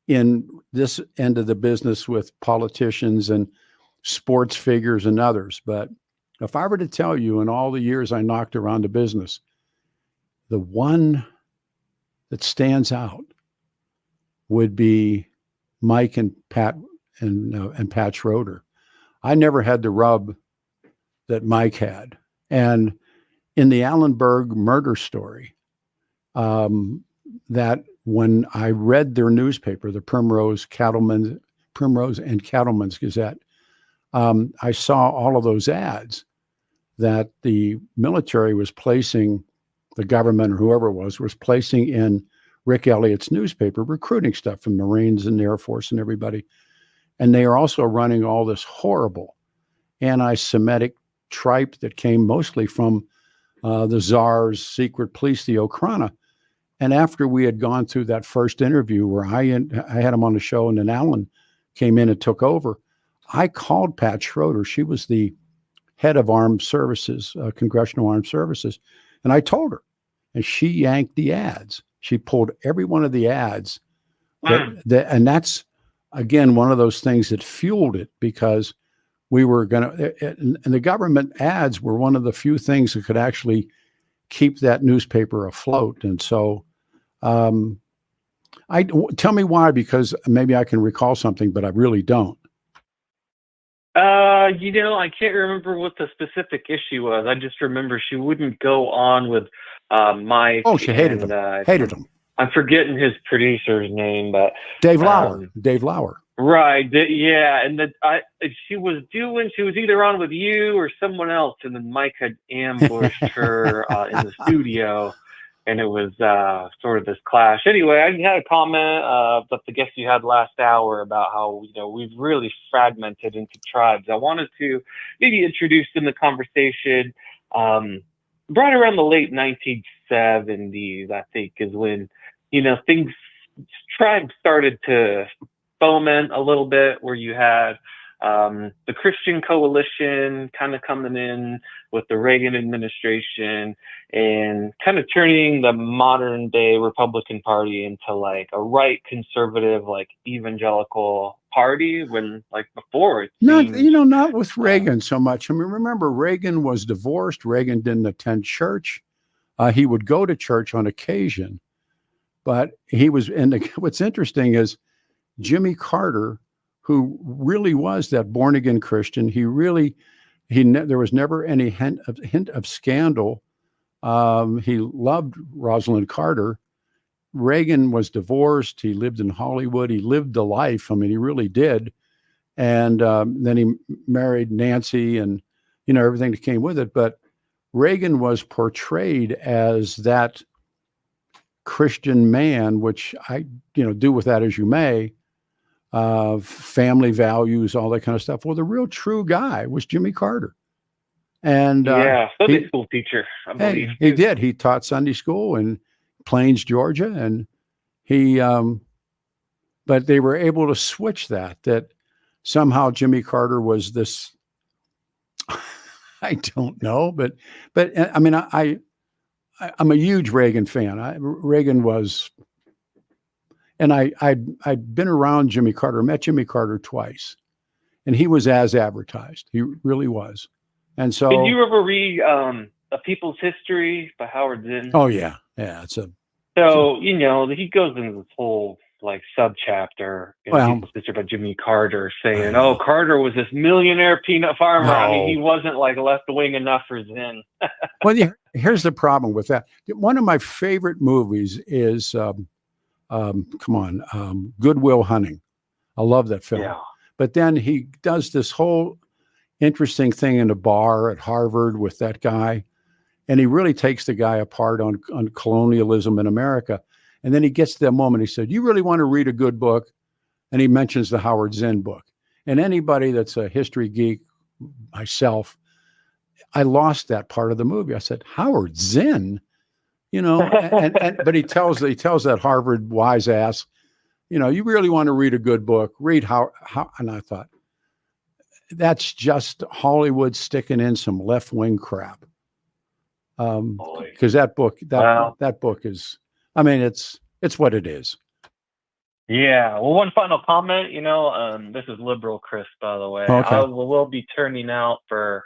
in this end of the business with politicians and sports figures and others. But if I were to tell you in all the years I knocked around the business, the one that stands out would be Mike and Pat and Pat Schroeder. I never had the rub that Mike had. And in the Allenberg murder story, that when I read their newspaper, the Primrose and Cattlemen's Gazette, I saw all of those ads that the military was placing, the government or whoever it was placing in Rick Elliott's newspaper, recruiting stuff from Marines and the Air Force and everybody. And they are also running all this horrible anti-Semitic tripe that came mostly from the Tsar's secret police, the Okhrana. And after we had gone through that first interview where I had him on the show and then Alan came in and took over, I called Pat Schroeder. She was the head of Armed Services, Congressional Armed Services. And I told her, and she yanked the ads. She pulled every one of the ads. And that's, again, one of those things that fueled it, because we were going to, and the government ads were one of the few things that could actually keep that newspaper afloat. And so tell me why, because maybe I can recall something, but I really don't. I can't remember what the specific issue was. I just remember she wouldn't go on with Mike. Oh, she hated him. Hated him. I'm forgetting his producer's name, but Dave Lauer. Dave Lauer. Right. Yeah. And she was either on with you or someone else, and then Mike had ambushed her in the studio, and it was sort of this clash. Anyway, I had a comment about the guest you had last hour about how we've really fragmented into tribes. I wanted to maybe introduce in the conversation right around the late 1970s, I think, is when tribes started to foment a little bit, where you had the Christian coalition kind of coming in with the Reagan administration and kind of turning the modern day Republican Party into like a right conservative, like evangelical party, when like before not with Reagan so much. I mean, remember, Reagan was divorced. Reagan didn't attend church. He would go to church on occasion, but he was, and what's interesting is Jimmy Carter, who really was that born again Christian, there was never any hint of scandal. He loved Rosalind Carter. Reagan was divorced. He lived in Hollywood. He lived the life. I mean, he really did. And then he married Nancy, and everything that came with it. But Reagan was portrayed as that Christian man, which I do with that as you may. Family values, all that kind of stuff. Well, the real true guy was Jimmy Carter. And Sunday school teacher, I believe. He did. He taught Sunday school in Plains, Georgia. And but they were able to switch that somehow Jimmy Carter was this, I don't know, but I mean, I'm a huge Reagan fan. Reagan was, and I'd been around Jimmy Carter, met Jimmy Carter twice, and he was as advertised. He really was. And so, did you ever read A People's History by Howard Zinn? Oh yeah, So he goes into this whole like subchapter in A People's History about Jimmy Carter, saying, "Oh, Carter was this millionaire peanut farmer." No. I mean, he wasn't like left wing enough for Zinn. Well, here's the problem with that. One of my favorite movies is, Good Will Hunting. I love that film. Yeah. But then he does this whole interesting thing in a bar at Harvard with that guy, and he really takes the guy apart on colonialism in America. And then he gets to that moment. He said, "You really want to read a good book?" And he mentions the Howard Zinn book. And anybody that's a history geek, myself, I lost that part of the movie. I said, "Howard Zinn," but he tells that Harvard wise ass, you really want to read a good book, read how, and I thought, that's just Hollywood sticking in some left wing crap. Because that book is, it's what it is. Yeah. Well, one final comment, this is liberal Chris, by the way. Okay. I will be turning out for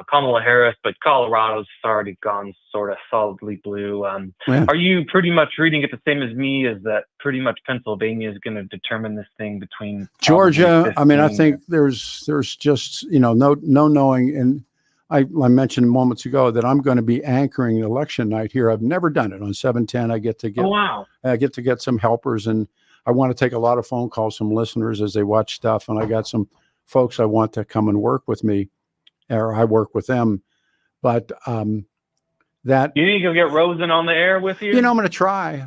Kamala Harris, but Colorado's already gone sort of solidly blue. Are you pretty much reading it the same as me? Is that pretty much Pennsylvania is going to determine this thing between Georgia? I think there's just no knowing. And I mentioned moments ago that I'm going to be anchoring election night here. I've never done it on 710. I get to get some helpers, and I want to take a lot of phone calls from listeners as they watch stuff. And I got some folks I want to come and work with me, or I work with them. But that you need to go get Rosen on the air with you. I'm going to try.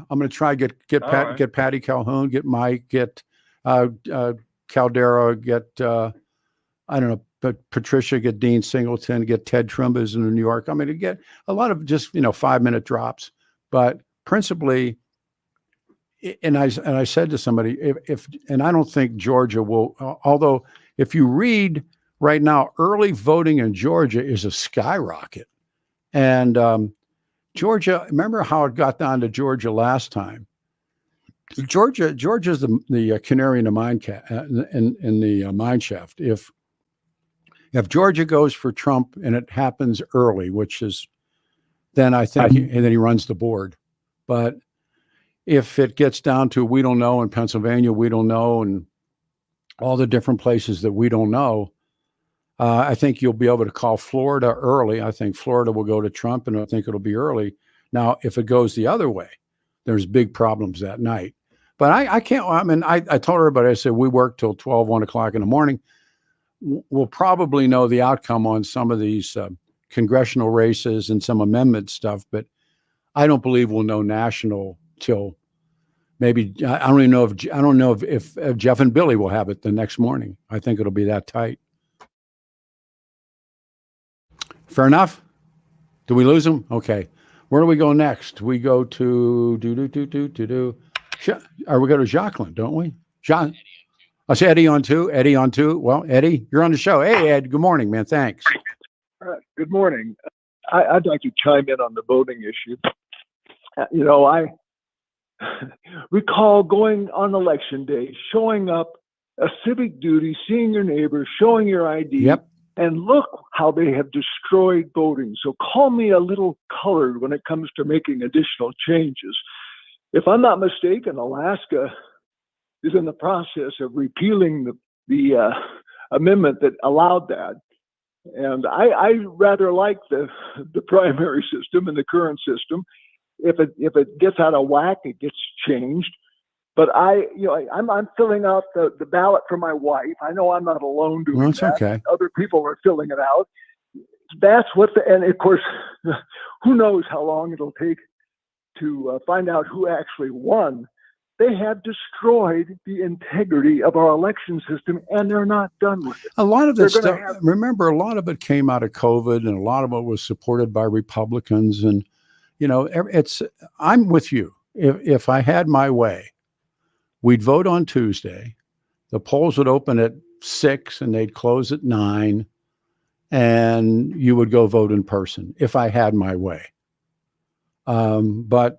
Get Patty Calhoun, get Mike, get Caldera, get I don't know. But Patricia, get Dean Singleton, get Ted Trumbas in New York. To get a lot of just 5-minute drops, but principally, and I said to somebody, if I don't think Georgia will. Although if you read right now, early voting in Georgia is a skyrocket, and Georgia. Remember how it got down to Georgia last time? Georgia's the canary in the mine in the mine shaft. If Georgia goes for Trump and it happens early, which is, then I think, and then he runs the board. But if it gets down to we don't know in Pennsylvania, we don't know, and all the different places that we don't know, I think you'll be able to call Florida early. I think Florida will go to Trump, and I think it'll be early. Now, if it goes the other way, there's big problems that night. But I can't, I told everybody, I said, we work till 12, 1 o'clock in the morning. We'll probably know the outcome on some of these congressional races and some amendment stuff, but I don't believe we'll know national till maybe. I don't know if Jeff and Billy will have it the next morning. I think it'll be that tight. Fair enough. Do we lose them? Okay. Where do we go next? We go to or we go to Jacqueline, don't we? I say Eddie on two. Well, Eddie, you're on the show. Hey, Ed. Good morning, man. Thanks. Good morning. I'd like to chime in on the voting issue. I recall going on election day, showing up, a civic duty, seeing your neighbor, showing your ID. Yep. And look how they have destroyed voting. So call me a little colored when it comes to making additional changes. If I'm not mistaken, Alaska is in the process of repealing the amendment that allowed that. And I rather like the primary system and the current system. If it gets out of whack, it gets changed. But I'm filling out the ballot for my wife. I know I'm not alone doing that. Okay. Other people are filling it out. That's and of course, who knows how long it'll take to find out who actually won. They have destroyed the integrity of our election system, and they're not done with it. A lot of this stuff, remember, a lot of it came out of COVID, and a lot of it was supported by Republicans. And, I'm with you. If I had my way, we'd vote on Tuesday. The polls would open at 6 and they'd close at 9, and you would go vote in person if I had my way. But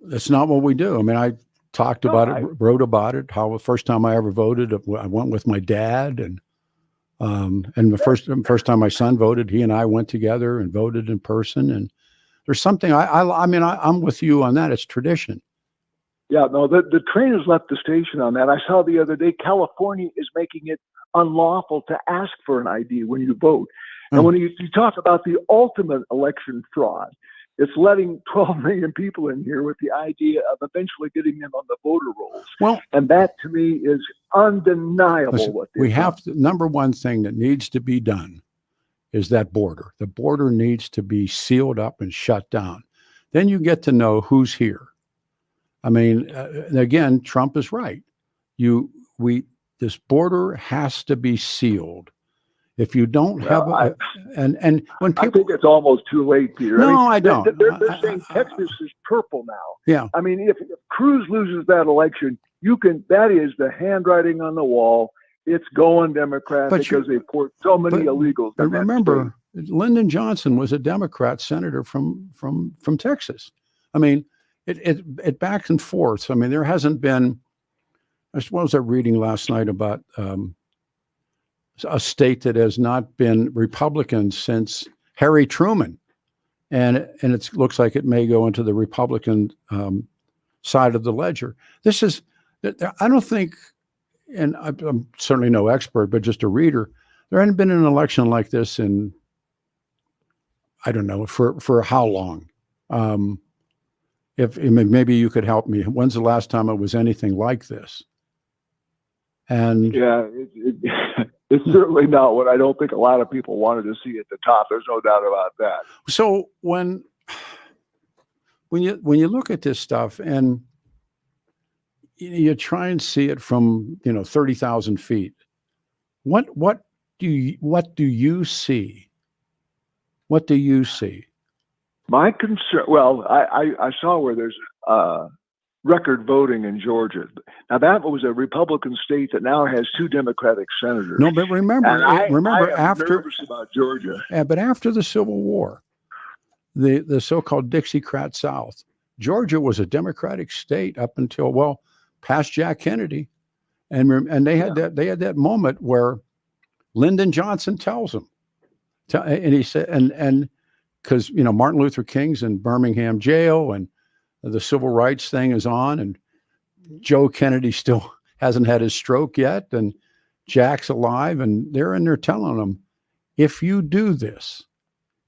that's not what we do. I mean, I talked about it, wrote about it. How the first time I ever voted, I went with my dad, and the first time my son voted, he and I went together and voted in person. And there's something I'm with you on that. It's tradition. Yeah, no, the train has left the station on that. I saw the other day, California is making it unlawful to ask for an ID when you vote. And when you talk about the ultimate election fraud, it's letting 12 million people in here with the idea of eventually getting them on the voter rolls. Well, and that to me is undeniable. Listen, we have to, number one thing that needs to be done is that border. The border needs to be sealed up and shut down. Then you get to know who's here. I mean, again, Trump is right. This border has to be sealed. If you don't have and when people, I think it's almost too late, Peter. No, I don't. They're saying Texas is purple now. Yeah. I mean, if Cruz loses that election, that is the handwriting on the wall. It's going Democrat because they port so many illegals. But remember, Lyndon Johnson was a Democrat senator from Texas. I mean, it backs and forth. I mean, there hasn't been. What was I reading last night about a state that has not been Republican since Harry Truman, and it looks like it may go into the Republican side of the ledger. I don't think, and I'm certainly no expert, but just a reader. There hadn't been an election like this in, I don't know, for how long. Maybe you could help me. When's the last time it was anything like this? And yeah, it's certainly not what I don't think a lot of people wanted to see at the top. There's no doubt about that. So when you look at this stuff and you try and see it from 30,000 feet, what do you see? What do you see? My concern. Well, I saw where there's record voting in Georgia. Now that was a Republican state that now has 2 Democratic senators. No, but remember I am after nervous about Georgia. Yeah, but after the Civil War, the so-called Dixiecrat South, Georgia was a Democratic state up until past Jack Kennedy, and they had that moment where Lyndon Johnson tells him, and he said, and because Martin Luther King's in Birmingham jail and the civil rights thing is on, and Joe Kennedy still hasn't had his stroke yet, and Jack's alive, and they're in there telling him, if you do this,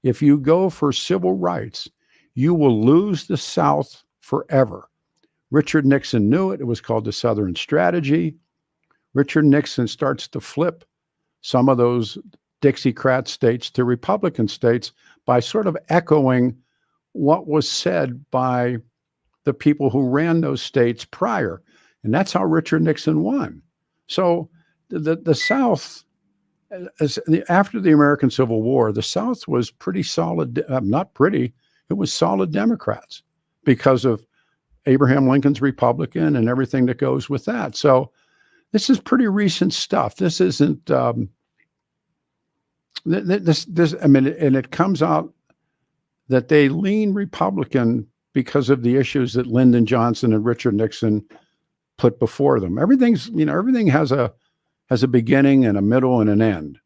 if you go for civil rights, you will lose the South forever. Richard Nixon knew it. It was called the Southern Strategy. Richard Nixon starts to flip some of those Dixiecrat states to Republican states by sort of echoing what was said by the people who ran those states prior. And that's how Richard Nixon won. So the South, after the American Civil War, the South was pretty solid, not pretty, it was solid Democrats because of Abraham Lincoln's Republican and everything that goes with that. So this is pretty recent stuff. This isn't, and it comes out that they lean Republican because of the issues that Lyndon Johnson and Richard Nixon put before them. Everything has a beginning and a middle and an end.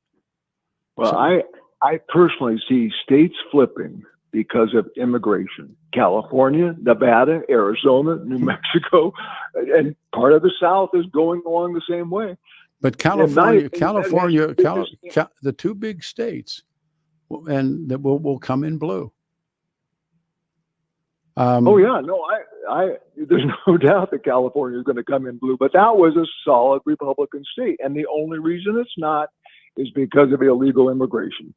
Well, I personally see states flipping because of immigration. California, Nevada, Arizona, New Mexico, and part of the South is going along the same way. But California, the 2 big states, and that will come in blue. There's no doubt that California is going to come in blue, but that was a solid Republican state. And the only reason it's not is because of illegal immigration.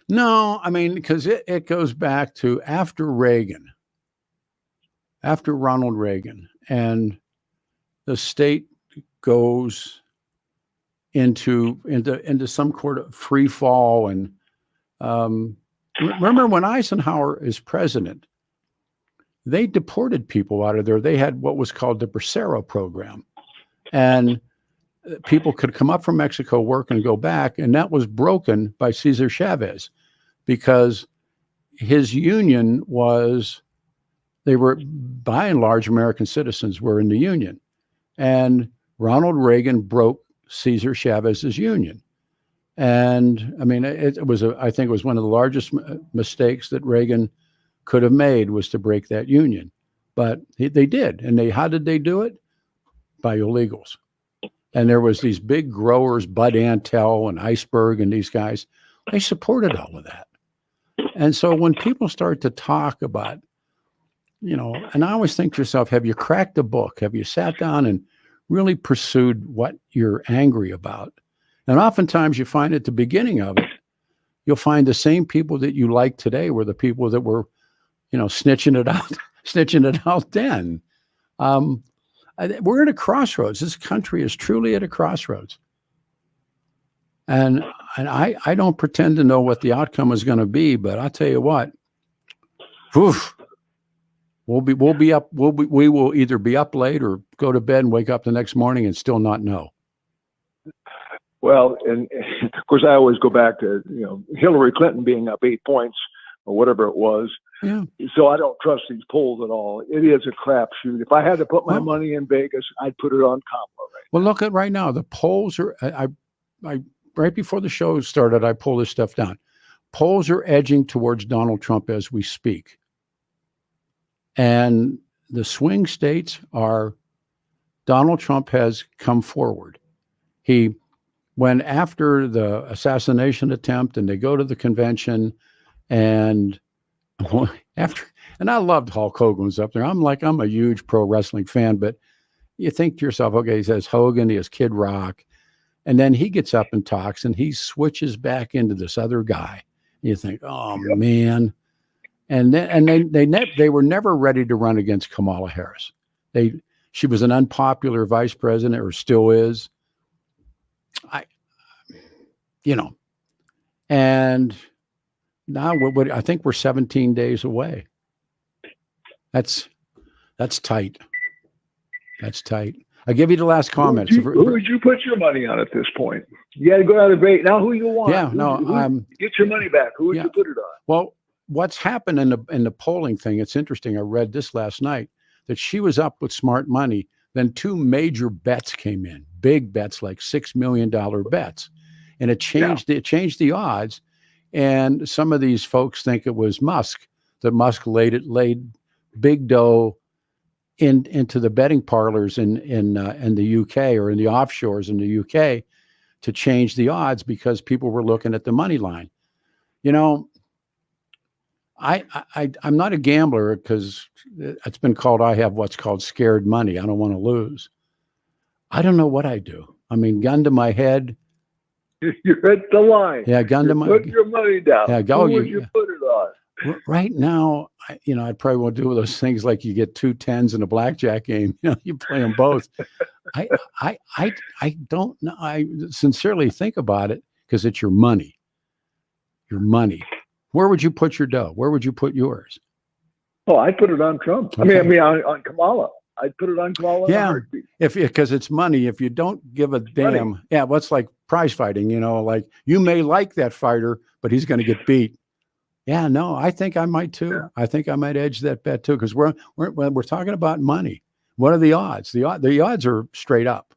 No, I mean, because it goes back to after Ronald Reagan, and the state goes into some sort of free fall. And remember when Eisenhower is president, they deported people out of there. They had what was called the Bracero program, and people could come up from Mexico, work, and go back. And that was broken by Cesar Chavez because his union was, they were by and large American citizens were in the union. And Ronald Reagan broke Cesar Chavez's union. And I mean, it was, I think it was one of the largest mistakes that Reagan could have made, was to break that union. But they did. And how did they do it? By illegals. And there was these big growers, Bud Antel and Iceberg and these guys, they supported all of that. And so when people start to talk about, and I always think to yourself, have you cracked the book? Have you sat down and really pursued what you're angry about? And oftentimes you find at the beginning of it, you'll find the same people that you like today were the people that were, snitching it out then. We're at a crossroads. This country is truly at a crossroads. And I don't pretend to know what the outcome is going to be, but I'll tell you what, we will either be up late or go to bed and wake up the next morning and still not know. Well, and of course, I always go back to, Hillary Clinton being up 8 points or whatever it was. Yeah. So I don't trust these polls at all. It is a crapshoot. If I had to put my money in Vegas, I'd put it on Kamala right now. Well, look at right now. The polls are, I right before the show started, I pulled this stuff down. Polls are edging towards Donald Trump as we speak. And the swing states are, Donald Trump has come forward. He went after the assassination attempt, and they go to the convention, and I loved Hulk Hogan was up there. I'm a huge pro wrestling fan, but you think to yourself, okay, he says Hogan, he has Kid Rock, and then he gets up and talks, and he switches back into this other guy. You think, oh man. And they were never ready to run against Kamala Harris. She was an unpopular vice president, or still is. And now I think we're 17 days away. That's tight. That's tight. I'll give you the last comment. Who would you put your money on at this point? You got to go out and debate. Now who you want? Yeah, get your money back. Who would you put it on? Well, what's happened in the polling thing, it's interesting. I read this last night, that she was up with smart money. Then 2 major bets came in, big bets, like $6 million bets. And it changed the odds. And some of these folks think it was Musk, that Musk laid big dough into the betting parlors in the UK, or in the offshores in the UK, to change the odds because people were looking at the money line. I'm not a gambler, because it's been called, I have what's called scared money. I don't want to lose. I don't know what I do. I mean, gun to my head. You're at the line. Yeah, gun to my head. Put your money down. Yeah, Who would you put it on? Right now, I probably won't do those things like you get 2 10s in a blackjack game. You play them both. I don't know. I sincerely think about it, because it's your money. Your money. Where would you put your dough? Where would you put yours? Oh, I'd put it on Trump. Okay. I mean, on Kamala. I'd put it on Kamala. Yeah, because it's money. If you don't give a damn, money. Yeah, what's like prize fighting? Like, you may like that fighter, but he's going to get beat. Yeah, no, I think I might too. Yeah. I think I might edge that bet too, because we're talking about money. What are the odds? The odds are straight up,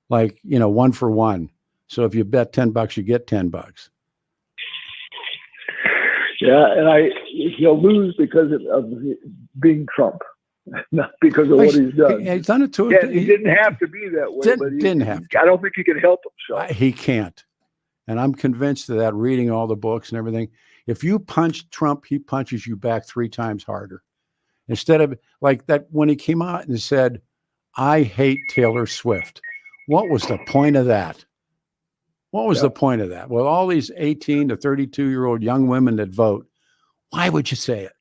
like 1 for 1. So if you bet $10, you get $10. Yeah, and he'll lose because of being Trump, not because of what he's done. He's done it too. Yeah, he didn't have to be that way. Didn't have to. I don't think he can help himself. He can't. And I'm convinced of that, reading all the books and everything. If you punch Trump, he punches you back 3 times harder. Instead of like that, when he came out and said, I hate Taylor Swift. What was the point of that? What was the point of that? Well, all these 18 to 32-year-old young women that vote, why would you say it?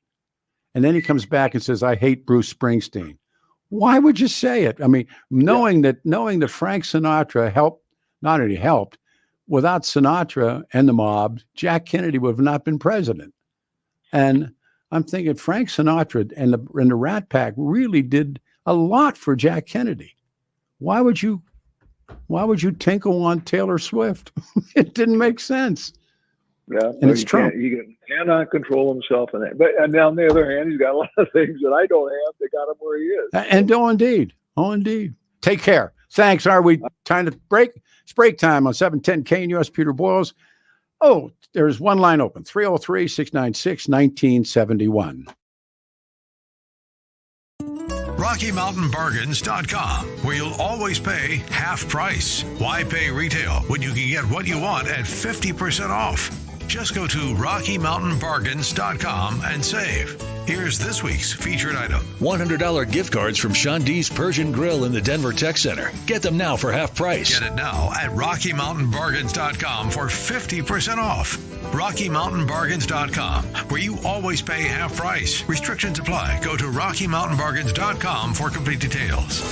And then he comes back and says, I hate Bruce Springsteen. Why would you say it? I mean, knowing that Frank Sinatra not only helped, without Sinatra and the mob, Jack Kennedy would have not been president. And I'm thinking Frank Sinatra and the Rat Pack really did a lot for Jack Kennedy. Why would you tinkle on Taylor Swift? It didn't make sense. Yeah, And it's Trump. He cannot control himself in that. But and on the other hand, he's got a lot of things that I don't have that got him where he is. And indeed. Take care. Thanks. Are we time to break? It's break time on 710 KNUS. Peter Boyles. Oh, there's one line open, 303-696-1971. RockyMountainBargains.com, where you'll always pay half price. Why pay retail when you can get what you want at 50% off? Just go to RockyMountainBargains.com and save. Here's this week's featured item. $100 gift cards from Sean D's Persian Grill in the Denver Tech Center. Get them now for half price. Get it now at RockyMountainBargains.com for 50% off. RockyMountainBargains.com, where you always pay half price. Restrictions apply. Go to RockyMountainBargains.com for complete details.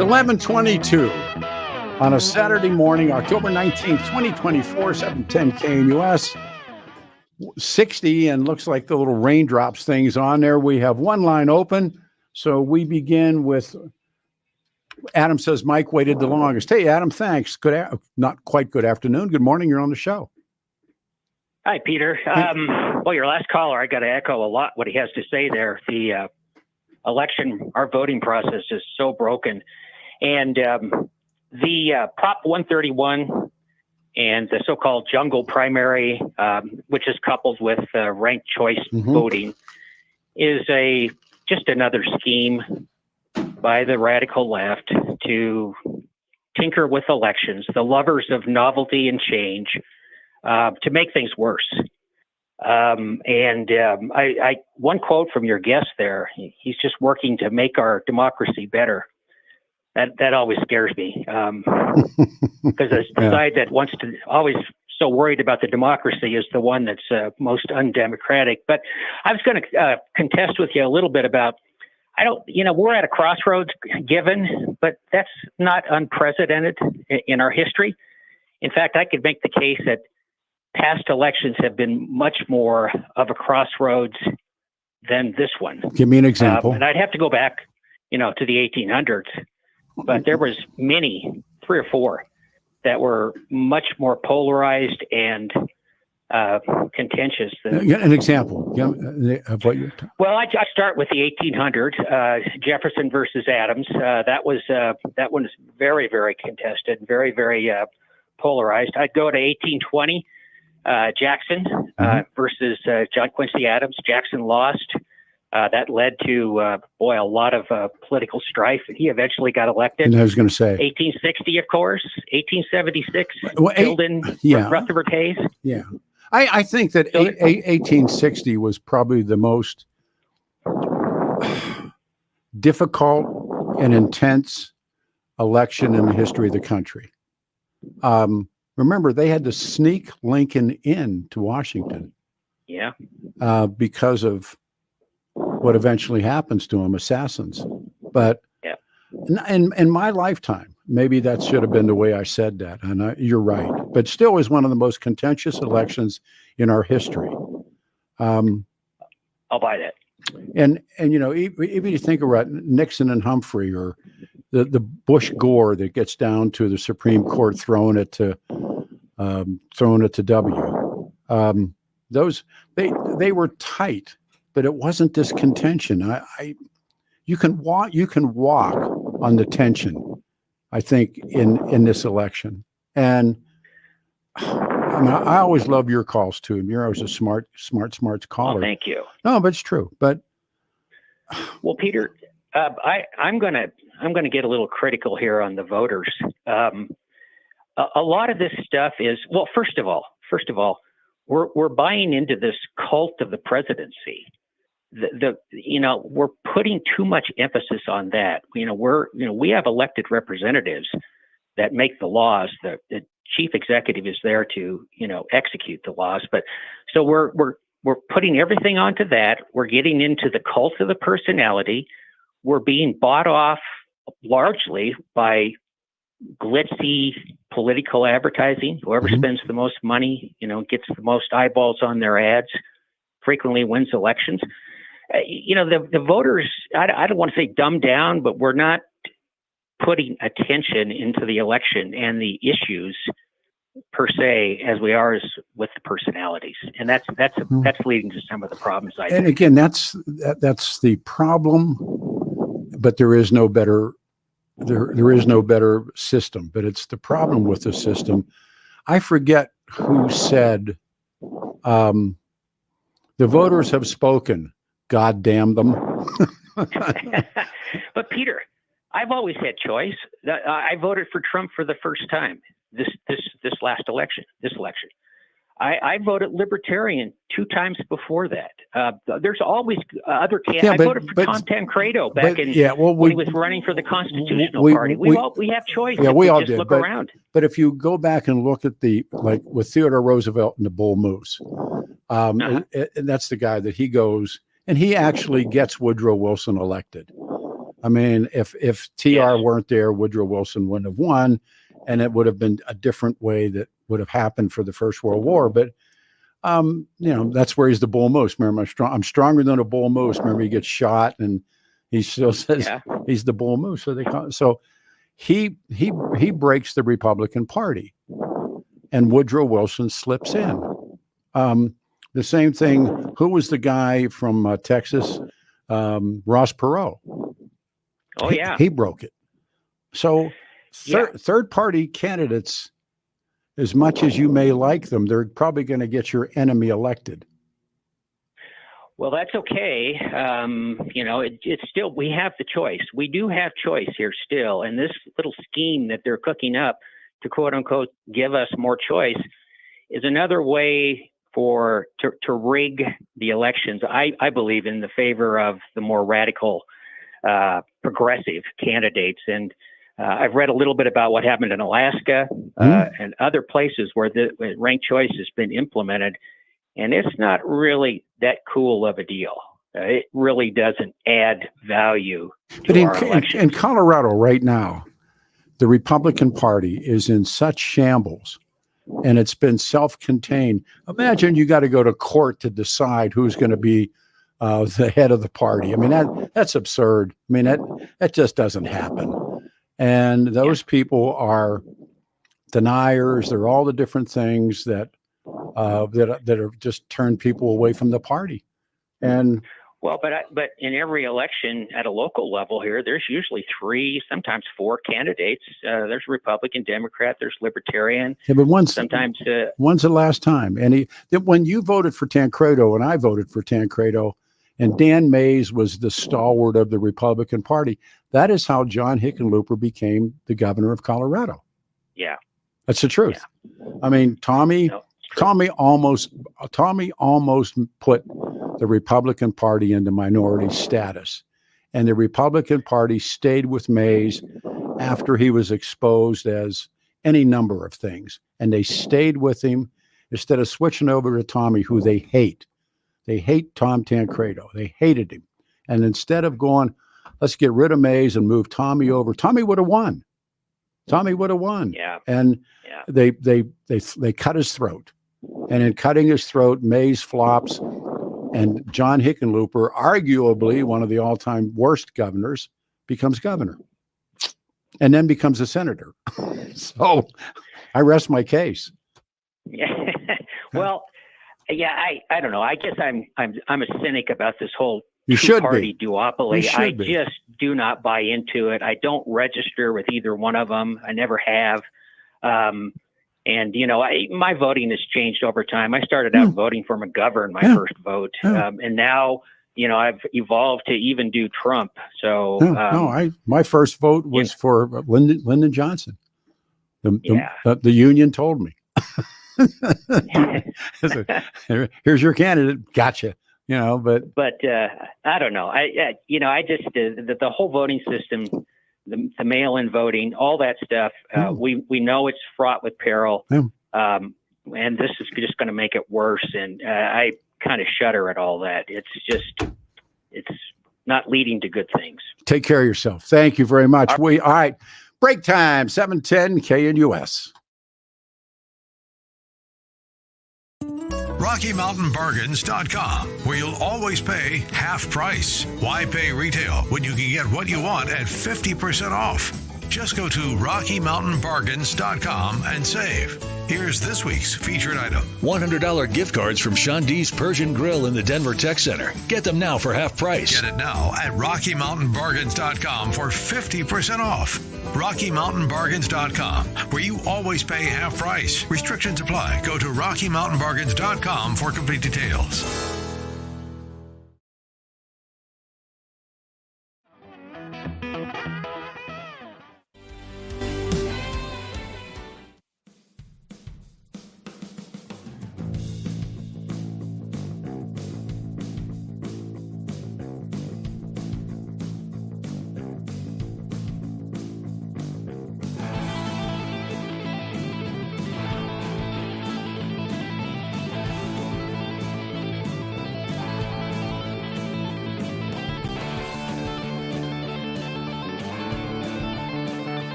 It's 11:22 on a Saturday morning, October 19th, 2024, 710 KNUS. 60, and looks like the little raindrops things on there. We have one line open, so we begin with Adam. Says Mike waited the longest. Hey, Adam, thanks. Not quite good afternoon. Good morning. You're on the show. Hi, Peter. Well, your last caller, I got to echo a lot what he has to say there. The election, our voting process is so broken. And the Prop 131 and the so-called jungle primary, which is coupled with ranked choice voting, is just another scheme by the radical left to tinker with elections, the lovers of novelty and change, to make things worse. I one quote from your guest there, he's just working to make our democracy better. That always scares me, because the side that wants to always so worried about the democracy is the one that's most undemocratic. But I was going to contest with you a little bit about, we're at a crossroads given, but that's not unprecedented in our history. In fact, I could make the case that past elections have been much more of a crossroads than this one. Give me an example. And I'd have to go back, to the 1800s, but there was many, 3 or 4, that were much more polarized and contentious than an example of what you're talking. Well, I start with the 1800s, Jefferson versus Adams. That one is very, very contested, very, very polarized. I'd go to 1820, Jackson versus John Quincy Adams. Jackson lost. That led to a lot of political strife. He eventually got elected. And I was going to say 1860, of course. 1876, Rutherford Hayes. Yeah. I think that 1860 was probably the most difficult and intense election in the history of the country. Remember, they had to sneak Lincoln in to Washington. Yeah. Because of what eventually happens to him, assassins. But in my lifetime, maybe that should have been the way I said that. And you're right. But still is one of the most contentious elections in our history. I'll buy that. And even you think about Nixon and Humphrey, or the Bush Gore that gets down to the Supreme Court throwing it to W. Those they were tight, but it wasn't this contention. You can walk on the tension, I think, in this election. And I always love your calls too. And you're always a smart caller. Oh, thank you. No, but it's true. But well, Peter, I'm gonna get a little critical here on the voters. A lot of this stuff is, well, first of all, we're buying into this cult of the presidency. We're putting too much emphasis on that. We have elected representatives that make the laws. The chief executive is there to, execute the laws. But so we're putting everything onto that. We're getting into the cult of the personality. We're being bought off largely by glitzy political advertising. Whoever spends the most money, gets the most eyeballs on their ads, frequently wins elections. The voters, I don't want to say dumb down, but we're not putting attention into the election and the issues per se as we are with the personalities, and that's leading to some of the problems. I think. Again, that's the problem. But there is no better. There is no better system. But it's the problem with the system. I forget who said, "The voters have spoken. God damn them." But Peter, I've always had choice. I voted for Trump for the first time this last election. I voted Libertarian 2 times before that. There's always other candidates. I voted for Tom Tancredo back when he was running for the Constitutional Party. We have choice. Yeah, we all did. Look around. But if you go back and look at like with Theodore Roosevelt and the Bull Moose, and that's the guy that he goes, and he actually gets Woodrow Wilson elected. I mean, if TR weren't there, Woodrow Wilson wouldn't have won, and it would have been a different way that would have happened for the First World War. But that's where he's the Bull Moose. Remember, I'm stronger than a bull moose. Remember, he gets shot, and he still says he's the Bull Moose. So he breaks the Republican Party, and Woodrow Wilson slips in. The same thing. Who was the guy from Texas? Ross Perot. Oh yeah, he broke it. So third party candidates, as much as you may like them, they're probably going to get your enemy elected. Well, that's okay. It's still, we have the choice. We do have choice here still. And this little scheme that they're cooking up to quote unquote give us more choice is another way to rig the elections, I believe in the favor of the more radical, progressive candidates. And I've read a little bit about what happened in Alaska and other places where the ranked choice has been implemented, and it's not really that cool of a deal. It really doesn't add value to our elections. In Colorado right now, the Republican Party is in such shambles, and it's been self-contained. Imagine you got to go to court to decide who's going to be the head of the party. I mean, that's absurd. I mean, that just doesn't happen. And those people are deniers. They're all the different things that are just turn people away from the party. And well, but in every election at a local level here, there's usually 3, sometimes 4 candidates. There's Republican, Democrat, there's Libertarian. Yeah, but when's the last time? And when you voted for Tancredo and I voted for Tancredo, and Dan Mays was the stalwart of the Republican Party, that is how John Hickenlooper became the governor of Colorado. Yeah, that's the truth. Yeah. I mean, Tommy almost put the Republican Party into minority status, and the Republican Party stayed with Mays after he was exposed as any number of things, and they stayed with him instead of switching over to Tommy, who they hate. They hate Tom Tancredo. They hated him, and instead of going, let's get rid of Mays and move Tommy over, Tommy would have won. Yeah, and they cut his throat, and in cutting his throat, Mays flops. And John Hickenlooper, arguably one of the all-time worst governors, becomes governor and then becomes a senator. So I rest my case. Yeah. Well, yeah, I don't know. I guess I'm a cynic about this whole two-party duopoly. I just do not buy into it. I don't register with either one of them. I never have. And, my voting has changed over time. I started out voting for McGovern, my first vote. And now, I've evolved to even do Trump. So my first vote was for Lyndon Johnson. The union told me. Here's your candidate. Gotcha. But I don't know. I just the whole voting system, the mail-in voting, all that stuff. We know it's fraught with peril, and this is just going to make it worse. And I kind of shudder at all that. It's not leading to good things. Take care of yourself. Thank you very much. All right. Break time. 710 KNUS. RockyMountainBargains.com, where you'll always pay half price. Why pay retail when you can get what you want at 50% off? Just go to RockyMountainBargains.com and save. Here's this week's featured item. $100 gift cards from Sean D's Persian Grill in the Denver Tech Center. Get them now for half price. Get it now at RockyMountainBargains.com for 50% off. RockyMountainBargains.com, where you always pay half price. Restrictions apply. Go to RockyMountainBargains.com for complete details.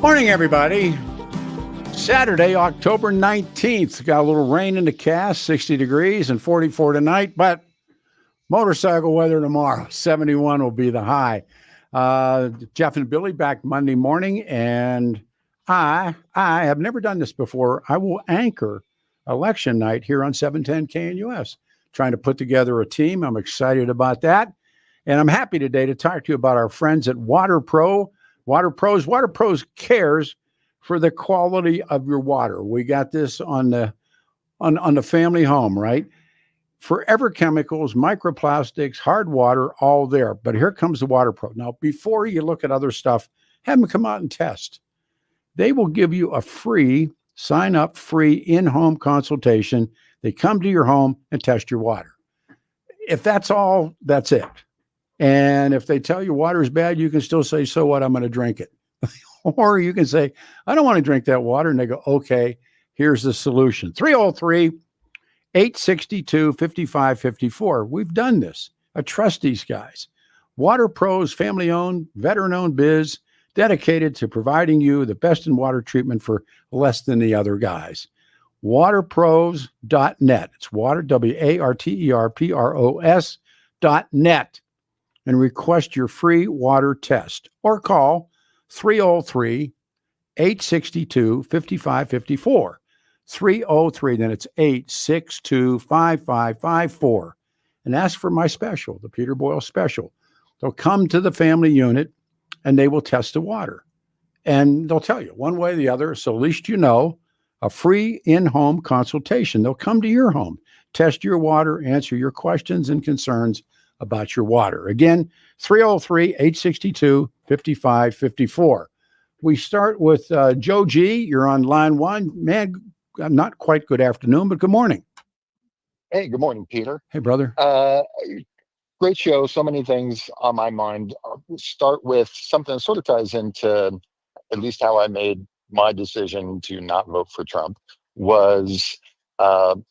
Morning, everybody. Saturday, October 19th. Got a little rain in the cast, 60 degrees and 44 tonight, but motorcycle weather tomorrow. 71 will be the high. Jeff and Billy back Monday morning, and I have never done this before. I will anchor election night here on 710 KNUS. Trying to put together a team. I'm excited about that. And I'm happy today to talk to you about our friends at WaterPro. WaterPros cares for the quality of your water. We got this on the family home, right? Forever chemicals, microplastics, hard water, all there. But here comes the WaterPro. Now, before you look at other stuff, have them come out and test. They will give you a free, sign-up free in-home consultation. They come to your home and test your water. If that's all, that's it. And if they tell you water is bad, you can still say, so what, I'm going to drink it. Or you can say, I don't want to drink that water. And they go, okay, here's the solution. 303-862-5554. We've done this. I trust these guys. WaterPros, family-owned, veteran-owned biz, dedicated to providing you the best in water treatment for less than the other guys. WaterPros.net. It's water, WaterPros.net. And request your free water test or call 303-862-5554. 303, then it's 862-5554. And ask for my special, the Peter Boyles special. They'll come to the family unit and they will test the water. And they'll tell you one way or the other, so at least you know, a free in-home consultation. They'll come to your home, test your water, answer your questions and concerns about your water. Again, 303-862-5554. We start with Joe G. You're on line one. Man, not quite good afternoon, but good morning. Hey, good morning, Peter. Hey, brother. Great show. So many things on my mind. I'll start with something that sort of ties into at least how I made my decision to not vote for Trump was, and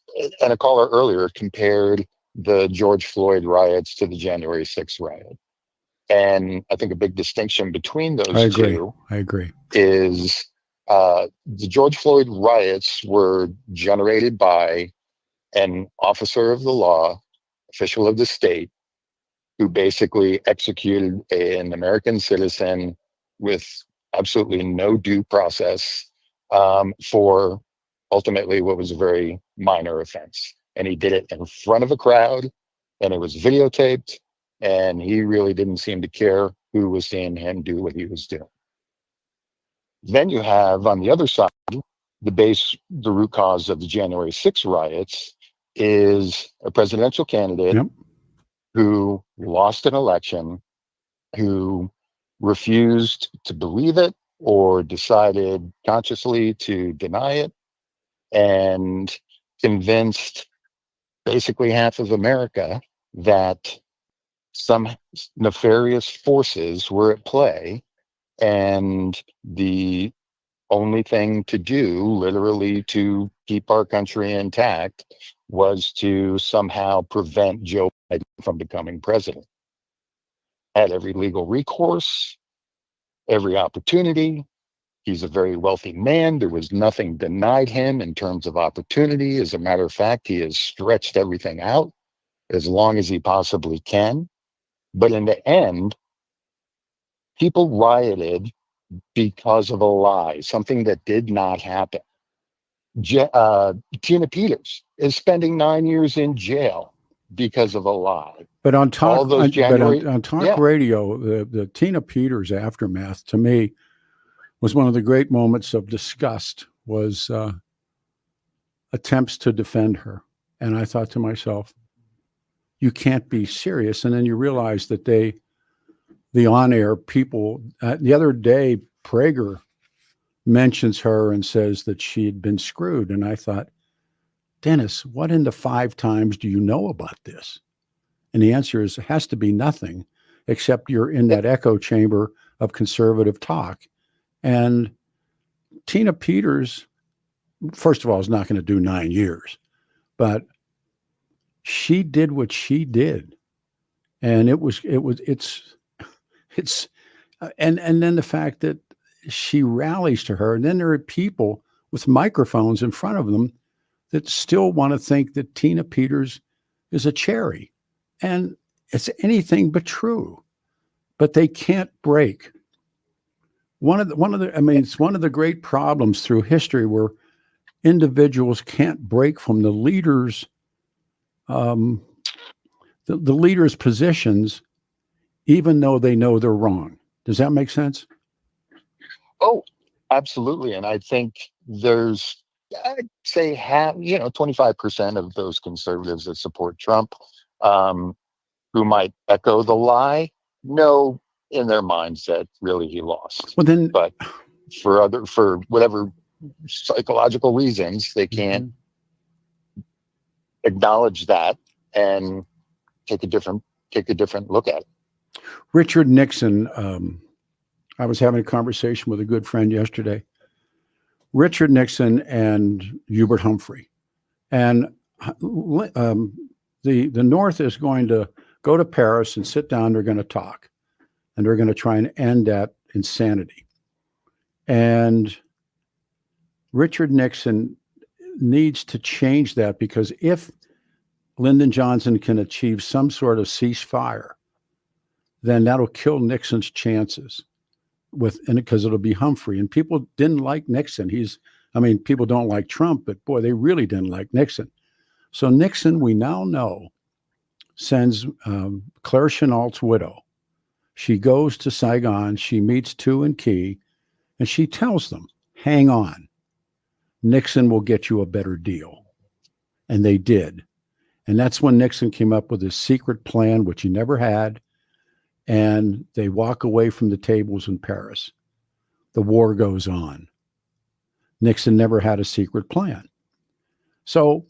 a caller earlier compared the George Floyd riots to the January 6th riot. And I think a big distinction between those two I agree. is the George Floyd riots were generated by an officer of the law, official of the state, who basically executed an American citizen with absolutely no due process for ultimately what was a very minor offense. And he did it in front of a crowd, and it was videotaped, and he really didn't seem to care who was seeing him do what he was doing. Then you have on the other side, the root cause of the January 6th riots is a presidential candidate who lost an election, who refused to believe it or decided consciously to deny it, and convinced basically half of America that some nefarious forces were at play, and the only thing to do, literally, to keep our country intact was to somehow prevent Joe Biden from becoming president. Had every legal recourse, every opportunity. He's a very wealthy man. There was nothing denied him in terms of opportunity. As a matter of fact, he has stretched everything out as long as he possibly can. But in the end, people rioted because of a lie, something that did not happen. Tina Peters is spending 9 years in jail because of a lie. But on talk, on talk radio, the Tina Peters aftermath to me was one of the great moments of disgust. Was attempts to defend her, and I thought to myself, "You can't be serious." And then you realize that the on-air people. The other day, Prager mentions her and says that she had been screwed, and I thought, Dennis, what in the 5 times do you know about this? And the answer is, it has to be nothing, except you're in that echo chamber of conservative talk. And Tina Peters, first of all, is not going to do 9 years, but she did what she did. And and then the fact that she rallies to her. And then there are people with microphones in front of them that still want to think that Tina Peters is a cherry. And it's anything but true. But they can't break. It's one of the great problems through history where individuals can't break from the leaders' the leaders' positions, even though they know they're wrong. Does that make sense? Oh, absolutely. And I think there's, I'd say 25% of those conservatives that support Trump, who might echo the lie, know in their minds that really he lost. Well, then, but for whatever psychological reasons, they can't acknowledge that and take a different look at it. Richard Nixon, I was having a conversation with a good friend yesterday. Richard Nixon and Hubert Humphrey. And the North is going to go to Paris and sit down. They're going to talk. And they're going to try and end that insanity. And Richard Nixon needs to change that, because if Lyndon Johnson can achieve some sort of ceasefire, then that'll kill Nixon's chances because it'll be Humphrey. And people didn't like Nixon. People don't like Trump, but boy, they really didn't like Nixon. So Nixon, we now know, sends Claire Chennault's widow. She goes to Saigon, she meets Tu and Key, and she tells them, hang on, Nixon will get you a better deal. And they did. And that's when Nixon came up with his secret plan, which he never had. And they walk away from the tables in Paris. The war goes on. Nixon never had a secret plan. So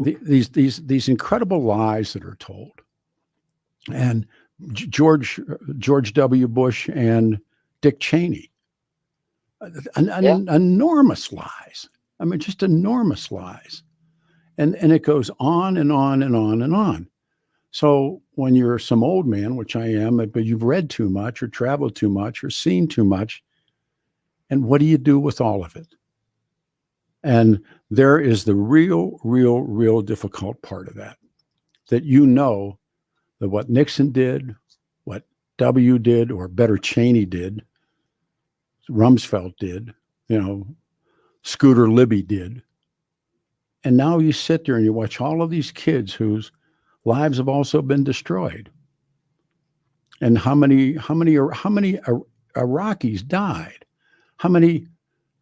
these incredible lies that are told, and George W. Bush and Dick Cheney, enormous lies. Just enormous lies. And it goes on and on and on and on. So when you're some old man, which I am, but you've read too much or traveled too much or seen too much, and what do you do with all of it? And there is the real difficult part of that you know that what Nixon did, what W did, or better, Cheney did, Rumsfeld did, Scooter Libby did. And now you sit there and you watch all of these kids whose lives have also been destroyed. And how many Iraqis died? How many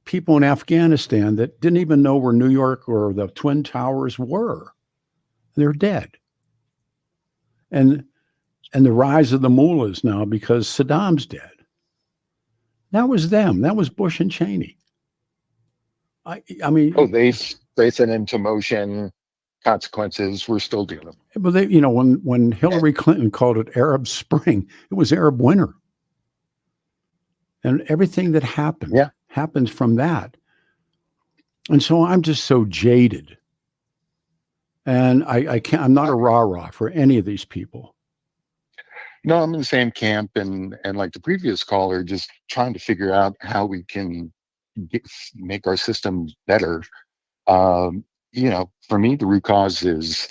people in Afghanistan that didn't even know where New York or the Twin Towers were? They're dead. And the rise of the mullahs now because Saddam's dead. That was them. That was Bush and Cheney. They set into motion consequences we're still dealing with. But when Hillary Clinton called it Arab Spring, it was Arab Winter. And everything that happens from that. And so I'm just so jaded. And I'm not a rah-rah for any of these people. No, I'm in the same camp, and like the previous caller, just trying to figure out how we can make our system better. For me, the root cause is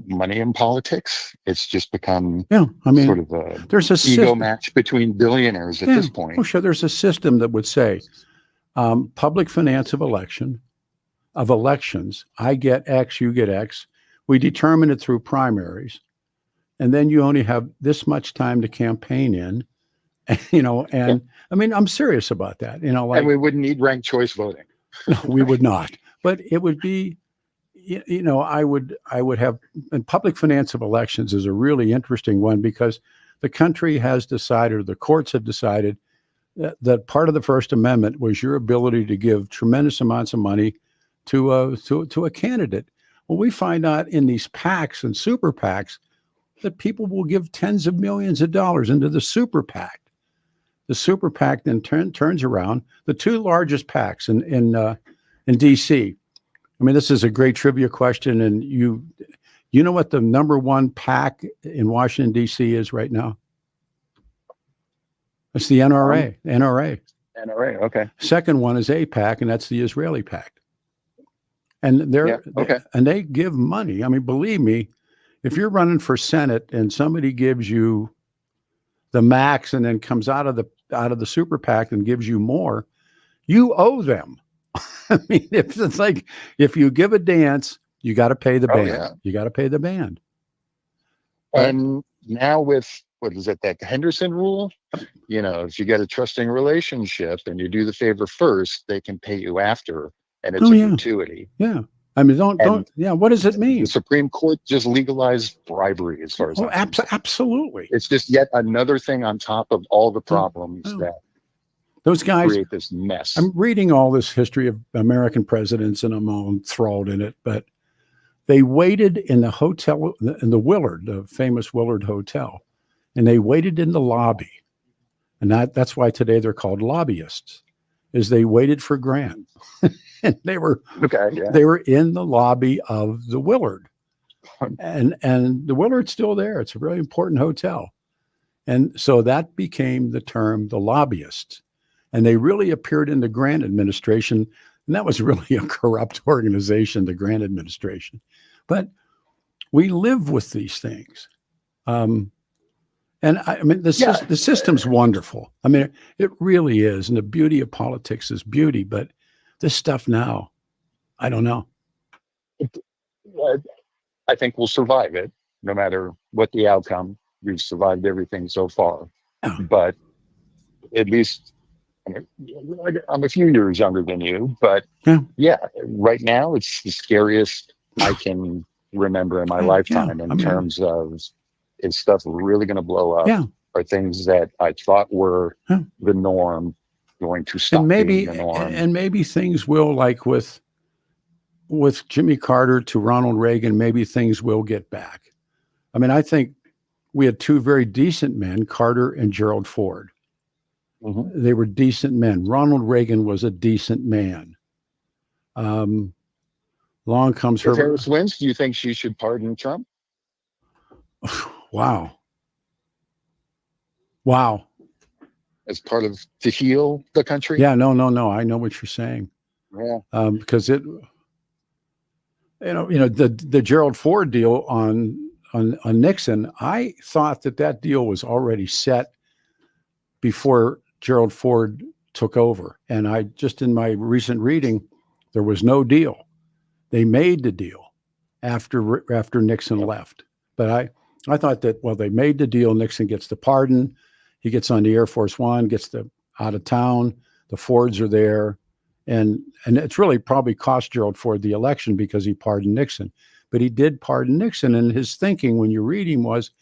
money in politics. It's just become sort of there's a ego match between billionaires at this point. Oh, sure. There's a system that would say public finance of elections. I get X, you get X. We determine it through primaries. And then you only have this much time to campaign in, I'm serious about that, and we wouldn't need ranked choice voting. No, we would not, but it would be, I would have, and public finance of elections is a really interesting one because the country has decided, or the courts have decided that part of the First Amendment was your ability to give tremendous amounts of money to a candidate. Well, we find out in these PACs and super PACs that people will give tens of millions of dollars into the super PAC. The super PAC then turns around. The two largest PACs in D.C. This is a great trivia question, and you know what the number one PAC in Washington D.C. is right now? It's the NRA. NRA. NRA, okay. Second one is AIPAC, and that's the Israeli pact. And they give money. I mean, believe me, if you're running for Senate and somebody gives you the max and then comes out of the super PAC and gives you more, you owe them. I mean, it's like if you give a dance, you got to pay the band. Yeah. You got to pay the band. And now with, what is it, that Henderson rule? You know, if you get a trusting relationship and you do the favor first, they can pay you after, and it's a gratuity. Yeah. I mean, don't. What does it mean? The Supreme Court just legalized bribery, as far as absolutely. It's just yet another thing on top of all the problems that those guys create this mess. I'm reading all this history of American presidents, and I'm all enthralled in it. But they waited in the hotel, in the Willard, the famous Willard Hotel, and they waited in the lobby, and that's why today they're called lobbyists. Is they waited for Grant. And they were in the lobby of the Willard, and the Willard's still there. It's a really important hotel, and so that became the term, the lobbyists, and they really appeared in the Grant administration, and that was really a corrupt organization, the Grant administration. But we live with these things, and I mean the system's wonderful. I mean it really is, and the beauty of politics is beauty, but this stuff now, I don't know. I think we'll survive it, no matter what the outcome. We've survived everything so far. But at least, I'm a few years younger than you, but right now it's the scariest I can remember in my lifetime in terms of, is stuff really going to blow up? Are things that I thought were the norm going to stop being the norm? And maybe things will, like with Jimmy Carter to Ronald Reagan, maybe things will get back. I mean, I think we had two very decent men, Carter and Gerald Ford. Mm-hmm. They were decent men. Ronald Reagan was a decent man. Long comes If Harris wins, do you think she should pardon Trump? Wow. As part of to heal the country? Yeah, no. I know what you're saying. Yeah. Because the Gerald Ford deal on Nixon, I thought that deal was already set before Gerald Ford took over. And I just, in my recent reading, there was no deal. They made the deal after Nixon left. But I thought that, well, they made the deal. Nixon gets the pardon. He gets on the Air Force One, gets out of town. The Fords are there. And it's really probably cost Gerald Ford the election because he pardoned Nixon. But he did pardon Nixon. And his thinking when you read him was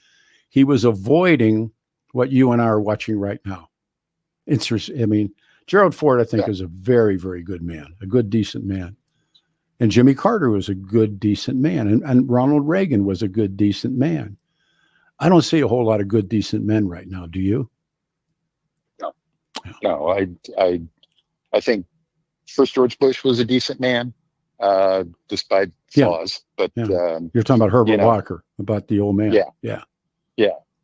he was avoiding what you and I are watching right now. I mean, Gerald Ford, I think, is a very, very good man, a good, decent man. And Jimmy Carter was a good, decent man. And Ronald Reagan was a good, decent man. I don't see a whole lot of good, decent men right now. Do you? No. I think first George Bush was a decent man, despite flaws. But you're talking about Herbert Walker, about the old man. Yeah.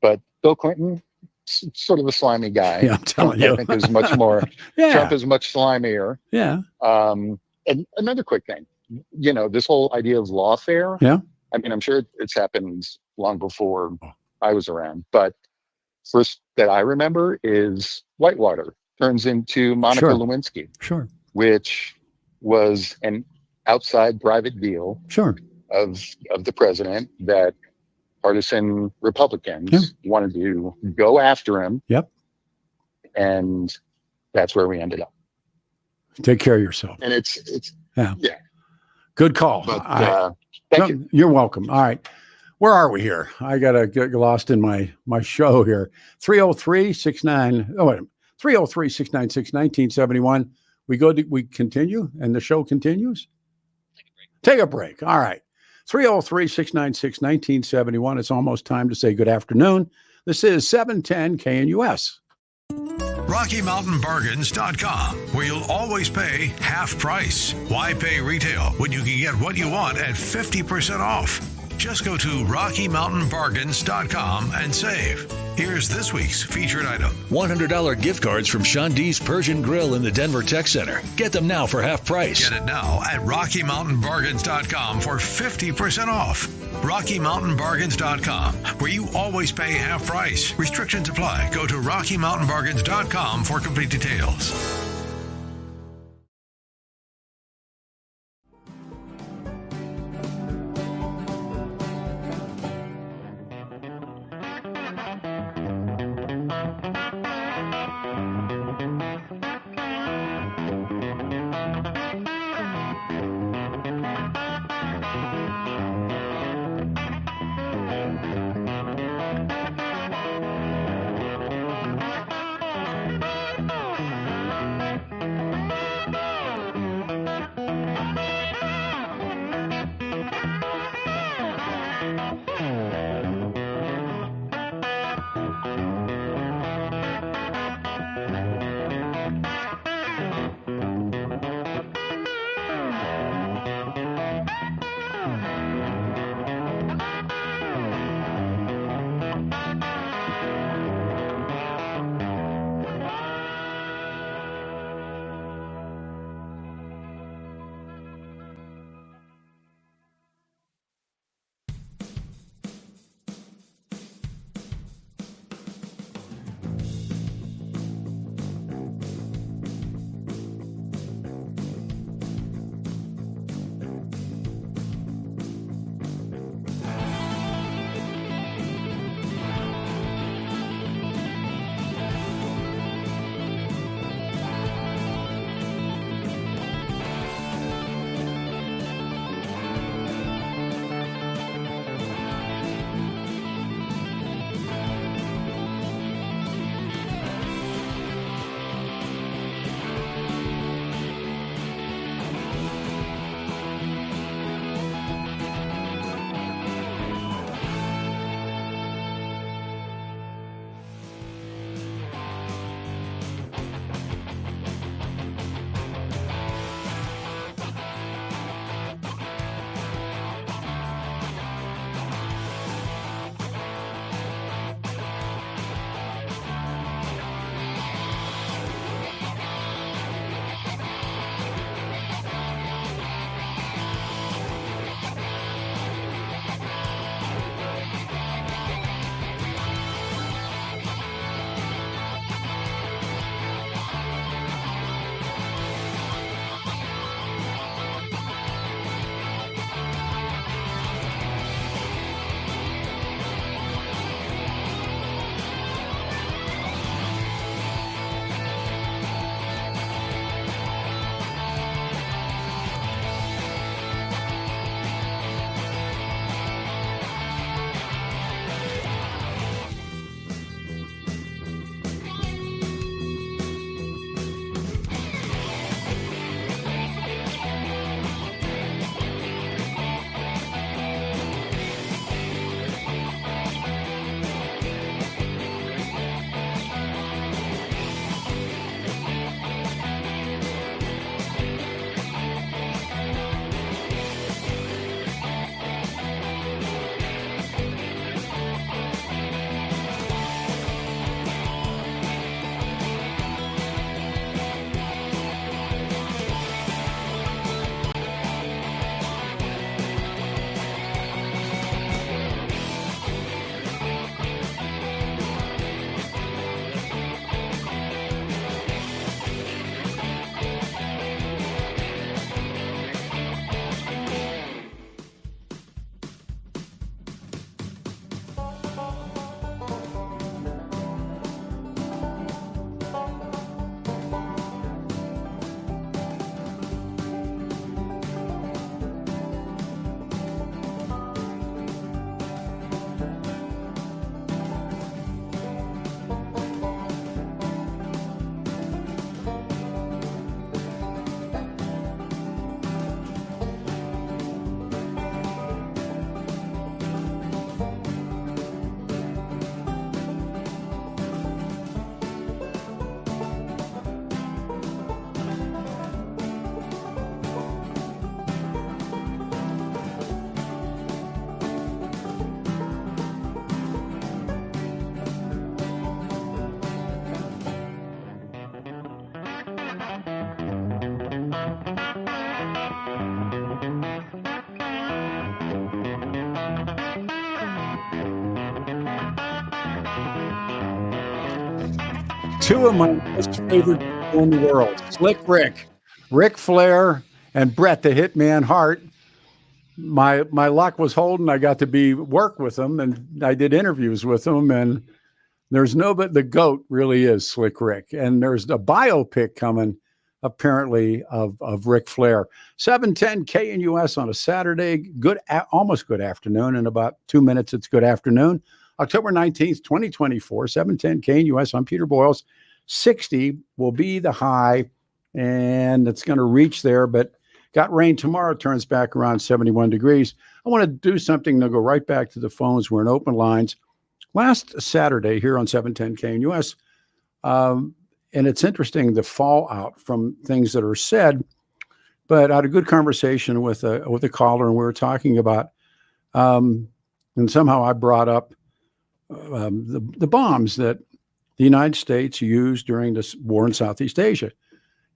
But Bill Clinton, sort of a slimy guy. Yeah, I'm telling you. I think is much more. Trump is much slimier. Yeah. And another quick thing, this whole idea of lawfare. Yeah. I mean, I'm sure it's happened long before I was around, but first that I remember is Whitewater turns into Monica Lewinsky. Sure. Which was an outside private deal. Sure. Of the president that partisan Republicans wanted to go after him. Yep. And that's where we ended up. Take care of yourself. And it's good call. But thank you. You're welcome. All right. Where are we here? I got to get lost in my show here. 303-696-1971. We continue and the show continues. Take a break. All right. 303-696-1971. It's almost time to say good afternoon. This is 710 KNUS. RockyMountainBargains.com, where you'll always pay half price. Why pay retail when you can get what you want at 50% off? Just go to RockyMountainBargains.com and save. Here's this week's featured item. $100 gift cards from Sean D's Persian Grill in the Denver Tech Center. Get them now for half price. Get it now at RockyMountainBargains.com for 50% off. RockyMountainBargains.com, where you always pay half price. Restrictions apply. Go to RockyMountainBargains.com for complete details. two of my most favorite people in the world, Slick Ric Flair, and Bret the Hitman Hart. My luck was holding. I got to work with them, and I did interviews with them, and there's the GOAT really is Slick Rick. And there's a biopic coming, apparently, of Ric Flair. 7:10 KNUS on a Saturday. Almost good afternoon. In about 2 minutes, it's good afternoon. October 19th, 2024, 7:10 KNUS. I'm Peter Boyles. 60 will be the high, and it's going to reach there, but got rain tomorrow, turns back around 71 degrees. I want to do something to go right back to the phones. We're in open lines. Last Saturday here on 710 KNUS, and it's interesting, the fallout from things that are said, but I had a good conversation with a caller, and we were talking about, and somehow I brought up the bombs that the United States used during this war in Southeast Asia.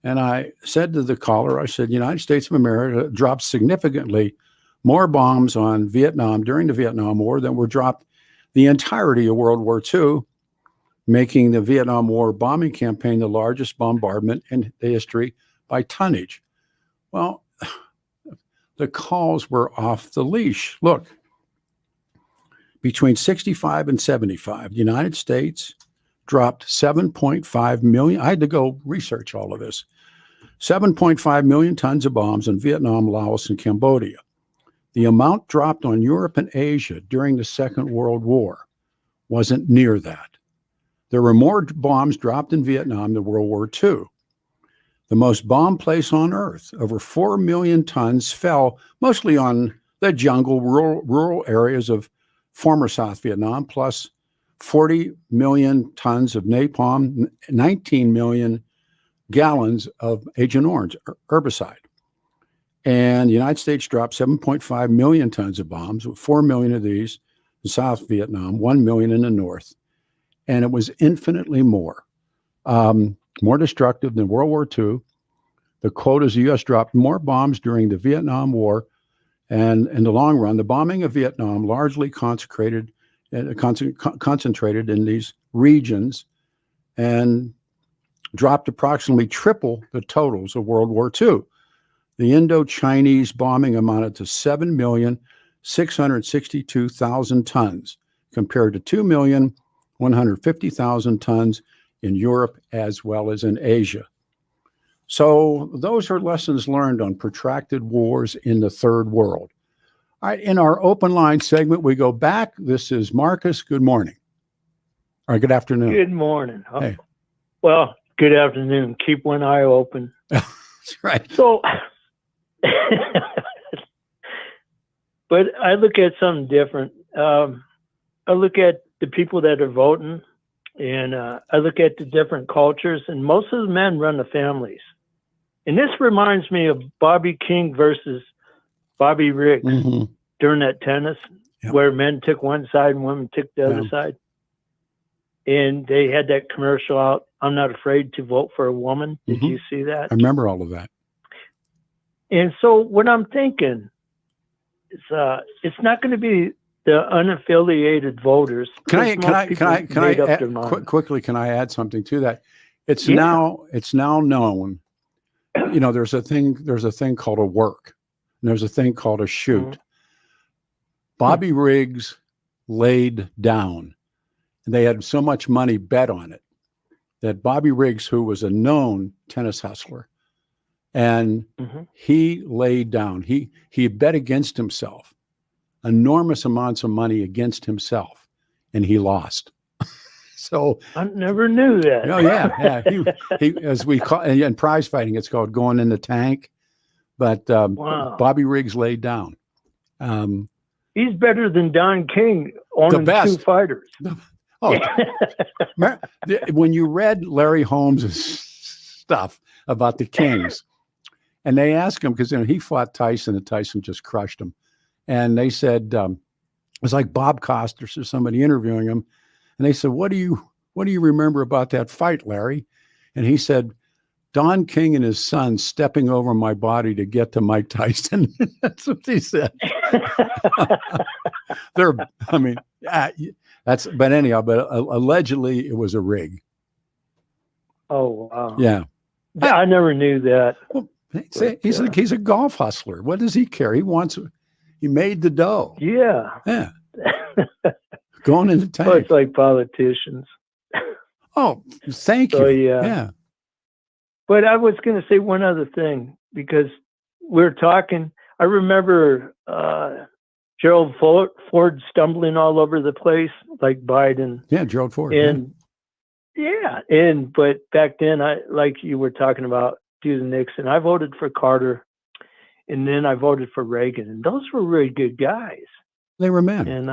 And I said to the caller, I said, United States of America dropped significantly more bombs on Vietnam during the Vietnam War than were dropped the entirety of World War II, making the Vietnam War bombing campaign the largest bombardment in the history by tonnage. Well, the calls were off the leash. Look, between 65 and 75, the United States dropped 7.5 million. I had to go research all of this. 7.5 million tons of bombs in Vietnam, Laos, and Cambodia. The amount dropped on Europe and Asia during the Second World War wasn't near that. There were more bombs dropped in Vietnam than World War II. The most bombed place on Earth, over 4 million tons, fell mostly on the jungle, rural areas of former South Vietnam, plus 40 million tons of napalm, 19 million gallons of Agent Orange herbicide. And the United States dropped 7.5 million tons of bombs, with 4 million of these in South Vietnam, 1 million in the North. And it was infinitely more destructive than World War II. The quote is the U.S. dropped more bombs during the Vietnam War. And in the long run, the bombing of Vietnam largely concentrated in these regions and dropped approximately triple the totals of World War II. The Indo-Chinese bombing amounted to 7,662,000 tons, compared to 2,150,000 tons in Europe as well as in Asia. So those are lessons learned on protracted wars in the Third World. All right, in our open line segment, we go back. This is Marcus. Good morning. All right, good afternoon. Good morning. Hey. Well, good afternoon. Keep one eye open. That's right. So, but I look at something different. I look at the people that are voting, and I look at the different cultures, and most of the men run the families. And this reminds me of Bobby King versus Bobby Riggs during that tennis, where men took one side and women took the other side. And they had that commercial out, I'm not afraid to vote for a woman. Did you see that? I remember all of that. And so what I'm thinking is it's not going to be the unaffiliated voters. Can I add, quickly, can I add something to that? It's now known, there's a thing called a work. And there's a thing called a shoot. Bobby Riggs laid down, and they had so much money bet on it that Bobby Riggs, who was a known tennis hustler, and he laid down. He bet against himself, enormous amounts of money against himself, and he lost. So I never knew that. Oh yeah. He as we call in prize fighting, it's called going in the tank. But Bobby Riggs laid down. He's better than Don King owning two fighters. When you read Larry Holmes' stuff about the Kings, and they asked him, because he fought Tyson, and Tyson just crushed him. And they said, it was like Bob Costas or somebody interviewing him. And they said, what do you remember about that fight, Larry? And he said, Don King and his son stepping over my body to get to Mike Tyson. That's what he said. But anyhow, but allegedly it was a rig. Oh, wow. Yeah. I never knew that. Well, he's a golf hustler. What does he care? He made the dough. Yeah. Yeah. Going in the tank. Well, it's like politicians. Oh, thank you. Yeah. But I was going to say one other thing, because we're talking. I remember Gerald Ford stumbling all over the place, like Biden. Yeah, Gerald Ford. And but back then, like you were talking about, due to Nixon, I voted for Carter, and then I voted for Reagan, and those were really good guys. They were men. And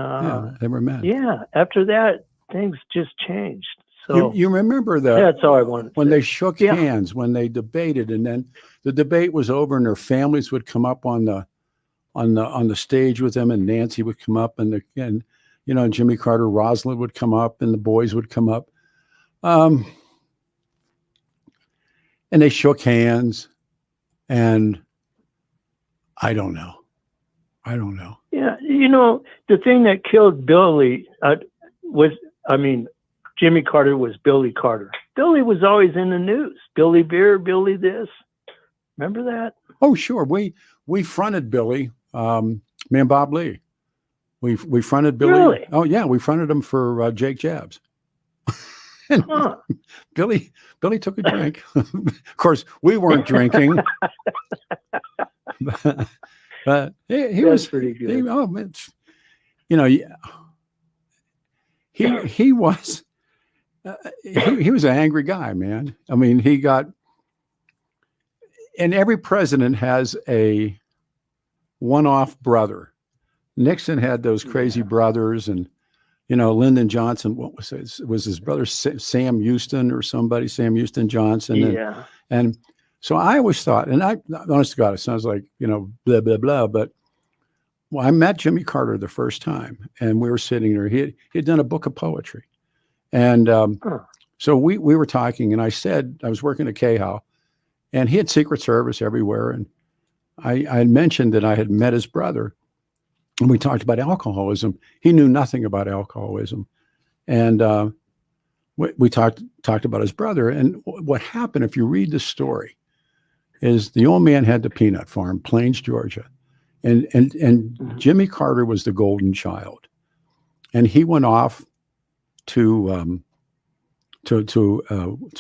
they were men. Yeah. After that, things just changed. So you remember that's all I wanted. When they shook hands, when they debated, and then the debate was over, and their families would come up on the stage with them, and Nancy would come up, and Jimmy Carter, Rosalind would come up, and the boys would come up, and they shook hands, and I don't know. Yeah, the thing that killed Billy Jimmy Carter was Billy Carter. Billy was always in the news. Billy Beer, Billy this. Remember that? Oh, sure. We fronted Billy, me and Bob Lee. We fronted Billy. Really? Oh, yeah. We fronted him for Jake Jabs. And Billy took a drink. Of course, we weren't drinking. But he was pretty good. He was. He was an angry guy, man. I mean, and every president has a one-off brother. Nixon had those crazy brothers, and Lyndon Johnson. What was it? Was his brother Sam Houston or somebody? Sam Houston Johnson. Yeah. And so I always thought, and honest to God, it sounds like blah blah blah, but I met Jimmy Carter the first time, and we were sitting there. He had done a book of poetry. And so we were talking, and I said, I was working at Cahow, and he had Secret Service everywhere. And I had mentioned that I had met his brother, and we talked about alcoholism. He knew nothing about alcoholism. And we talked about his brother. And what happened, if you read the story, is the old man had the peanut farm, Plains, Georgia. And Jimmy Carter was the golden child. And he went off to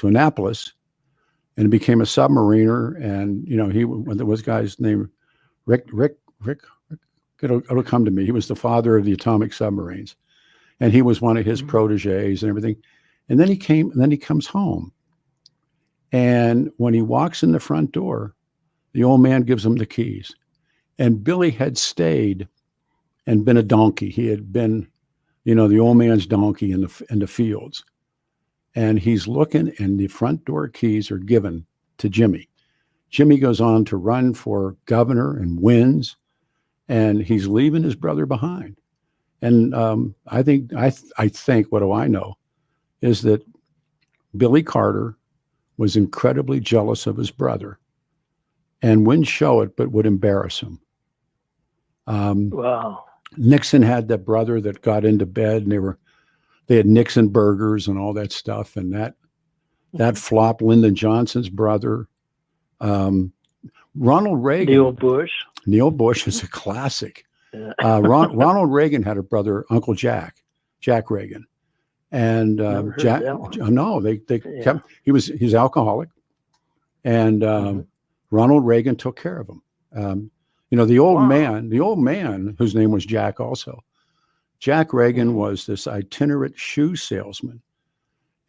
Annapolis and became a submariner. And there was a guy's name, Rick. It'll come to me. He was the father of the atomic submarines, and he was one of his proteges and everything. And then he comes home, and when he walks in the front door, the old man gives him the keys. And Billy had stayed and been a donkey. He had been the old man's donkey in the fields. And he's looking, and the front door keys are given to Jimmy. Jimmy goes on to run for governor and wins, and he's leaving his brother behind. And I think what do I know is that Billy Carter was incredibly jealous of his brother and wouldn't show it, but would embarrass him. Wow. Nixon had that brother that got into bed, and they had Nixon burgers and all that stuff, and that flopped. Lyndon Johnson's brother, Ronald Reagan. Neil Bush is a classic. Yeah. Ronald Reagan had a brother, Uncle Jack Reagan, and Jack. No, they kept. He's alcoholic, and Ronald Reagan took care of him. The old man whose name was Jack also. Jack Reagan was this itinerant shoe salesman,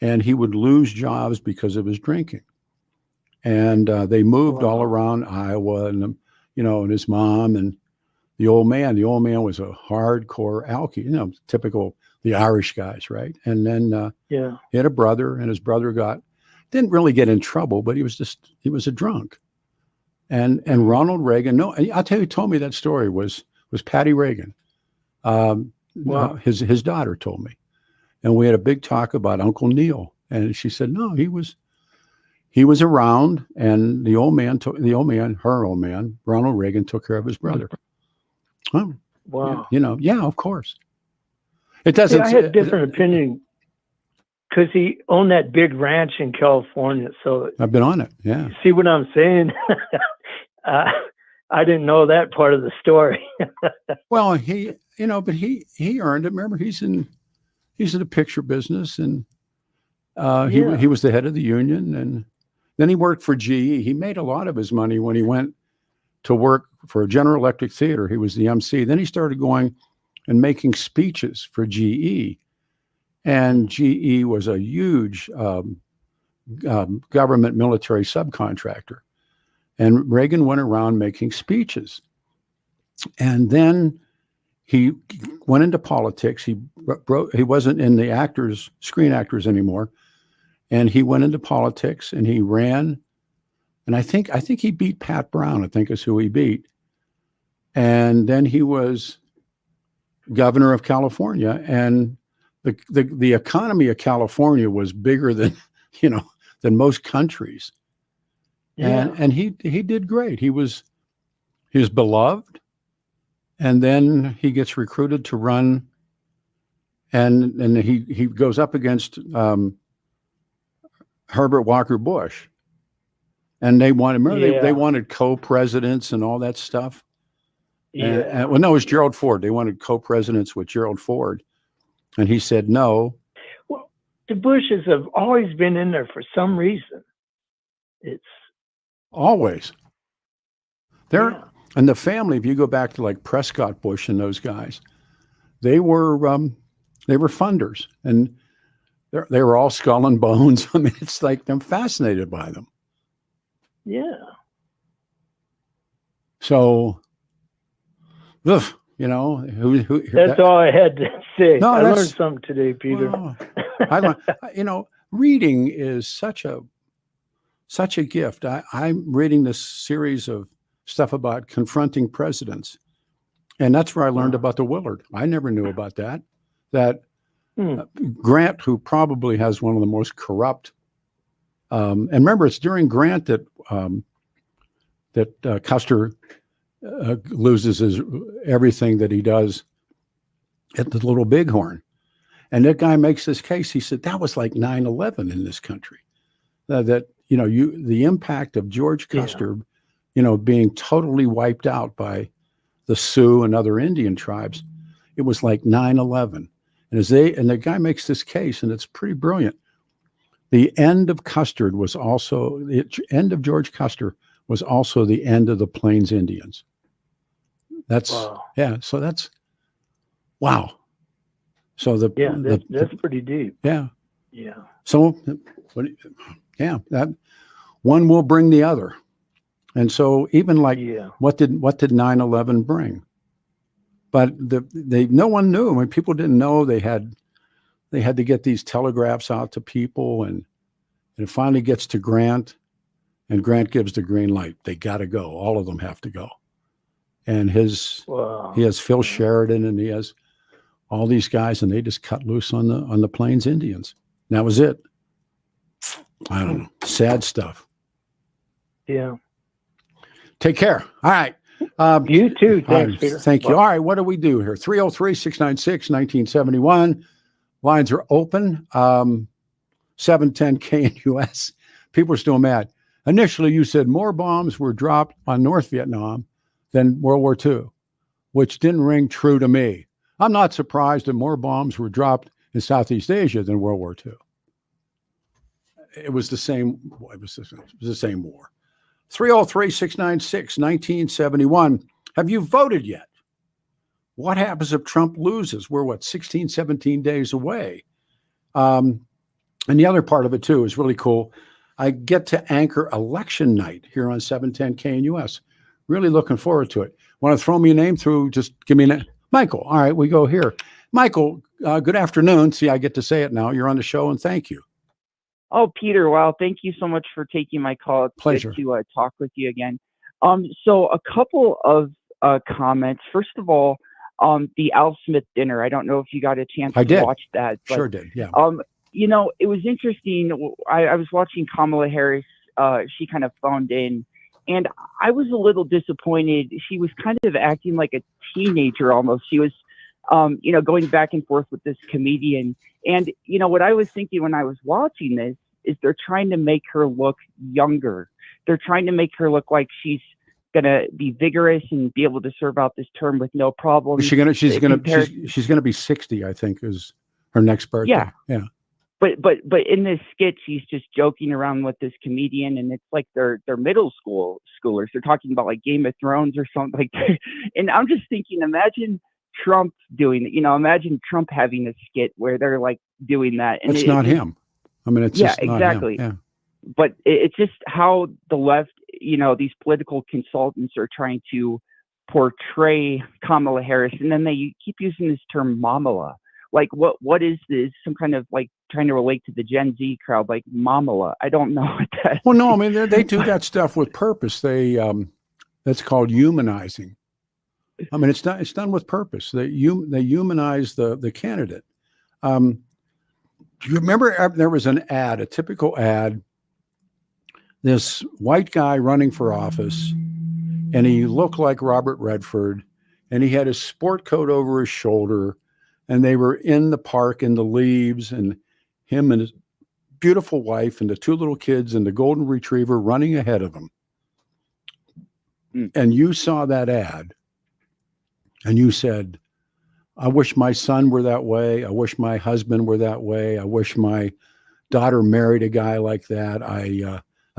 and he would lose jobs because of his drinking. And they moved all around Iowa, and and his mom and the old man. The old man was a hardcore alkie, typical the Irish guys, right? And then he had a brother, and his brother didn't really get in trouble, but he was a drunk. And Ronald Reagan, I'll tell you who told me that story was Patty Reagan. His daughter told me. And we had a big talk about Uncle Neil. And she said, no, he was around, and her old man, Ronald Reagan, took care of his brother. Oh, wow. Yeah, of course. It doesn't. I had different opinion because he owned that big ranch in California. So I've been on it. Yeah. see what I'm saying? I didn't know that part of the story. Well, but he earned it. Remember, he's in the picture business, and he was the head of the union, and then he worked for GE. He made a lot of his money when he went to work for General Electric Theater. He was the MC. Then he started going and making speeches for GE, and GE was a huge government military subcontractor. And Reagan went around making speeches. And then he went into politics. He wasn't in the screen actors anymore. And he went into politics and he ran. And I think he beat Pat Brown, I think is who he beat. And then he was governor of California. And the economy of California was bigger than most countries. Yeah. And he did great. He was beloved. And then he gets recruited to run, and he goes up against Herbert Walker Bush. And they wanted co-presidents and all that stuff. Yeah. Well, no, it was Gerald Ford. They wanted co-presidents with Gerald Ford. And he said no. Well, the Bushes have always been in there for some reason. It's always. And the family, if you go back to like Prescott Bush and those guys, they were funders, and they were all skull and bones. I mean, it's like I'm fascinated by them. Yeah. So, who that's all I had to say. No, I learned something today, Peter. Well, reading is such a gift. I'm reading this series of stuff about confronting presidents, and that's where I learned about the Willard. I never knew about that. Grant, who probably has one of the most corrupt, and remember, it's during Grant that Custer loses everything that he does at the Little Bighorn. And that guy makes this case. He said that was like 9/11 in this country. The impact of George Custer, being totally wiped out by the Sioux and other Indian tribes, it was like 9/11. And the guy makes this case, and it's pretty brilliant. The end of Custer was also the end of George Custer was also the end of the Plains Indians. That's wow. So that's wow. So that's pretty deep. Yeah. Yeah. So, that one will bring the other, and so even like what did 9/11 bring? But no one knew. I mean, people didn't know they had to get these telegraphs out to people, and it finally gets to Grant, and Grant gives the green light. They got to go. All of them have to go. And he has Phil Sheridan, and he has all these guys, and they just cut loose on the Plains Indians. And that was it. I don't know. Sad stuff. Yeah. Take care. All right. You too. Thanks, Peter. Thank you. All right. What do we do here? 303-696-1971. Lines are open. 710 KNUS. People are still mad. Initially, you said more bombs were dropped on North Vietnam than World War II, which didn't ring true to me. I'm not surprised that more bombs were dropped in Southeast Asia than World War II. It was the same. It was the same war. 303-696-1971. Have you voted yet? What happens if Trump loses? We're 16, 17 days away. And the other part of it too is really cool. I get to anchor election night here on 710 KNUS. Really looking forward to it. Want to throw me a name through? Just give me a name. Michael. All right, we go here. Michael, good afternoon. See, I get to say it now. You're on the show, and thank you. Oh, Peter, wow, thank you so much for taking my call. It's Pleasure. good to talk with you again. So a couple of comments. First of all, the Al Smith dinner. I don't know if you got a chance to watch that. But, sure did, yeah. It was interesting. I was watching Kamala Harris. She kind of phoned in, and I was a little disappointed. She was kind of acting like a teenager almost. She was going back and forth with this comedian. And, what I was thinking when I was watching this is they're trying to make her look younger. They're trying to make her look like she's going to be vigorous and be able to serve out this term with no problem. She's gonna be 60, I think, is her next birthday. Yeah. But in this skit, she's just joking around with this comedian, and it's like they're middle schoolers. They're talking about like Game of Thrones or something like that. And I'm just thinking, imagine Trump doing it. Imagine Trump having a skit where they're like doing that. And it's not him. I mean, it's just not exactly. him. Yeah. But it's just how the left, these political consultants are trying to portray Kamala Harris, and then they keep using this term "mamala." Like, what is this? Some kind of like trying to relate to the Gen Z crowd, like mamala. I don't know what that. Well, no, I mean they do that stuff with purpose. That's called humanizing. I mean, it's done with purpose. They humanize the candidate. Do you remember there was an ad, a typical ad? This white guy running for office, and he looked like Robert Redford, and he had his sport coat over his shoulder, and they were in the park in the leaves, and him and his beautiful wife and the two little kids and the golden retriever running ahead of him. And you saw that ad, and you said, I wish my son were that way. I wish my husband were that way. I wish my daughter married a guy like that.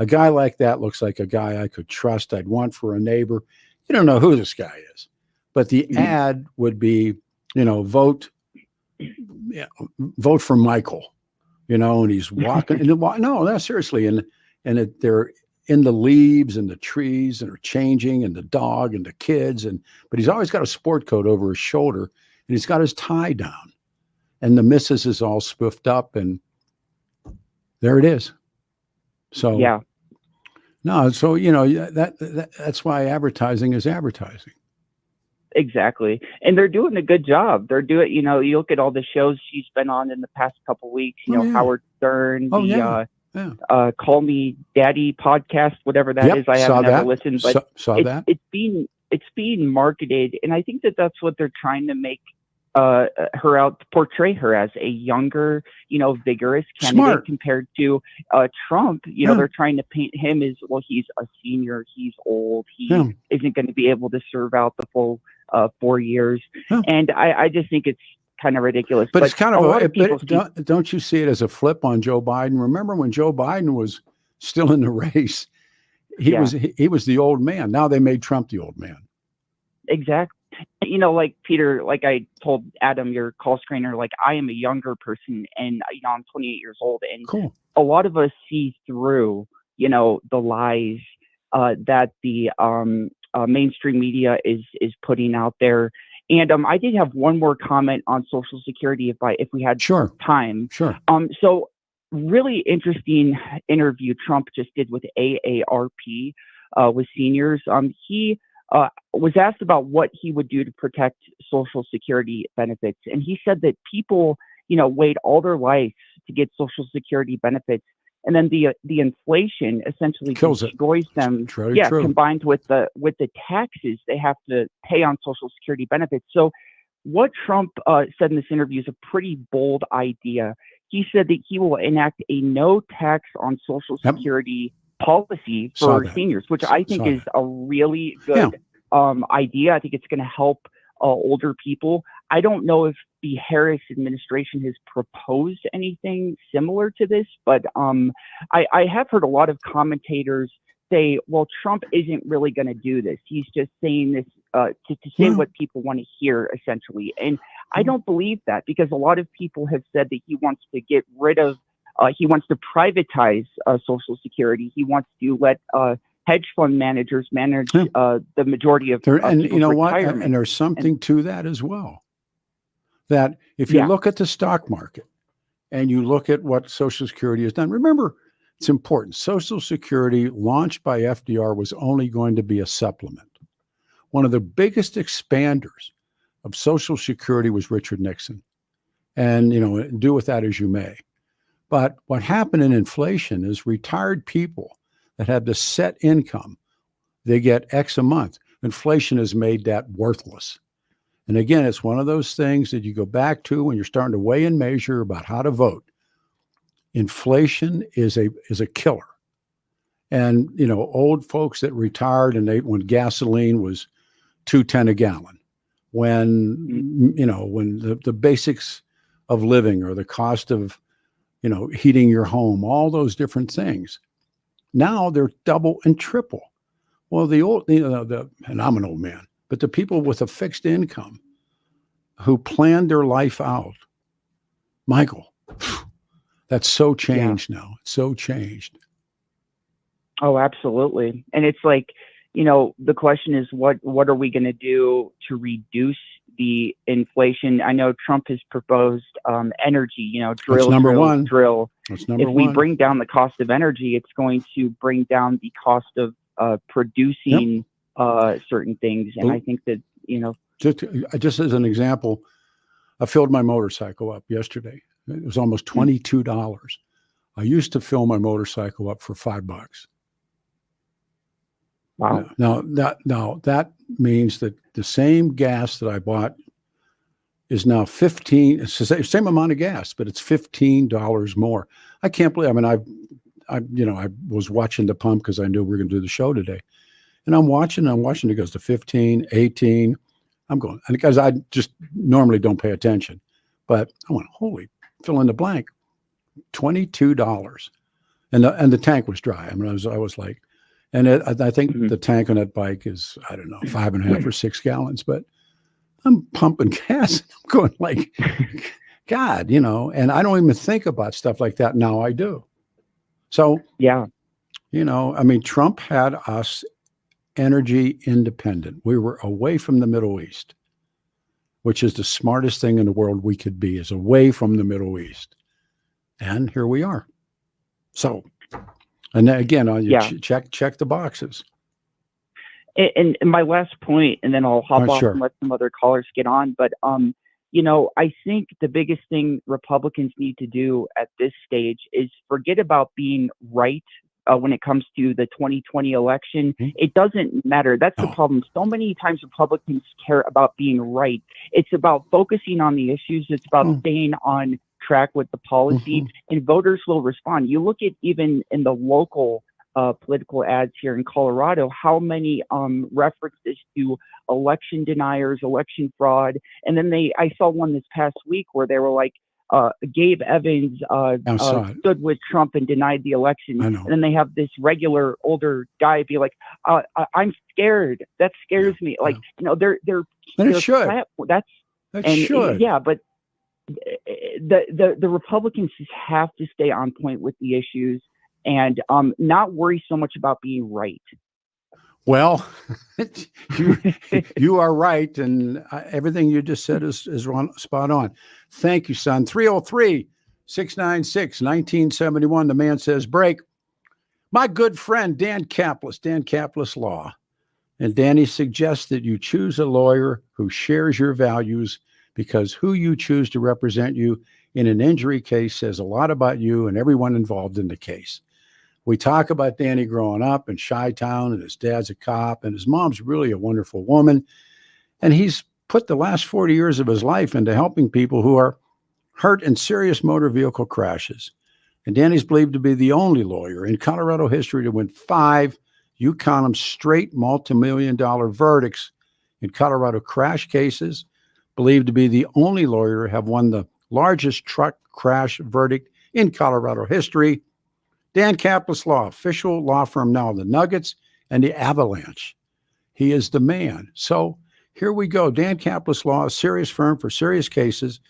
A guy like that looks like a guy I could trust. I'd want for a neighbor. You don't know who this guy is, but the ad would be, vote for Michael, and he's walking. No, seriously. And they're in the leaves and the trees and are changing, and the dog and the kids. But he's always got a sport coat over his shoulder, and he's got his tie down, and the missus is all spoofed up, and there it is. So yeah. No, so that's why advertising is advertising. Exactly, and they're doing a good job. They're doing, you look at all the shows she's been on in the past couple weeks. Howard Stern, Call Me Daddy podcast, whatever that is. I haven't ever listened, but it's being marketed, and I think that's what they're trying to make her out, portray her as a younger, vigorous candidate. Smart. Compared to Trump. They're trying to paint him as, well, he's a senior, he's old, he isn't going to be able to serve out the full 4 years. And I just think it's kind of ridiculous. But it's kind of don't you see it as a flip on Joe Biden? Remember when Joe Biden was still in the race, he was the old man. Now they made Trump the old man. Exactly. Like Peter, like I told Adam, your call screener, like I am a younger person, and I'm 28 years old, and a lot of us see through, the lies that the mainstream media is putting out there. And I did have one more comment on Social Security if we had time. Sure. So really interesting interview Trump just did with AARP with seniors. He was asked about what he would do to protect Social Security benefits. And he said that people, wait all their lives to get Social Security benefits. And then the inflation essentially destroys them. True. Combined with the taxes they have to pay on Social Security benefits. So what Trump said in this interview is a pretty bold idea. He said that he will enact a no tax on Social Security policy for seniors, which I think is a really good idea. I think it's going to help older people. I don't know if the Harris administration has proposed anything similar to this, but I have heard a lot of commentators say, well, Trump isn't really going to do this. He's just saying this to say what people want to hear, essentially. And I don't believe that, because a lot of people have said that he wants to get rid of he wants to privatize Social Security. He wants to let hedge fund managers manage the majority of and you know what? retirement. And there's something to that as well. That if you look at the stock market and you look at what Social Security has done, remember, it's important. Social Security, launched by FDR, was only going to be a supplement. One of the biggest expanders of Social Security was Richard Nixon. And, do with that as you may. But what happened in inflation is retired people that have the set income, they get X a month. Inflation has made that worthless. And again, it's one of those things that you go back to when you're starting to weigh and measure about how to vote. Inflation is a killer. And, old folks that retired when gasoline was $2.10 a gallon, when the basics of living or the cost of, heating your home, all those different things. Now they're double and triple. Well, and I'm an old man, but the people with a fixed income who planned their life out, Michael, that's so changed now. It's so changed. Oh, absolutely. And it's like, the question is, what are we going to do to reduce the inflation? I know Trump has proposed energy, That's number one. drill. That's number If one. we bring down the cost of energy, it's going to bring down the cost of producing certain things. And I think that, just as an example, I filled my motorcycle up yesterday. It was almost $22. I used to fill my motorcycle up for $5. Wow. Now that means that the same gas that I bought is now $15. It's the same amount of gas, but it's $15 more. I can't believe. I mean, I was watching the pump because I knew we were going to do the show today, and I'm watching. It goes to 15, 18. I'm going, and because I just normally don't pay attention, but I went, holy, fill in the blank, $22, and the tank was dry. I mean, I was like. And I think the tank on that bike is, I don't know, 5.5 or 6 gallons, but I'm pumping gas. I'm going like, God, and I don't even think about stuff like that. Now I do. So, I mean, Trump had us energy independent. We were away from the Middle East, which is the smartest thing in the world we could be, is away from the Middle East. And here we are. So, and then again, check the boxes. And my last point, and then I'll hop off sure. and let some other callers get on. But, I think the biggest thing Republicans need to do at this stage is forget about being right when it comes to the 2020 election. It doesn't matter. That's the problem. So many times Republicans care about being right. It's about focusing on the issues. It's about staying on track with the policy, and voters will respond. You look at even in the local political ads here in Colorado, how many references to election deniers, election fraud, and then I saw one this past week where they were like, Gabe Evans stood with Trump and denied the election, and then they have this regular older guy be like, I'm scared. That scares me. Like, they're it should. Should. Yeah, but the Republicans just have to stay on point with the issues and not worry so much about being right. Well, you are right, and everything you just said is spot on. Thank you, son. 303-696-1971. The man says break. My good friend Dan Caplis Law, and Danny suggests that you choose a lawyer who shares your values, because who you choose to represent you in an injury case says a lot about you and everyone involved in the case. We talk about Danny growing up in Chi-Town, and his dad's a cop, and his mom's really a wonderful woman. And he's put the last 40 years of his life into helping people who are hurt in serious motor vehicle crashes. And Danny's believed to be the only lawyer in Colorado history to win 5, you count them, straight multi-million-dollar verdicts in Colorado crash cases. Believed to be the only lawyer to have won the largest truck crash verdict in Colorado history. Dan Caplis Law, official law firm now, the Nuggets and the Avalanche. He is the man. So here we go. Dan Caplis Law, a serious firm for serious cases,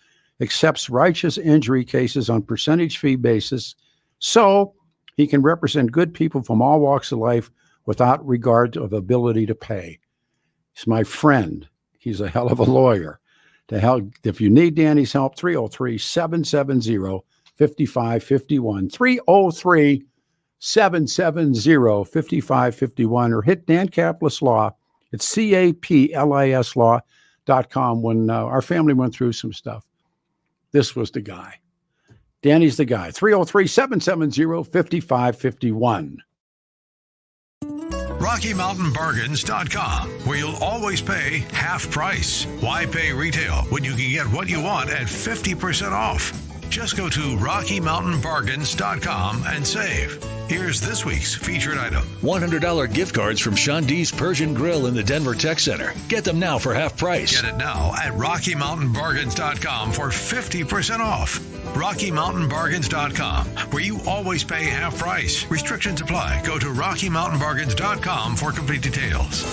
accepts righteous injury cases on percentage fee basis, so he can represent good people from all walks of life without regard of ability to pay. He's my friend. He's a hell of a lawyer. To help, if you need Danny's help, 303-770-5551, 303-770-5551, or hit Dan Caplis Law at CAPLISlaw.com. When our family went through some stuff, this was the guy. Danny's the guy. 303-770-5551. RockyMountainBargains.com, where you'll always pay half price. Why pay retail when you can get what you want at 50% off? Just go to RockyMountainBargains.com and save. Here's this week's featured item. $100 gift cards from Sean D's Persian Grill in the Denver Tech Center. Get them now for half price. Get it now at RockyMountainBargains.com for 50% off. RockyMountainBargains.com, where you always pay half price. Restrictions apply. Go to RockyMountainBargains.com for complete details.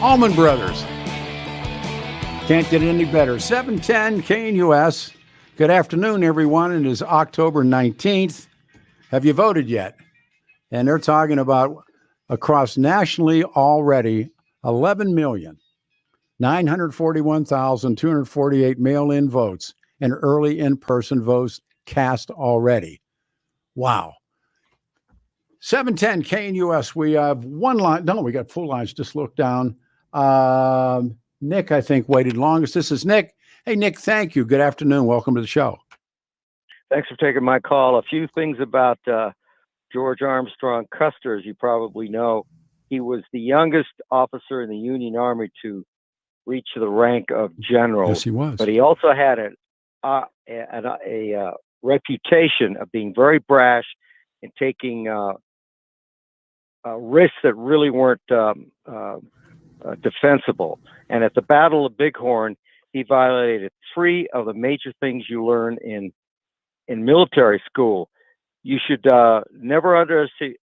Allman Brothers. Can't get any better. 710 KNUS. Good afternoon, everyone. It is October 19th. Have you voted yet? And they're talking about across nationally already 11,941,248 mail-in votes and early in-person votes cast already. Wow. 710 KNUS. We have one line. No, we got full lines. Just look down. Nick, I think, waited longest. This is Nick. Hey, Nick, thank you. Good afternoon. Welcome to the show. Thanks for taking my call. A few things about George Armstrong Custer, as you probably know. He was the youngest officer in the Union Army to reach the rank of general. Yes, he was. But he also had a reputation of being very brash and taking risks that really weren't defensible. And at the Battle of Bighorn, he violated 3 of the major things you learn in military school. You should never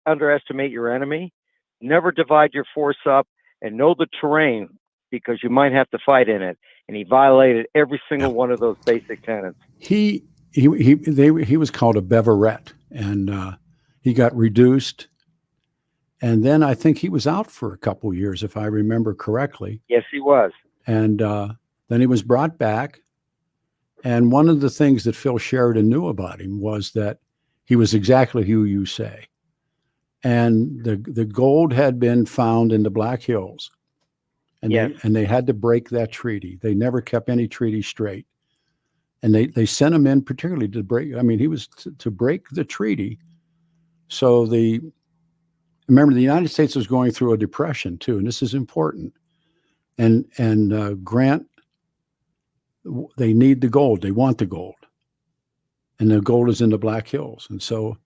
underestimate your enemy, never divide your force up, and know the terrain because you might have to fight in it. And he violated every single one of those basic tenets. He he was called a beverette, and he got reduced, and then I think he was out for a couple years, if I remember correctly. Yes, he was. And then he was brought back. And one of the things that Phil Sheridan knew about him was that he was exactly who you say. And the gold had been found in the Black Hills. And Yes. they had to break that treaty. They never kept any treaty straight. And they sent him in particularly to break. I mean, he was to break the treaty. So remember, the United States was going through a depression too, and this is important. And Grant, they need the gold. They want the gold. And the gold is in the Black Hills. And so,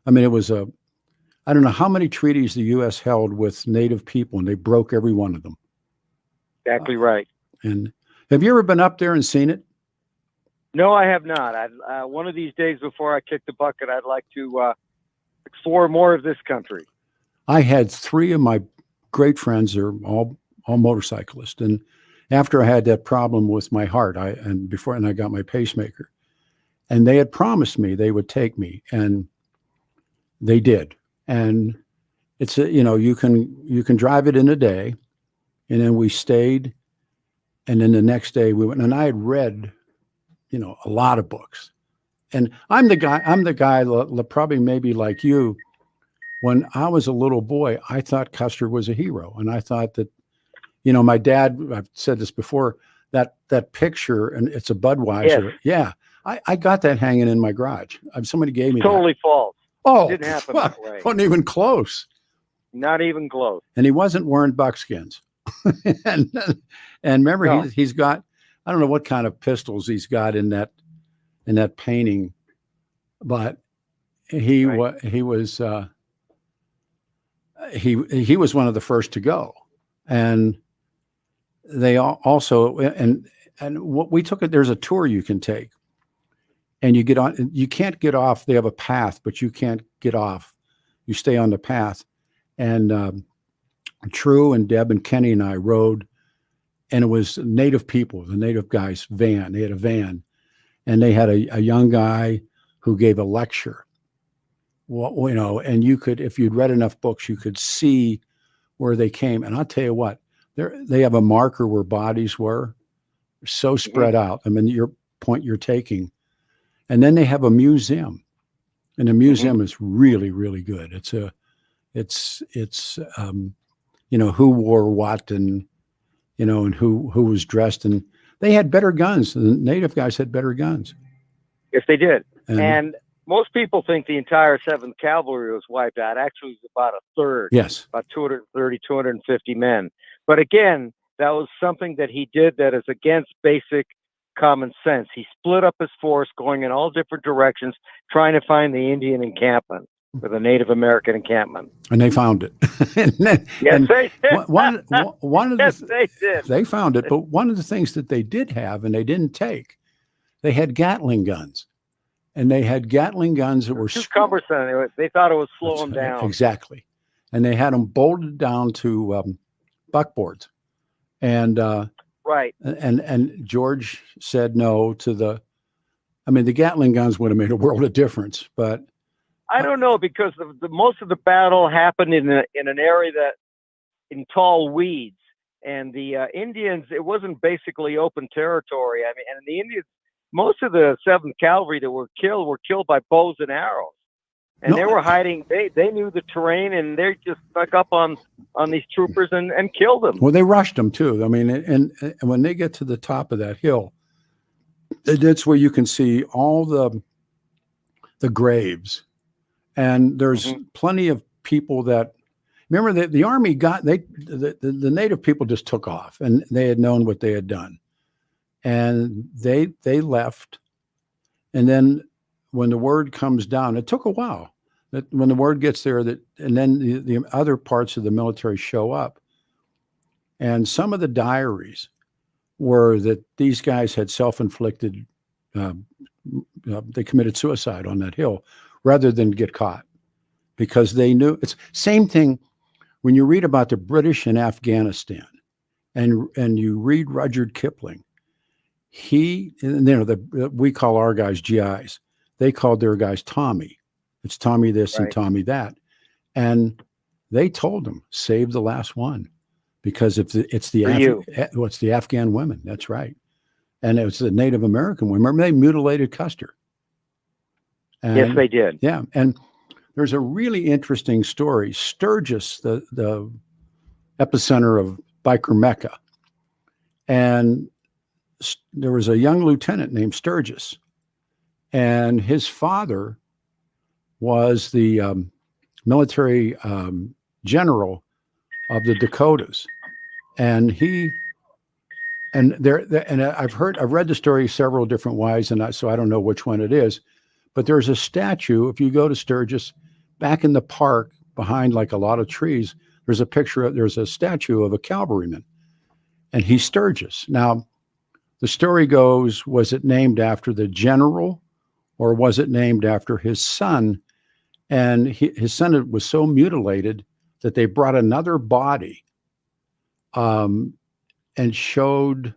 I mean, it was I don't know how many treaties the U.S. held with Native people, and they broke every one of them. Exactly right. And have you ever been up there and seen it? No, I have not. One of these days before I kick the bucket, I'd like to explore more of this country. I had 3 of my great friends. They're all motorcyclists. And after I had that problem with my heart, I got my pacemaker, and they had promised me they would take me, and they did. And it's you can drive it in a day, and then we stayed, and then the next day we went, and I had read, a lot of books, and I'm the guy probably maybe like you. When I was a little boy, I thought Custer was a hero, and I thought that, my dad, I've said this before, that picture, and it's a Budweiser. Yes. Yeah, I got that hanging in my garage. Somebody gave me Totally that. false. Oh, Didn't happen that way. Wasn't even close. Not even close. And he wasn't wearing buckskins. and remember, No. he's got, I don't know what kind of pistols he's got in that painting, but he was one of the first to go. And they also, and what we took, there's a tour you can take, and you get on, you can't get off. They have a path, but you can't get off. You stay on the path. And True and Deb and Kenny and I rode, and it was Native people, the Native guys' van. They had a van, and they had a young guy who gave a lecture. Well, and you could, if you'd read enough books, you could see where they came. And I'll tell you what, they have a marker where bodies were so spread out. I mean, your point you're taking. And then they have a museum, and the museum is really, really good. It's who wore what, and and who was dressed, and they had better guns. The Native guys had better guns. Yes, they did. And most people think the entire 7th Cavalry was wiped out. Actually, it was about a third. Yes. About 230, 250 men. But again, that was something that he did that is against basic common sense. He split up his force, going in all different directions, trying to find the Indian encampment or the Native American encampment. And they found it. They did. One of Yes, the, they did. They found it, but one of the things that they did have, and they didn't take, they had Gatling guns. And they had Gatling guns that were too cumbersome. They thought it would slow them down. Exactly. And they had them bolted down to buckboards. And right. And George said no to the Gatling guns would have made a world of difference, but I don't know, because most of the battle happened in an area in tall weeds, and the Indians, it wasn't basically open territory. I mean, and the Indians, most of the 7th Cavalry that were killed by bows and arrows, and they were hiding. They knew the terrain, and they just stuck up on these troopers and killed them. Well, they rushed them too. I mean, and when they get to the top of that hill, that's where you can see all the graves. And there's plenty of people that remember that the army the Native people just took off, and they had known what they had done, and they left. And then when the word comes down, it took a while. That when the word gets there, and then the other parts of the military show up, and some of the diaries were that these guys had self-inflicted. They committed suicide on that hill, rather than get caught, because they knew. It's same thing when you read about the British in Afghanistan, and you read Rudyard Kipling. We call our guys GIs. they called their guys Tommy. It's Tommy this and Tommy that. And they told him, save the last one. Because if it's the Afghan women. That's right. And it was the Native American women. Remember, they mutilated Custer. And, yes, they did. Yeah. And there's a really interesting story. Sturgis, the epicenter of biker Mecca. And there was a young lieutenant named Sturgis. And his father was the military general of the Dakotas. And I've read the story several different ways, so I don't know which one it is. But there's a statue. If you go to Sturgis, back in the park behind like a lot of trees, there's a statue of a cavalryman, and he's Sturgis. Now, the story goes, was it named after the general, or was it named after his son? And his son was so mutilated that they brought another body and showed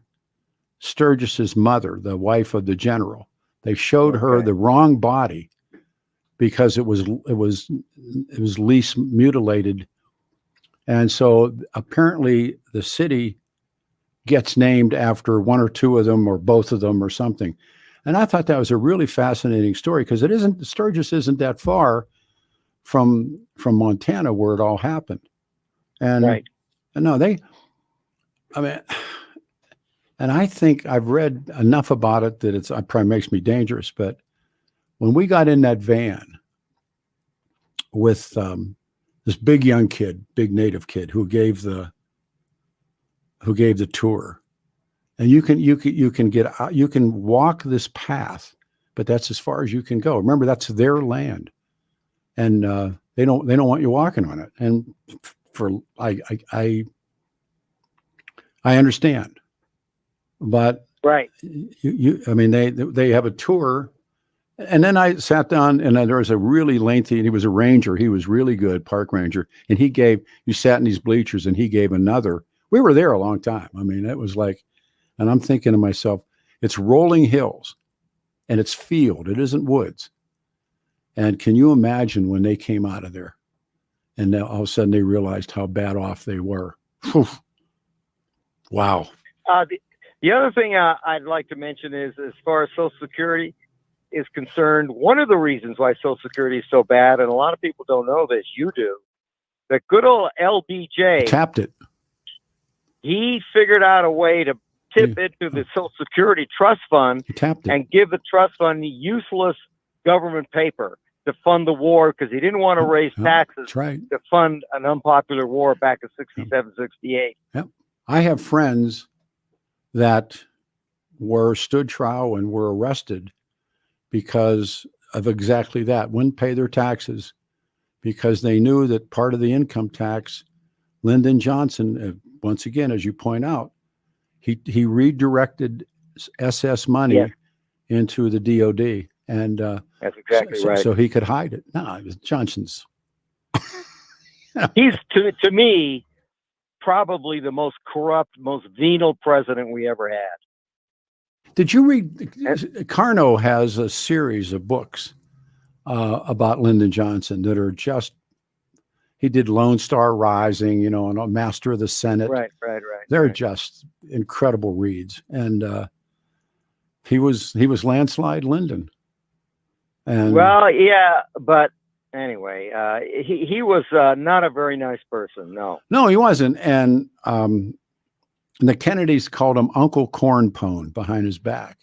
Sturgis's mother, the wife of the general. They showed her the wrong body because it was least mutilated. And so apparently the city gets named after one or two of them or both of them or something. And I thought that was a really fascinating story because Sturgis isn't that far from Montana where it all happened. And and I think I've read enough about it that it probably makes me dangerous. But when we got in that van with this big young kid, big native kid who gave the tour, and you can walk this path, but that's as far as you can go. Remember, that's their land, and they don't want you walking on it. And I understand. But they have a tour, and then I sat down, and there was a really lengthy, and he was a ranger. He was really good, park ranger, and you sat in these bleachers, and he gave another. We were there a long time. I mean, it was like, and I'm thinking to myself, it's rolling hills, and it's field. It isn't woods. And can you imagine when they came out of there, and then all of a sudden they realized how bad off they were? Whew. Wow. The other thing I'd like to mention is, as far as Social Security is concerned, one of the reasons why Social Security is so bad, and a lot of people don't know this, you do, that good old LBJ tapped it. He figured out a way to tip into the Social Security Trust Fund and give the trust fund useless government paper to fund the war because he didn't want to raise taxes to fund an unpopular war back in 67, 68. Yep. I have friends that stood trial and were arrested because of exactly that. Wouldn't pay their taxes because they knew that part of the income tax, Lyndon Johnson, once again, as you point out, he redirected SS money into the DOD. And that's exactly right. So he could hide it. No, it was Johnson's. He's, to me, probably the most corrupt, most venal president we ever had. Did you read? Carnot has a series of books about Lyndon Johnson that are just. He did Lone Star Rising, and a Master of the Senate. Right. They're just incredible reads, and he was Landslide Lyndon. And but anyway, he was not a very nice person. No, he wasn't. And the Kennedys called him Uncle Cornpone behind his back,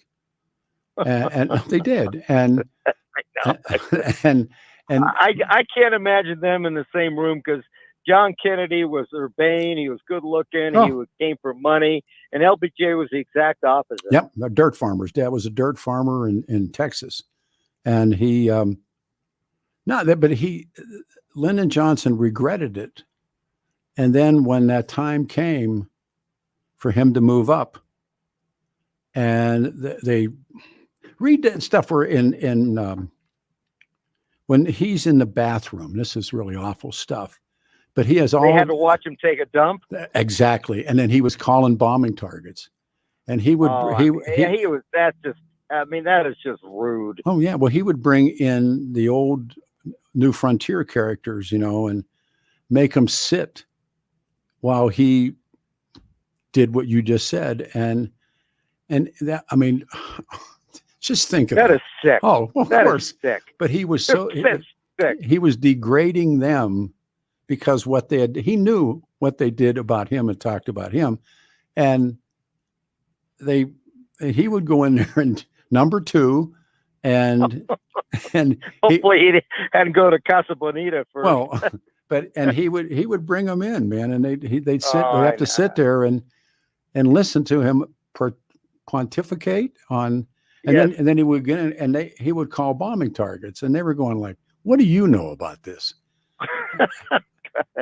and they did. And and I can't imagine them in the same room because John Kennedy was urbane. He was good looking. He came for money, and LBJ was the exact opposite. Yep, a dirt farmer. His dad was a dirt farmer in Texas, and he. Lyndon Johnson regretted it. And then when that time came for him to move up, and they read that stuff where when he's in the bathroom, this is really awful stuff, but he has They had to watch him take a dump. Exactly. And then he was calling bombing targets, and he would, that's just I mean, that is just rude. Oh yeah. Well, he would bring in the old New Frontier characters, and make them sit while he did what you just said. And that, I mean, just think of That is sick. Oh, well, of That is course. sick. But he was That's sick. he was degrading them because he knew what they did about him and talked about him. And he would go in there and number 2 and Hopefully he hadn't go to Casa Bonita first. Well, and he would bring them in, man, and they'd sit. Oh, They have to sit there and listen to him pontificate on, and then he would get in, and he would call bombing targets, and they were going like, "What do you know about this?"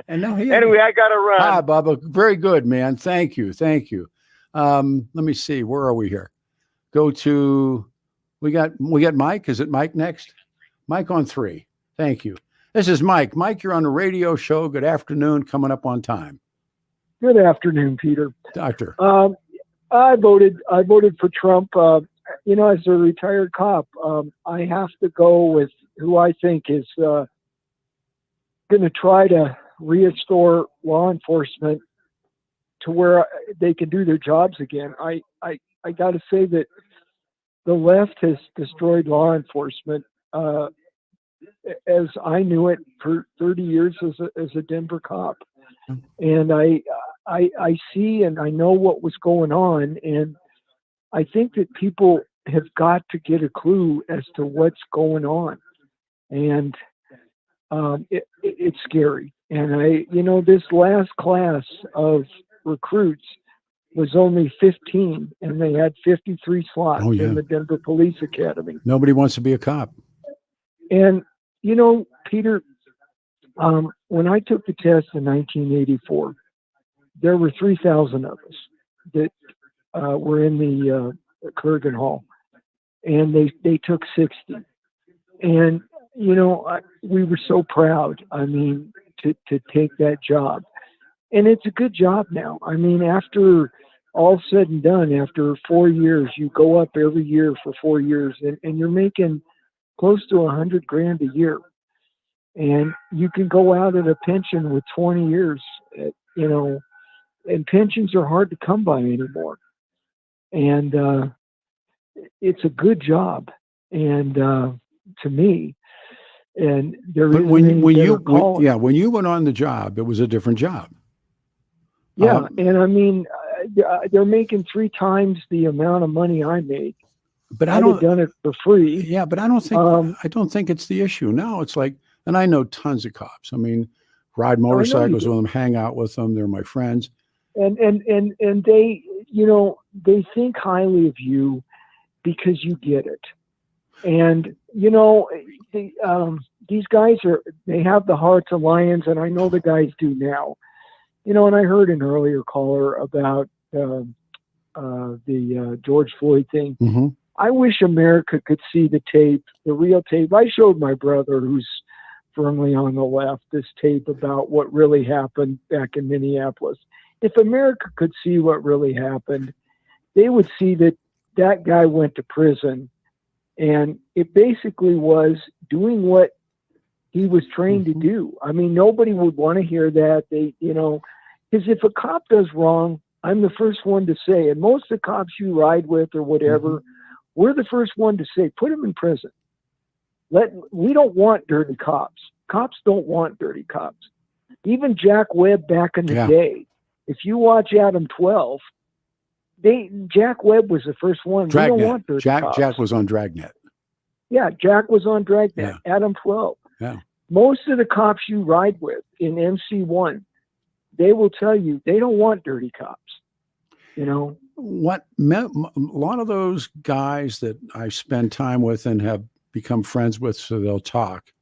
And now anyway, I got to run. Hi, Bubba. Very good, man. Thank you. Let me see. Where are we here? Go to. We got Mike. Is it Mike next? Mike on 3. Thank you. This is Mike. Mike, you're on the radio show. Good afternoon. Coming up on time. Good afternoon, Peter. Doctor. I voted for Trump. As a retired cop, I have to go with who I think is going to try to restore law enforcement to where they can do their jobs again. I got to say that the left has destroyed law enforcement as I knew it for 30 years as a Denver cop. And I see and I know what was going on, and I think that people have got to get a clue as to what's going on, and it's scary. And this last class of recruits was only 15, and they had 53 slots in the Denver Police Academy. Nobody wants to be a cop. And Peter, when I took the test in 1984, there were 3,000 of us that were in the Kurgan Hall, and they took 60. And we were so proud. I mean, to take that job, and it's a good job now. I mean, after all said and done, after 4 years, you go up every year for 4 years, and you're making close to $100,000 a year. And you can go out at a pension with 20 years, and pensions are hard to come by anymore. And it's a good job, and to me, and there But isn't when any you better calling. when you went on the job, it was a different job. Yeah, and I mean, they're making 3 times the amount of money I made. But I I'd don't have done it for free. Yeah, but I don't think it's the issue. No, it's like, and I know tons of cops. I mean, ride motorcycles with them, hang out with them. They're my friends. And they, they think highly of you because you get it. And these guys they have the hearts of lions, and I know the guys do now. And I heard an earlier caller about the George Floyd thing. Mm-hmm. I wish America could see the tape, the real tape. I showed my brother, who's firmly on the left, this tape about what really happened back in Minneapolis. If America could see what really happened, they would see that that guy went to prison, and it basically was doing what he was trained to do. I mean, nobody would want to hear that. Because if a cop does wrong, I'm the first one to say, and most of the cops you ride with or whatever, we're the first one to say, put him in prison. We don't want dirty cops. Cops don't want dirty cops. Even Jack Webb back in the day, if you watch Adam 12, Jack Webb was the first one. We don't want dirty cops. Jack was on Dragnet. Yeah, Jack was on Dragnet. Yeah. Adam 12. Yeah. Most of the cops you ride with in MC1, they will tell you they don't want dirty cops. What a lot of those guys that I spend time with and have become friends with, so they'll talk.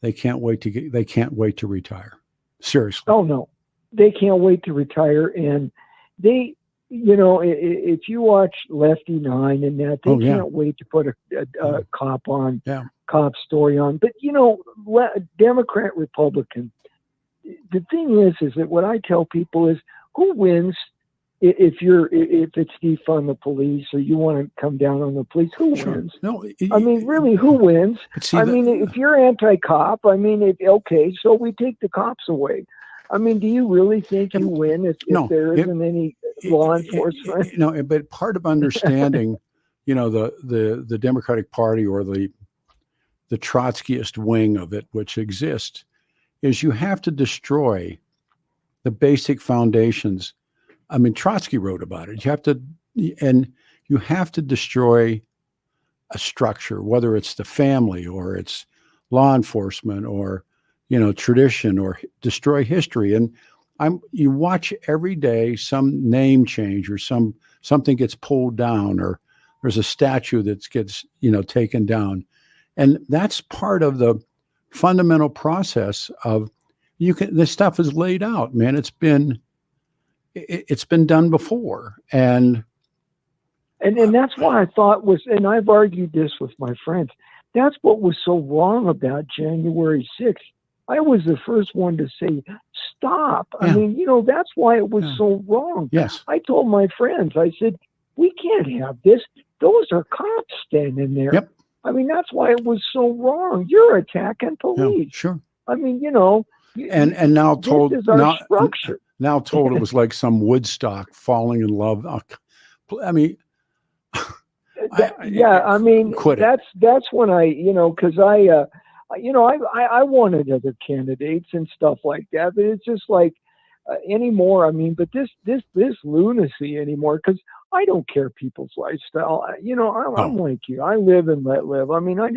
They can't wait to retire. Seriously. Oh no, they can't wait to retire, and they, if you watch Lefty 9 and that, they can't wait to put a cop on, cop story on. But Democrat, Republican. The thing is that what I tell people is, who wins if it's defund the police or you want to come down on the police, who wins? No, I mean, really, who wins? see, I mean, if you're anti-cop, I mean, okay, so we take the cops away. I mean, do you really think you win if there isn't any law enforcement? No, but part of understanding, the Democratic Party or the Trotskyist wing of it, which exists, is you have to destroy the basic foundations. I mean, Trotsky wrote about it. You have to destroy a structure, whether it's the family or it's law enforcement or, tradition, or destroy history. And you watch every day some name change or something gets pulled down, or there's a statue that gets, taken down. And that's part of the fundamental process of this stuff is laid out, man. It's been done before. And that's why I thought and I've argued this with my friends, that's what was so wrong about January 6th. I was the first one to say, stop. Yeah. I mean, that's why it was so wrong. Yes. I told my friends, I said, we can't have this. Those are cops standing there. Yep. I mean, that's why it was so wrong. You're attacking police. Yeah, sure. I mean, and now told, this is our structure. Now told it was like some Woodstock falling in love. I mean, I mean, that's when I, because I wanted other candidates and stuff like that, but it's just like anymore. I mean, but this lunacy anymore, because I don't care people's lifestyle. I'm like you. I live and let live. I mean, I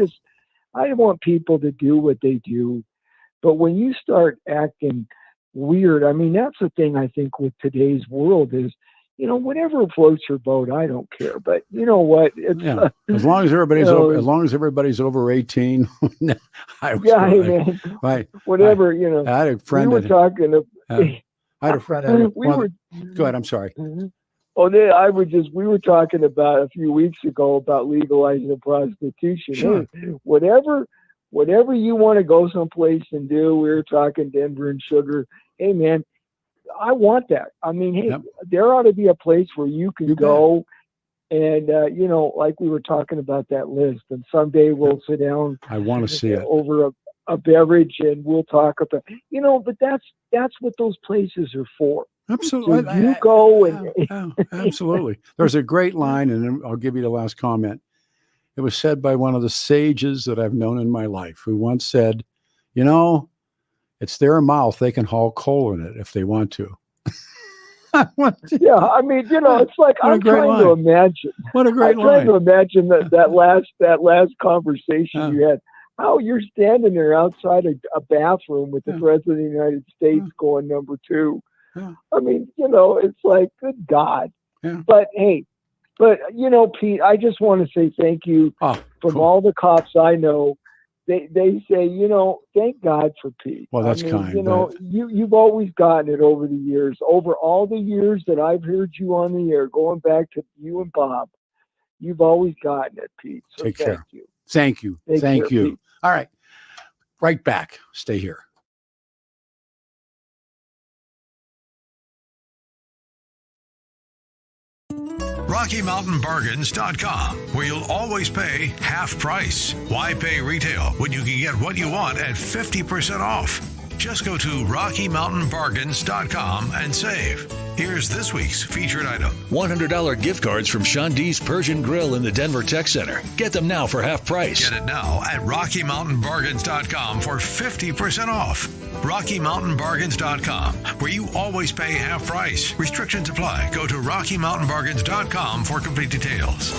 want people to do what they do. But when you start acting weird, I mean, that's the thing I think with today's world is, whatever floats your boat, I don't care. But you know what? It's, as long as everybody's over 18. Man. Whatever, I had a friend. We were talking. I had a friend. Go ahead. I'm sorry. Oh, we were talking about a few weeks ago about legalizing prostitution. Sure. Hey, whatever you want to go someplace and do, we were talking Denver and Sugar. Hey, man, I want that. I mean, hey, there ought to be a place where you can go and, like we were talking about that list, and someday we'll sit down. I want to see it over a beverage and we'll talk about, but that's what those places are for. Absolutely. So you go and absolutely. There's a great line, and then I'll give you the last comment. It was said by one of the sages that I've known in my life, who once said, it's their mouth. They can haul coal in it if they want to. Yeah, I mean, it's like I'm trying to imagine. What a great line. I'm trying to imagine that last conversation you had. How you're standing there outside a bathroom with the President of the United States going number 2. Yeah. I mean, it's like, good God. Yeah. But hey, Pete, I just want to say thank you from all the cops I know. They say, thank God for Pete. Well, that's kind. You've always gotten it over the years. Over all the years that I've heard you on the air, going back to you and Bob, you've always gotten it, Pete. So Take care. You. Thank you. Thank you. Pete. All right. Right back. Stay here. RockyMountainBargains.com, where you'll always pay half price. Why pay retail when you can get what you want at 50% off? Just go to RockyMountainBargains.com and save. Here's this week's featured item. $100 gift cards from Sean D's Persian Grill in the Denver Tech Center. Get them now for half price. Get it now at RockyMountainBargains.com for 50% off. RockyMountainBargains.com, where you always pay half price. Restrictions apply. Go to RockyMountainBargains.com for complete details.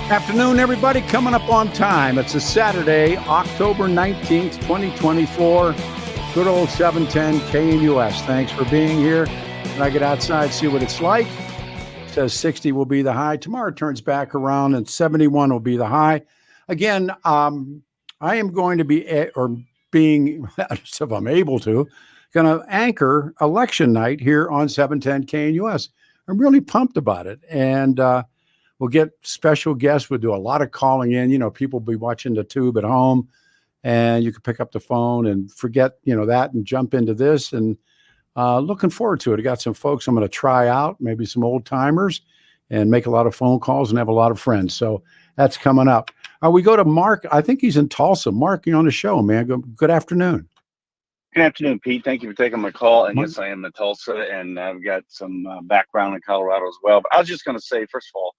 Afternoon, everybody. Coming up on time. It's a Saturday, October 19th, 2024. Good old 710 KNUS. Thanks for being here. When I get outside, see what it's like. It says 60 will be the high. Tomorrow turns back around and 71 will be the high. Again, I am going to be, being, if I'm able to, going to anchor election night here on 710 KNUS. I'm really pumped about it. And, we'll get special guests. We'll do a lot of calling in. You know, people will be watching the tube at home, and you can pick up the phone and forget, that and jump into this. And looking forward to it. I got some folks I'm going to try out, maybe some old timers, and make a lot of phone calls and have a lot of friends. So that's coming up. We go to Mark. I think he's in Tulsa. Mark, you're on the show, man. Good afternoon. Good afternoon, Pete. Thank you for taking my call. And yes, I am in Tulsa, and I've got some background in Colorado as well. But I was just going to say, first of all,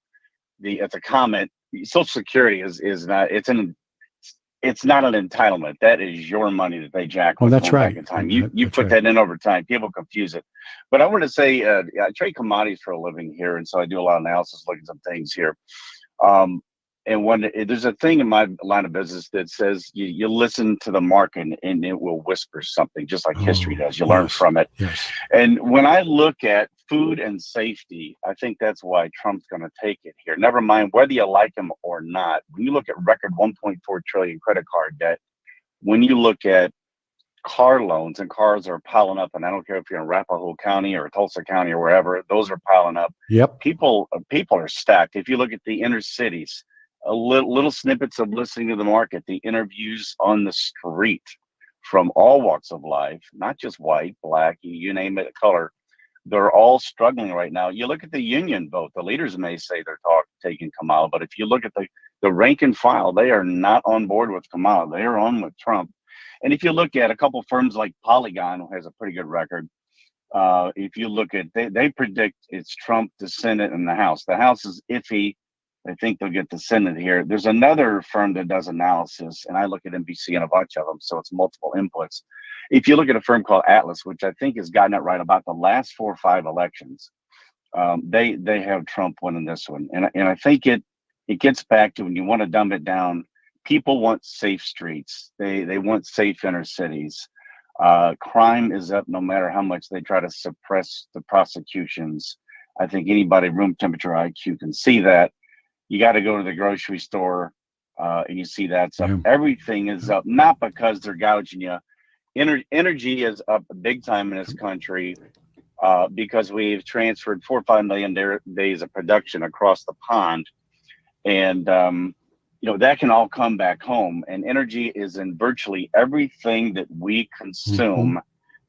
it's a comment. Social Security is not. It's not an entitlement. That is your money that they jack. Well, that's right. In time. You put that in over time. People confuse it. But I want to say, I trade commodities for a living here, and so I do a lot of analysis, looking at some things here. And when there's a thing in my line of business that says you listen to the market and it will whisper something, just like history does. You learn from it. Yes. And when I look at food and safety, I think that's why Trump's going to take it here. Never mind whether you like him or not. When you look at record 1.4 trillion credit card debt, when you look at car loans, and cars are piling up, and I don't care if you're in Arapahoe County or Tulsa County or wherever, those are piling up. Yep. People are stacked. If you look at the inner cities, a little snippets of listening to the market, the interviews on the street from all walks of life, not just white, black, you name it, color, they're all struggling right now. You look at the union vote, the leaders may say they're taking Kamala, but if you look at the rank and file, they are not on board with Kamala. They are on with Trump. And if you look at a couple firms like Polygon, who has a pretty good record, if you look at, they predict it's Trump, the Senate, and the House. The House is iffy. I think they'll get the Senate here. There's another firm that does analysis, and I look at NBC and a bunch of them, so it's multiple inputs. If you look at a firm called Atlas, which I think has gotten it right about the last 4 or 5 elections, they have Trump winning this one. And I think it gets back to, when you want to dumb it down, people want safe streets. They want safe inner cities. Crime is up no matter how much they try to suppress the prosecutions. I think anybody room temperature IQ can see that. You got to go to the grocery store and you see that's up. Everything is up, not because they're gouging you. Energy is up big time in this country because we've transferred 4 or 5 million days of production across the pond. And, that can all come back home. And energy is in virtually everything that we consume. Mm-hmm.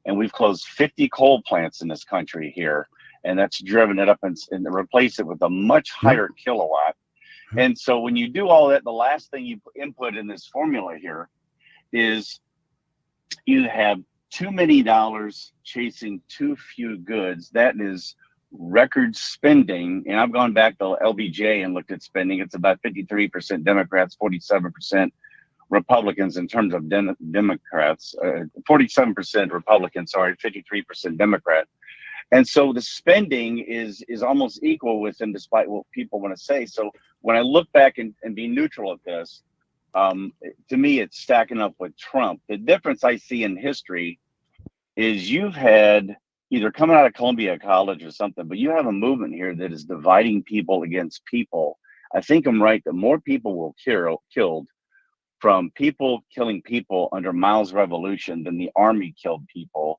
And we've closed 50 coal plants in this country here. And that's driven it up and replaced it with a much higher kilowatt. And so when you do all that, the last thing you input in this formula here is you have too many dollars chasing too few goods. That is record spending. And I've gone back to LBJ and looked at spending. It's about 53% Democrats, 47% Republicans in terms of Democrats, 47% Republicans, 53% Democrat. And so the spending is almost equal with them, despite what people want to say. So when I look back and be neutral at this, to me, it's stacking up with Trump. The difference I see in history is you've had, either coming out of Columbia College or something, but you have a movement here that is dividing people against people. I think I'm right that more people will killed from people killing people under Miles' revolution than the army killed people.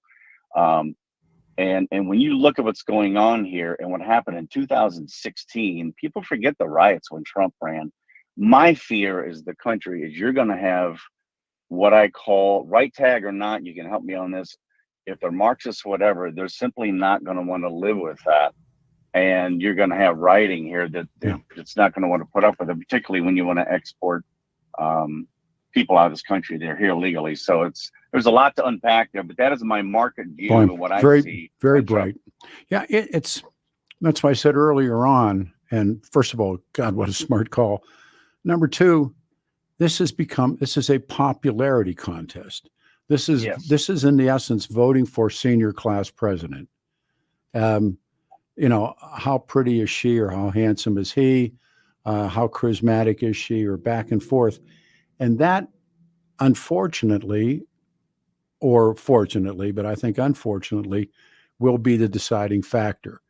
And when you look at what's going on here and what happened in 2016, people forget the riots when Trump ran. My fear is the country is you're going to have what I call, right tag or not, you can help me on this. If they're Marxists, whatever, they're simply not going to want to live with that. And you're going to have rioting here that's not going to want to put up with it, particularly when you want to export people out of this country. They're here legally. So there's a lot to unpack there, but that is my market view of what I see. Very bright. Yeah, that's why I said earlier on, and first of all, God, what a smart call. Number two, this is a popularity contest. This is in the essence voting for senior class president. How pretty is she or how handsome is he? How charismatic is she, or back and forth. And that, unfortunately, or fortunately, but I think unfortunately, will be the deciding factor.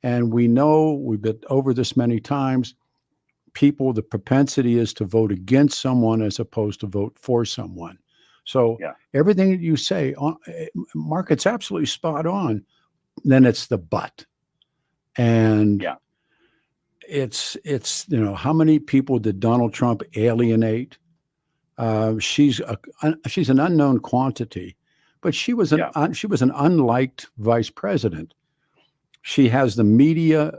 And we know, we've been over this many times, people, the propensity is to vote against someone as opposed to vote for someone. So everything that you say, Mark, it's absolutely spot on. Then it's the but. And it's how many people did Donald Trump alienate? She's an unknown quantity, but she was an unliked vice president. She has the media.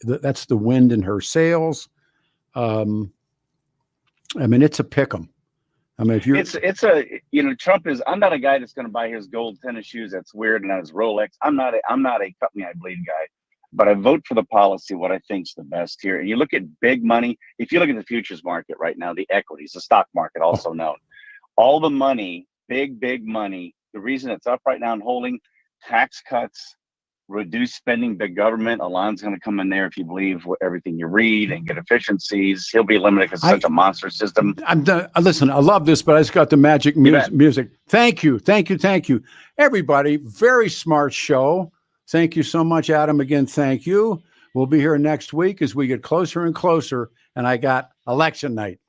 That's the wind in her sails. I mean, it's a pick 'em. I mean, if you're, Trump is. I'm not a guy that's going to buy his gold tennis shoes. That's weird, and his Rolex. I'm not a cut me I bleed guy, but I vote for the policy. What I think's the best here. And you look at big money. If you look at the futures market right now, the equities, the stock market, also known, all the money, big money. The reason it's up right now and holding, tax cuts, reduce spending, big government. Alon's going to come in there if you believe everything you read and get efficiencies. He'll be eliminated because it's such a monster system. I'm done. Listen, I love this, but I just got the magic music. Thank you. Everybody, very smart show. Thank you so much, Adam. Again, thank you. We'll be here next week as we get closer and closer, and I got election night.